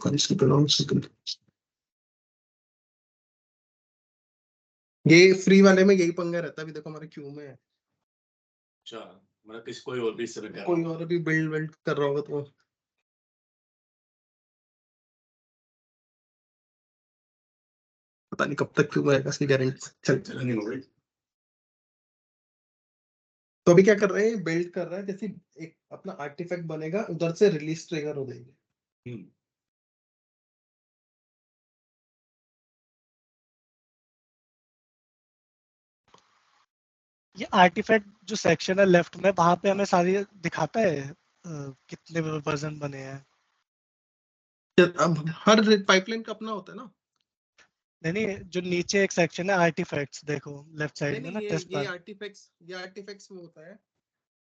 ये फ्री वाले में यही पंगा रहता है। अभी देखो हमारे क्यू में है। अच्छा, मतलब किसी कोई और भी इस तरह कोई और भी बिल्ड कर रहा होगा तो पता नहीं कब तक क्यों आएगा, इसकी गारंटी चल नहीं हो गई। तो अभी क्या कर रहे हैं, बिल्ड कर रहा है, जैसे एक अपना आर्टिफैक्ट बनेगा उधर से रिलीज ट्रिगर हो जाएगी। ये आर्टिफैक्ट जो सेक्शन है लेफ्ट में, वहां पे हमें सारी दिखाता है कितने वर्जन बने हैं। अब हर पाइपलाइन का अपना होता है ना। नहीं, जो नीचे एक सेक्शन है आर्टिफैक्ट्स, देखो लेफ्ट साइड में ना, टेस्ट ये बार। आर्टिफैक्ट्स में होता है।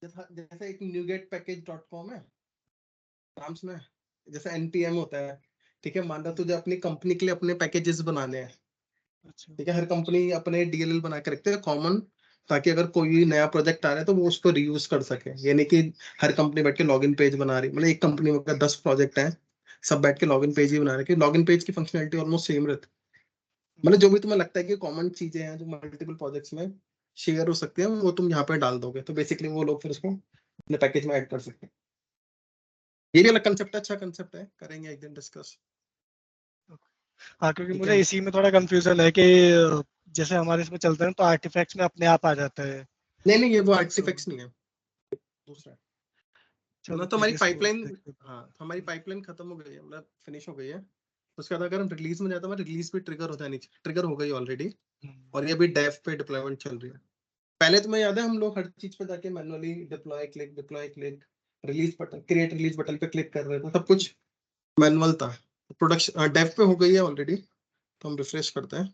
जैसे एक न्यूगेट पैकेज.com है नाम सुना है, जैसे npm होता है। ठीक है, मान लो तुझे अपनी कंपनी के लिए अपने पैकेजेस बनाने हैं। अच्छा। ठीक है, हर कंपनी अपने DLL बना के रखते हैं कॉमन, ताकि अगर कोई नया प्रोजेक्ट आ रहा है तो वो उसको रीयूज कर सके। ये नहीं कि हर कंपनी बैठ के लॉगिन पेज बना रही, मतलब एक कंपनी में अगर 10 प्रोजेक्ट हैं, सब बैठ के लॉगिन पेज ही बना रहे हैं। लॉगिन पेज की फंक्शनलिटी ऑलमोस्ट सेम रहती है। मतलब जो भी तुम्हें लगता है कि कॉमन चीजें हैं जो मल्टीपल प्रोजेक्ट्स में शेयर हो सकती है, वो तुम यहाँ पे डाल दोगे, तो बेसिकली वो लोग फिर उसको अपने पैकेज में ऐड कर सकते हैं। ये भी अलग कंसेप्ट है, अच्छा कंसेप्ट है, करेंगे एक दिन डिस्कस। हाँ, क्योंकि ठीक मुझे है, इसी में थोड़ा कंफ्यूजन है कि जैसे हमारे इसमें चलता है तो आर्टिफैक्ट्स में अपने आप आ जाता है। नहीं ये वो आर्टिफैक्ट्स नहीं है, दूसरा है। चलो तो ठीक हमारी है, इसको पाइपलाइन, देखते हैं। हाँ तो हमारी पाइपलाइन खत्म हो गई है, मतलब फिनिश हो गई है। उसके बाद अगर हम रिलीज में जाते हैं, रिलीज भी ट्रिगर होता है नीचे, ट्रिगर हो गई ऑलरेडी। और ये भी डेव पे डिप्लॉयमेंट चल रही है। पहले तुम्हें याद है हम लोग हर चीज पे जाके manually deploy click release button, create release button पे क्लिक कर रहे थे, सब कुछ मैनुअल था। प्रोडक्शन डेव पे हो गई है ऑलरेडी, तो हम रिफ्रेश करते हैं।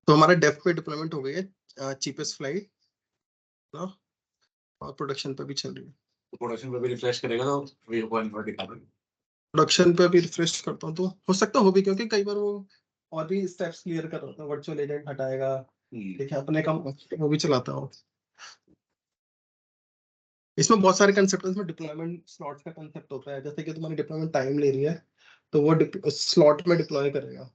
तो हमारा डेव पे डिप्लॉयमेंट हो गई है चीपेस्ट फ्लाइट ना। और प्रोडक्शन पे भी चल रही है। प्रोडक्शन पे भी रिफ्रेश करेगा तो वे पॉइंट पर दिखा देगा। प्रोडक्शन पे भी रिफ्रेश करता हूँ तो हो सकता हो भी, क्योंकि कई बार वो और भी स्टेप्स क्लियर कर रहा था, वर्चुअल एजेंट हटाएगा, ठीक है, अपने काम वो भी चलाता हूँ। इसमें बहुत सारे कंसेप्ट है, इसमें डिप्लॉयमेंट स्लॉट्स का कंसेप्ट होता है, जैसे कि तुम्हारी डिप्लॉयमेंट टाइम ले रही है तो वो स्लॉट में डिप्लॉय करेगा,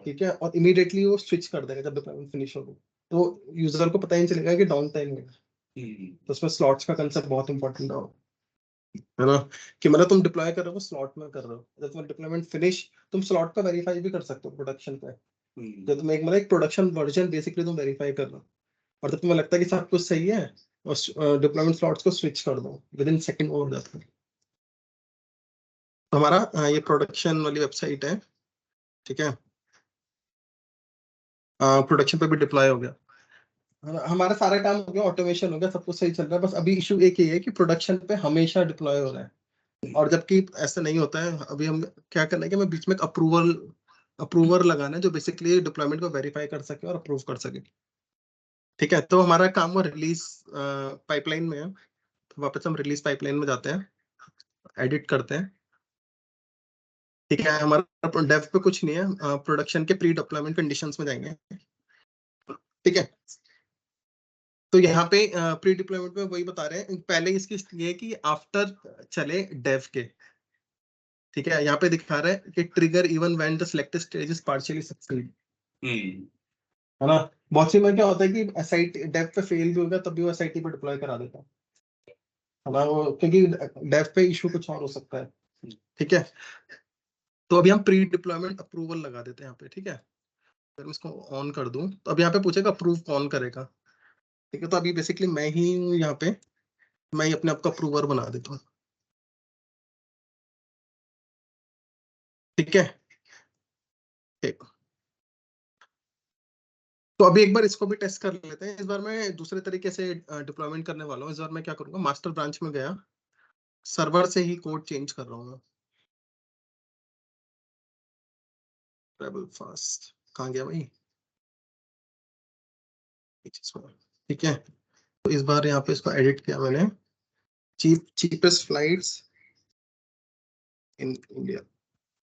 ठीक है, और इमीडिएटली वो स्विच कर देगा जब डिप्लॉयमेंट फिनिश होगी, तो यूजर को पता ही नहीं चलेगा कि डाउन टाइम है। तो उसमें स्लॉट्स का कंसेप्ट बहुत इंपॉर्टेंट है ना, कि मतलब तुम डिप्लॉय कर रहे हो स्लॉट में कर रहे हो, जब तुम्हारा डिप्लॉयमेंट फिनिश तुम स्लॉट का वेरीफाई भी कर सकते हो प्रोडक्शन पे, जब तुम एक मतलब एक प्रोडक्शन वर्जन बेसिकली तुम वेरीफाई कर रहे हो, और जब तुम्हें लगता है कि सब कुछ सही है और डिप्लॉयमेंट स्लॉट्स को स्विच कर दो, विद इन सेकंड हो जाता है। तो हमारा ये प्रोडक्शन वाली वेबसाइट है, ठीक है, प्रोडक्शन पे भी डिप्लॉय हो गया, हमारा सारा काम हो गया, ऑटोमेशन हो गया, सब कुछ सही चल रहा है, बस अभी इशू एक ही है कि प्रोडक्शन पे हमेशा डिप्लॉय हो रहा है, और जबकि ऐसा नहीं होता है। अभी हम क्या करना है कि हमें बीच में एक अप्रूवर लगाना है जो बेसिकली डिप्लॉयमेंट को वेरीफाई कर सके और अप्रूव कर सके, ठीक है। तो हमारा काम वो रिलीज पाइपलाइन में है, तो वापस हम रिलीज पाइपलाइन में जाते हैं, एडिट करते हैं, ठीक है। हमारा डेव पे कुछ नहीं है, प्रोडक्शन के प्री डिप्लॉयमेंट कंडीशंस में जाएंगे, ठीक है। तो यहाँ पे प्री डिप्लॉयमेंट में वही बता रहे हैं, पहले इसकी ये है कि आफ्टर चले डेव के, ठीक है, यहाँ पे दिखा रहा है कि trigger even when the selected stage is partially succeed, है ना। बहुत सी में क्या होता है कि एसआईटी डेव पे फेल भी होगा तब भी वो एसआईटी पे डिप्लॉय करा देता है ना, वो क्योंकि डेव पे इशू कुछ और हो सकता है, ठीक है। तो अभी हम प्री डिप्लॉयमेंट अप्रूवल लगा देते हैं यहाँ पे, ठीक है। अगर मैं इसको ऑन कर दूं तो अब यहाँ पे पूछेगा अप्रूव कौन करेगा, ठीक है। तो अभी बेसिकली मैं ही हूँ यहाँ पे, मैं ही अपने आप को अप्रूवर बना देता हूँ, ठीक है, ठीक। तो अभी एक बार इसको भी टेस्ट कर लेते हैं। इस बार मैं दूसरे तरीके से डिप्लॉयमेंट करने वाला हूँ। इस बार मैं क्या करूंगा, मास्टर ब्रांच में गया, सर्वर से ही कोड चेंज कर रहा हूँ मैं। ट्रैवल फास्ट कहाँ गया भाई, ठीक है। तो इस बार यहाँ पे इसको एडिट किया मैंने, cheapest flights in India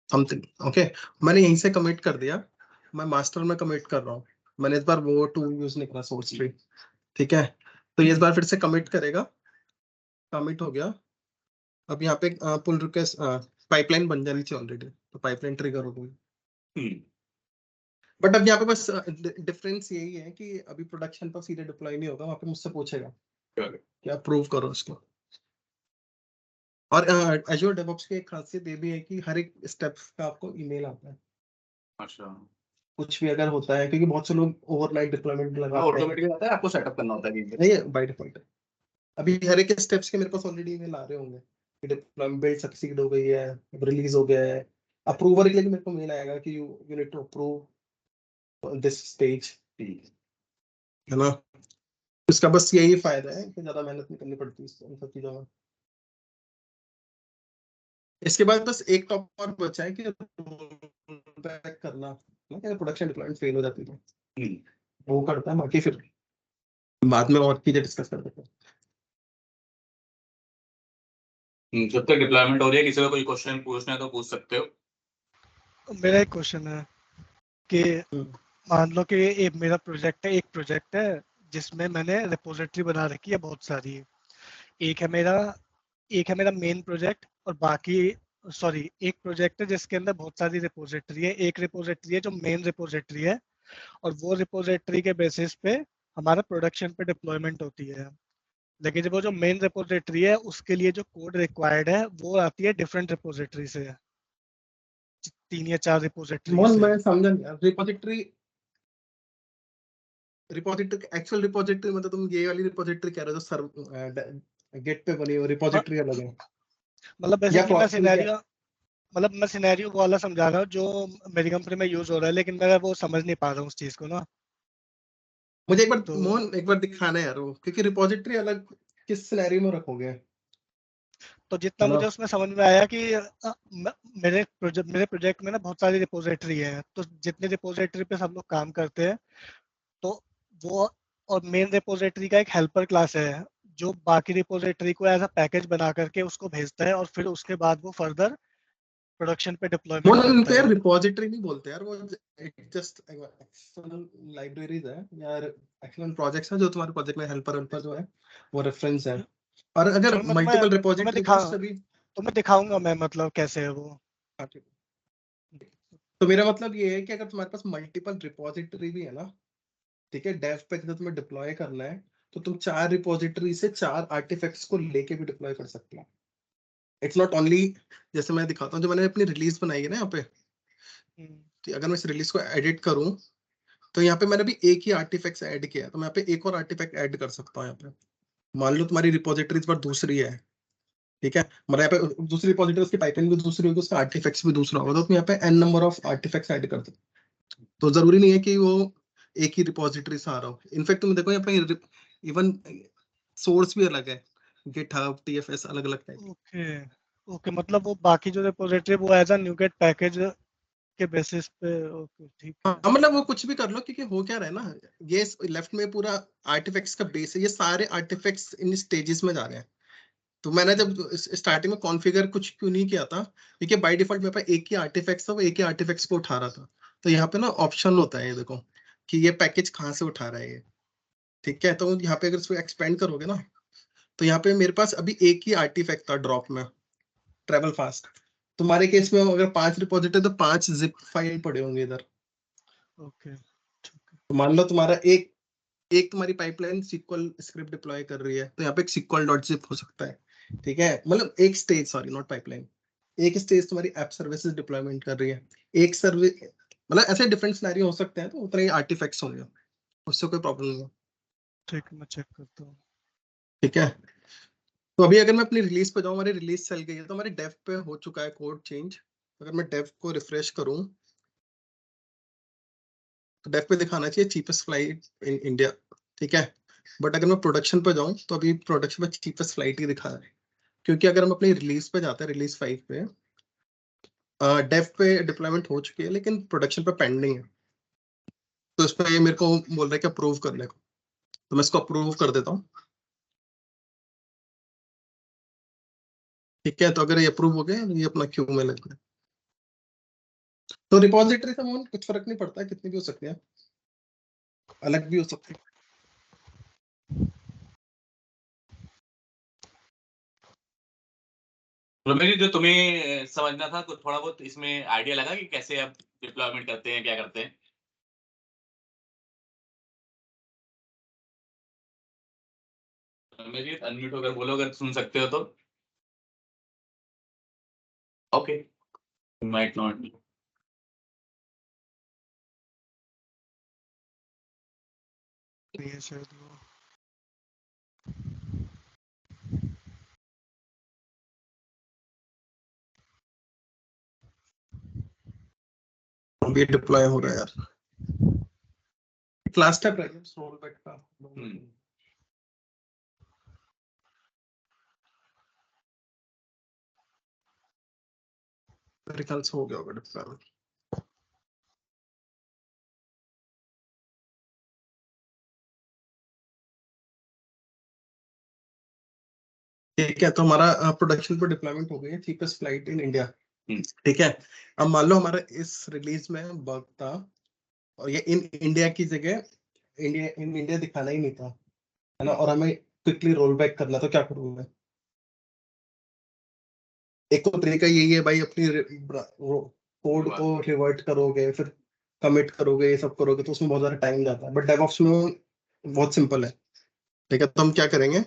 something, okay. मैंने यहीं से कमिट कर दिया, मैं मास्टर में कमिट कर रहा हूँ। मैंने इस बार वो टूल यूज नहीं करा, सोर्स ट्री, ठीक है। तो ये इस बार फिर से कमिट करेगा, कमिट हो गया। अब यहाँ पे पुल रिक्वेस्ट पाइपलाइन बन जानी चाहिए ऑलरेडी, तो पाइपलाइन ट्रिगर हो गई। बट अब यहाँ पे बस डिफरेंस यही है कि अभी प्रोडक्शन पर सीधे डिप्लॉय नहीं होगा, वहाँ पे मुझसे पूछेगा कि अप्रूव करो इसको। और एज़्योर डेवऑप्स की एक खासियत ये भी है कि हर एक स्टेप का आपको ईमेल आता है। अच्छा, कुछ भी अगर होता है, क्योंकि बहुत से लोग ओवरनाइट डिप्लॉयमेंट लगाते हैं, ऑटोमेटिक आता है, आपको सेटअप करना होता है नहीं बाय डिफॉल्ट। अभी हर एक स्टेप्स के मेरे पास ऑलरेडी ईमेल आ रहे होंगे कि डिप्लॉयमेंट बिल्ड सक्सीड हो गई है, रिलीज हो गया है। अप्रूवर के लिए मेरे को मेल आएगा कि you need to approve this stage, है ना। इसका बस यही फायदा है कि ज्यादा मेहनत नहीं करनी पड़ती इन सब चीजों में। इसके बाद बस एक टॉप और बचा है कि बैक करना, प्रोडक्शन डिप्लॉयमेंट फेल हो जाती है, वो करता है, बाकी फिर बाद में और चीजें डिस्कस कर देते हैं। जब तक डिप्लॉयमेंट हो रही है, किसी को कोई क्वेश्चन पूछना है तो पूछ सकते हो। मेरा एक क्वेश्चन है कि मान लो कि एक मेरा प्रोजेक्ट है जिसमें मैंने रिपोजिटरी बना रखी है बहुत सारी। एक है मेरा मेन प्रोजेक्ट, और बाकी एक प्रोजेक्ट है जिसके अंदर बहुत सारी रिपोजिटरी है। एक रिपोजिटरी है जो मेन रिपोजिटरी है, और वो रिपोजिटरी के बेसिस पे हमारा प्रोडक्शन पे डिप्लॉयमेंट होती है। लेकिन जब वो जो मेन रिपोजिटरी है उसके लिए जो कोड रिक्वायर्ड है वो आती है डिफरेंट रिपोजिटरी से, 3 या 4 रिपोजिटरी मोहन से। मैं समझा नहीं, रिपोजिटरी एक्चुअल रिपोजिटरी मतलब तुम ये वाली रिपोजिटरी कह रहे हो जो सर्व गेट पे बनी हो, रिपोजिटरी अलग है मतलब या बेसिकली मैं सिनेरियो वाला समझा रहा हूँ जो मेरी कंपनी में यूज हो रहा है, लेकिन मैं वो समझ नहीं पा रहा हूँ उस चीज को ना। मुझे एक बार तो मोहन एक बार दिखाना है यार वो, क्योंकि रिपोजिटरी अलग किस सिनेरियो में रखोगे, तो जितना है ना। मुझे उसमें समझ में आया कि मेरे प्रोजेक्ट में ना बहुत सारी रिपोजिटरी है, तो जितने रिपोजिटरी पे सब लोग काम करते हैं तो वो, और मेन रिपोजिटरी का एक हेल्पर क्लास है जो बाकी रिपोजिटरी को एज अ पैकेज बना करके उसको भेजता है और फिर उसके बाद वो फर्दर प्रोडक्शन पे डिप्लॉयमेंट वो करता यार है। रिपोजिटरी नहीं बोलते यार, वो जस्ट एक्सटर्नल लाइब्रेरीज है यार, एक्सटर्नल प्रोजेक्ट्स हैं जो तुम्हारे प्रोजेक्ट में हेल्पर जो है वो रेफरेंस है। और अगर चलो मैं मल्टीपल तुम्हें रिपोजिटरी सभी तुम्हें दिखाऊंगा मैं, मतलब कैसे है वो। हाँ, ठीक। तो मेरा मतलब ये है कि अगर तुम्हारे पास मल्टीपल रिपोजिटरी भी है ना, ठीक है, डेव पे जब तुम्हें डिप्लॉय करना है तो तुम 4 रिपोजिटरी से 4 आर्टिफैक्ट्स को लेके भी डिप्लॉय कर सकते हो। इट्स नॉट ओनली, जैसे मैं दिखाता हूँ जो मैंने अपनी रिलीज बनाई है ना यहाँ पे, तो अगर मैं इस रिलीज को एडिट करूँ तो यहाँ पे मैंने भी एक ही आर्टिफैक्ट ऐड किया है, तो मैं यहाँ पे एक और आर्टिफैक्ट ऐड कर सकता हूँ। यहाँ पे मान लो तुम्हारी रिपोजिटरीज पर दूसरी है, ठीक है, मतलब यहाँ पे दूसरी रिपोजिटरी उसकी पाइपलाइन भी दूसरी होगी, उसका आर्टिफैक्ट्स भी दूसरा होगा, तो तुम यहाँ पे n number of artifacts add कर सकते हो। तो जरूरी नहीं है कि वो एक ही रिपोजिटरी से आ रहा हो। इनफैक्ट तुम देखो यहाँ पे इवन सोर्स भी अलग है, गिटहब, टीएफएस अलग अलग टाइप। ओके ओके, मतलब वो बाकी जो रिपोजिटरी वो एज अ न्यूगेट पैकेज के बेसिस पे। ओके ठीक है। हाँ, मतलब वो कुछ भी कर लो, क्योंकि हो क्या रहा है ना, ये लेफ्ट में पूरा आर्टिफैक्ट्स का बेस है, ये सारे आर्टिफैक्ट्स इन स्टेजेस में जा रहे हैं। तो मैंने जब स्टार्टिंग में कॉन्फ़िगर कुछ क्यों नहीं किया था, क्योंकि बाय डिफॉल्ट मेरे पास एक ही आर्टिफैक्ट्स था, वो एक ही आर्टिफैक्ट्स को उठा रहा था। तो यहाँ पे ना ऑप्शन होता है, ये देखो कि ये पैकेज कहाँ से उठा रहा है ये, ठीक है। तो यहाँ पे अगर इसको एक्सपेंड करोगे ना, तो यहाँ पे मेरे पास अभी एक ही आर्टिफैक्ट था ड्रॉप में, ट्रेवल फास्ट। तुम्हारे केस में अगर 5 रिपोजिटरी तो 5 जिप फाइल पड़े होंगे इधर। ओके ठीक है। तो मान लो तुम्हारा एक तुम्हारी पाइपलाइन SQL स्क्रिप्ट डिप्लॉय कर रही है, तो यहाँ पे एक SQL.zip हो सकता है, ठीक है, मतलब एक स्टेज, सॉरी नॉट पाइपलाइन, एक स्टेज तुम्हारी ऐप सर्विसेज डिप्लॉयमेंट कर रही है, एक सर्विस, मतलब ऐसे डिफरेंट सिनेरियो हो सकते हैं, तो उतने ही आर्टिफैक्ट्स होंगे, उससे कोई प्रॉब्लम नहीं है। ठीक है, मैं चेक करता हूँ। ठीक है, तो अभी अगर मैं अपनी रिलीज पे जाऊँ, हमारी रिलीज चल गई है, तो हमारे डेव पे हो चुका है कोड चेंज। अगर मैं डेव को रिफ्रेश करूँ तो डेव पे दिखाना चाहिए चीपेस्ट फ्लाइट इन इंडिया, ठीक है। बट अगर मैं प्रोडक्शन पे जाऊँ तो अभी प्रोडक्शन में चीपेस्ट फ्लाइट ही दिखा रहा है, क्योंकि अगर हम अपनी रिलीज पे जाते हैं, रिलीज 5 पे डेव पे डिप्लॉयमेंट हो चुकी है, लेकिन प्रोडक्शन पे पेंडिंग है। तो इस पे ये मेरे को बोल रहा है कि अप्रूव करने को, तो मैं इसको अप्रूव कर देता हूँ, ठीक है। तो अगर ये अप्रूव हो गया, ये अपना क्यू में लग गया। तो रिपोजिटरी से मोहन कुछ फर्क नहीं पड़ता, कितनी भी हो सकती है, अलग भी हो सकती है। रमेश, जो तुम्हें समझना था कुछ थोड़ा बहुत इसमें आइडिया लगा कि कैसे आप डिप्लॉयमेंट करते हैं, क्या करते हैं? रमेश, अनम्यूट होकर बोलो अगर सुन सकते हो तो। Okay, might not. ये शायद वो अभी डिप्लॉय हो रहा है यार, क्लास टाइप रोल बैक का मेरे ख्याल से हो गया होगा डिप्लॉयमेंट। ठीक है, तो हमारा प्रोडक्शन पर डिप्लॉयमेंट हो गई है, चीपेस्ट फ्लाइट इन इंडिया, ठीक है। अब मान लो हमारा इस रिलीज में बग था और ये इन इंडिया की जगह इन इंडिया दिखाना ही नहीं था, है ना, और हमें क्विकली रोल बैक करना, तो क्या करूँ मैं? एक तो तरीका यही है भाई, अपनी कोड को रिवर्ट करोगे, फिर कमिट करोगे, ये सब करोगे, तो उसमें बहुत ज्यादा टाइम जाता है। बट डेवऑप्स में बहुत सिंपल है, ठीक है। तो हम क्या करेंगे,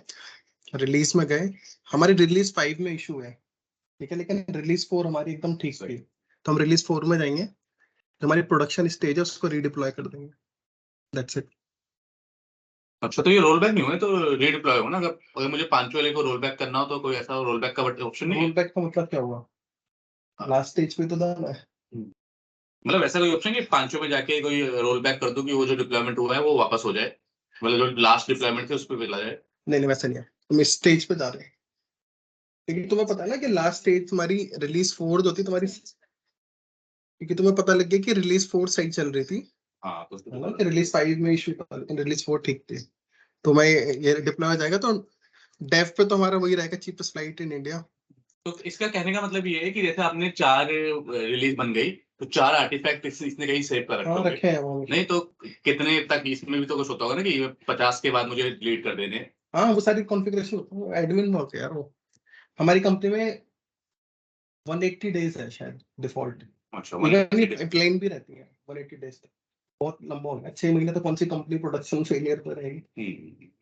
रिलीज में गए, हमारी रिलीज 5 में इशू है, ठीक है, लेकिन रिलीज 4 हमारी एकदम ठीक है, तो हम रिलीज 4 में जाएंगे, जो हमारी प्रोडक्शन स्टेज है उसको रीडिप्लॉय कर देंगे, दैट्स इट। अच्छा, तो ये रोल बैक नहीं हुआ तो रीडिप्लॉय होगा ना? अगर मुझे 5 वाले को रोल बैक करना हो तो कोई ऐसा रोल बैक का ऑप्शन नहीं है? रोल बैक का मतलब क्या हुआ? लास्ट स्टेज पे तो जाना है, मतलब ऐसा कोई ऑप्शन कि 5 में जाके कोई रोल बैक कर दूं कि वो जो डिप्लॉयमेंट हुआ है वो वापस हो जाए, मतलब जो लास्ट डिप्लॉयमेंट थे उस पर चला जाए? नहीं वैसा नहीं है, तुम इस स्टेज पे जा रहे हैं, लेकिन तुम्हें पता है ना कि लास्ट स्टेज तुम्हारी रिलीज 4 जो थी तुम्हारी, क्योंकि तुम्हें पता लग गया कि रिलीज 4 सही चल रही थी, हाँ, तो है ना, कि रिलीज 5 में इशू था, लेकिन रिलीज 4 ठीक थी। तो मैं ये डिप्लॉय हो जाएगा, तो डेव पे तो हमारा वही रहेगा, चीपेस्ट फ्लाइट इन इंडिया। तो इसका कहने का मतलब ये है कि जैसे आपने 4 रिलीज बन गई तो 4 आर्टिफैक्ट इसने कहीं सेव कर रखे हाँ होंगे। रखे हैं वो। नहीं तो कितने तक इसमें भी तो कुछ होता होगा ना कि ये 50 के बाद मुझे डिलीट कर देने हैं। हाँ वो सारी कॉन्फ़िगरेशन होता है, एडमिन वर्क है यार वो। हमारी कंपनी में 180 डेज है शायद डिफॉल्ट। अच्छा, इवन 180 ये days। पाइपलाइन भी रहती है 180 डेज तक, बहुत लंबा हो गया। 6 महीने तो कौन सी कंपनी प्रोडक्शन फेलियर पर रहेगी।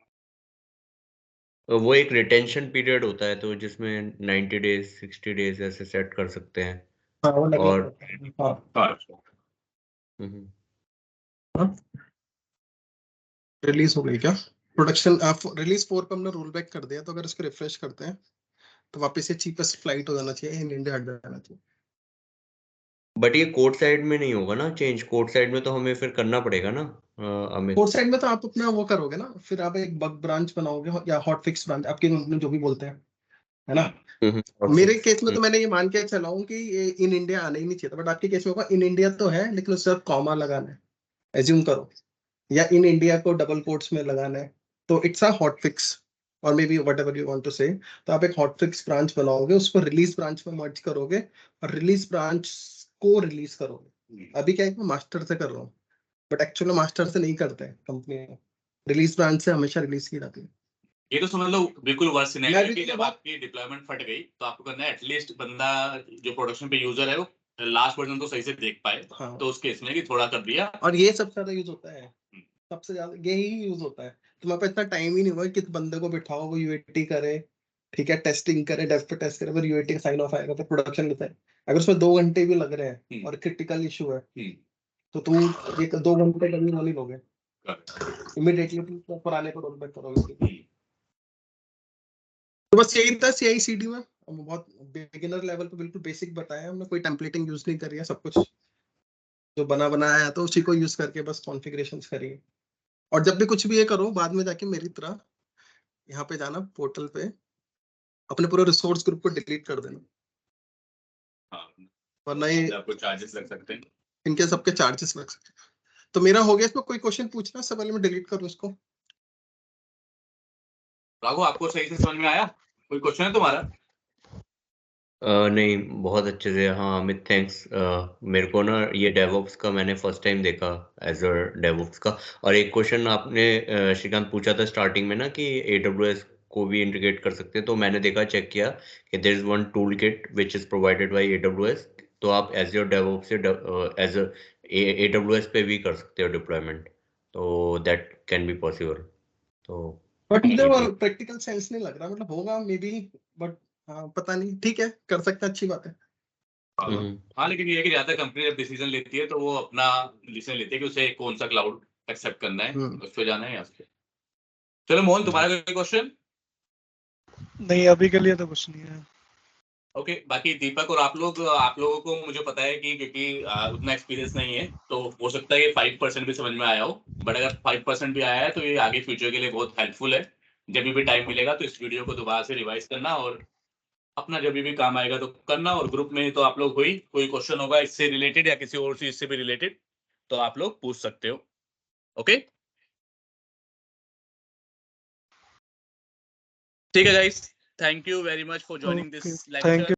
वो एक रिटेंशन पीरियड होता है तो जिसमें 90 डेज 60 डेज ऐसे सेट कर सकते हैं। हाँ वो अलग और होता है। हाँ हम्म, रिलीज हो गई क्या प्रोडक्शन? रिलीज 4 पे हमने रोल बैक कर दिया, तो अगर इसको रिफ्रेश करते हैं तो वापस ये चीपेस्ट फ्लाइट हो जाना चाहिए, इन इंडिया हट जाना चाहिए। बट ये कोड साइड में नहीं होगा ना चेंज? कोड साइड में तो हमें फिर करना पड़ेगा ना अमित। कोड साइड में तो आप अपना वो करोगे ना, फिर आप एक बग ब्रांच बनाओगे या हॉट फिक्स ब्रांच, आपकी कंपनी जो भी बोलते हैं, है ना। मेरे केस में तो मैंने ये मान के चला हूं कि ये इन इंडिया आना ही नहीं चाहिए था, बट आपके केस में होगा इन इंडिया तो है लेकिन उससे कॉमा लगाना है, एज्यूम करो, या इन इंडिया को डबल कोट्स में लगाना है, तो इट्स अ हॉट फिक्स और may be whatever you want to say. तो आप एक हॉट फिक्स ब्रांच बनाओगे, उसको रिलीज ब्रांच में मर्ज करोगे और रिलीज ब्रांच को रिलीज करोगे। अभी क्या है, मैं मास्टर से कर रहा हूँ, बट एक्चुअली मास्टर से नहीं करते हैं कंपनी में, रिलीज ब्रांच से हमेशा रिलीज की जाती है। ये तो समझ लो बिल्कुल वर्स्ट सिनेरियो मैं है भी कि तो जब बात- आपकी डिप्लॉयमेंट फट गई तो आपको करना है एटलीस्ट बंदा जो प्रोडक्शन पे यूजर है वो लास्ट वर्जन तो सही से देख पाए। हाँ तो उस केस में कि थोड़ा कर दिया। और ये सबसे ज्यादा यूज होता है, सबसे ज्यादा यही यूज होता है। तुम्हारे पास इतना टाइम ही नहीं हुआ कि बंदे को बिठाओ वो यूएटी करे, ठीक है, टेस्टिंग करे, डेव पे टेस्ट करे, फिर यूएटी का साइन ऑफ आएगा, फिर प्रोडक्शन लेता है। अगर उसमें 2 घंटे भी लग रहे हैं और क्रिटिकल इशू है तो तुम ये 2 घंटे कभी वो नहीं लोगे, इमीडिएटली तुम पुराने को रोल बैक करोगे। तो बस यही था CI/CD में, हम बहुत बिगिनर लेवल पे बिल्कुल बेसिक बताया हमने, कोई टेम्पलेटिंग यूज नहीं करी है, सब कुछ जो बना बनाया है तो उसी को यूज करके बस कॉन्फ़िगरेशंस करिए। और जब भी कुछ भी ये करो, बाद में जाके मेरी तरह यहाँ पे जाना पोर्टल पे, अपने पूरे रिसोर्स ग्रुप को डिलीट कर देना, वरना ये आपको चार्जेस लग सकते हैं। इनके सबके चार्जेस लग सकते हैं। तो मेरा हो गया, इसमें कोई क्वेश्चन पूछना, सब पहले मैं डिलीट करूँ इसको। राघव आपको सही से समझ में आया? कोई क्वेश्चन है तुम्हारा? नहीं बहुत अच्छे से। हाँ अमित थैंक्स। मेरे को ना ये डेवऑप्स का मैंने फर्स्ट टाइम देखा, एजर डेवऑप्स का। और एक क्वेश्चन आपने श्रीकांत पूछा था स्टार्टिंग में ना कि AWS को भी इंटीग्रेट कर सकते हैं, तो मैंने देखा चेक किया कि there is one toolkit which is provided by AWS। तो आप एजर डेवऑप्स से एज AWS पे भी कर सकते हो डिप्लॉयमेंट, तो दैट कैन बी पॉसिबल। तो बट मुझे वो प्रैक्टिकल सेंस नहीं लग रहा, मतलब होगा मे बी, बट हाँ पता नहीं, ठीक है कर सकते हैं, अच्छी बात है। हाँ लेकिन ये है कि ज्यादा कंपनी जब डिसीजन लेती है तो वो अपना डिसीजन लेती है कि उसे कौन सा क्लाउड एक्सेप्ट करना है, उस पर जाना है या उस पे। चलो मोहन तुम्हारा कोई क्वेश्चन? नहीं अभी के लिए तो कुछ नहीं है। ओके बाकी दीपक और आप लोगों को मुझे पता है कि क्योंकि उतना एक्सपीरियंस नहीं है तो हो सकता है ये 5% भी समझ में आया हो, बट अगर 5% भी आया है तो ये आगे फ्यूचर के लिए बहुत हेल्पफुल है। जब भी टाइम मिलेगा तो इस वीडियो को दोबारा से रिवाइज करना और अपना जब भी काम आएगा तो करना। और ग्रुप में तो आप लोग हुई, कोई क्वेश्चन होगा इससे रिलेटेड या किसी और चीज से भी रिलेटेड तो आप लोग पूछ सकते हो। ओके ठीक है guys, thank you very much for joining this thank you. Lecture.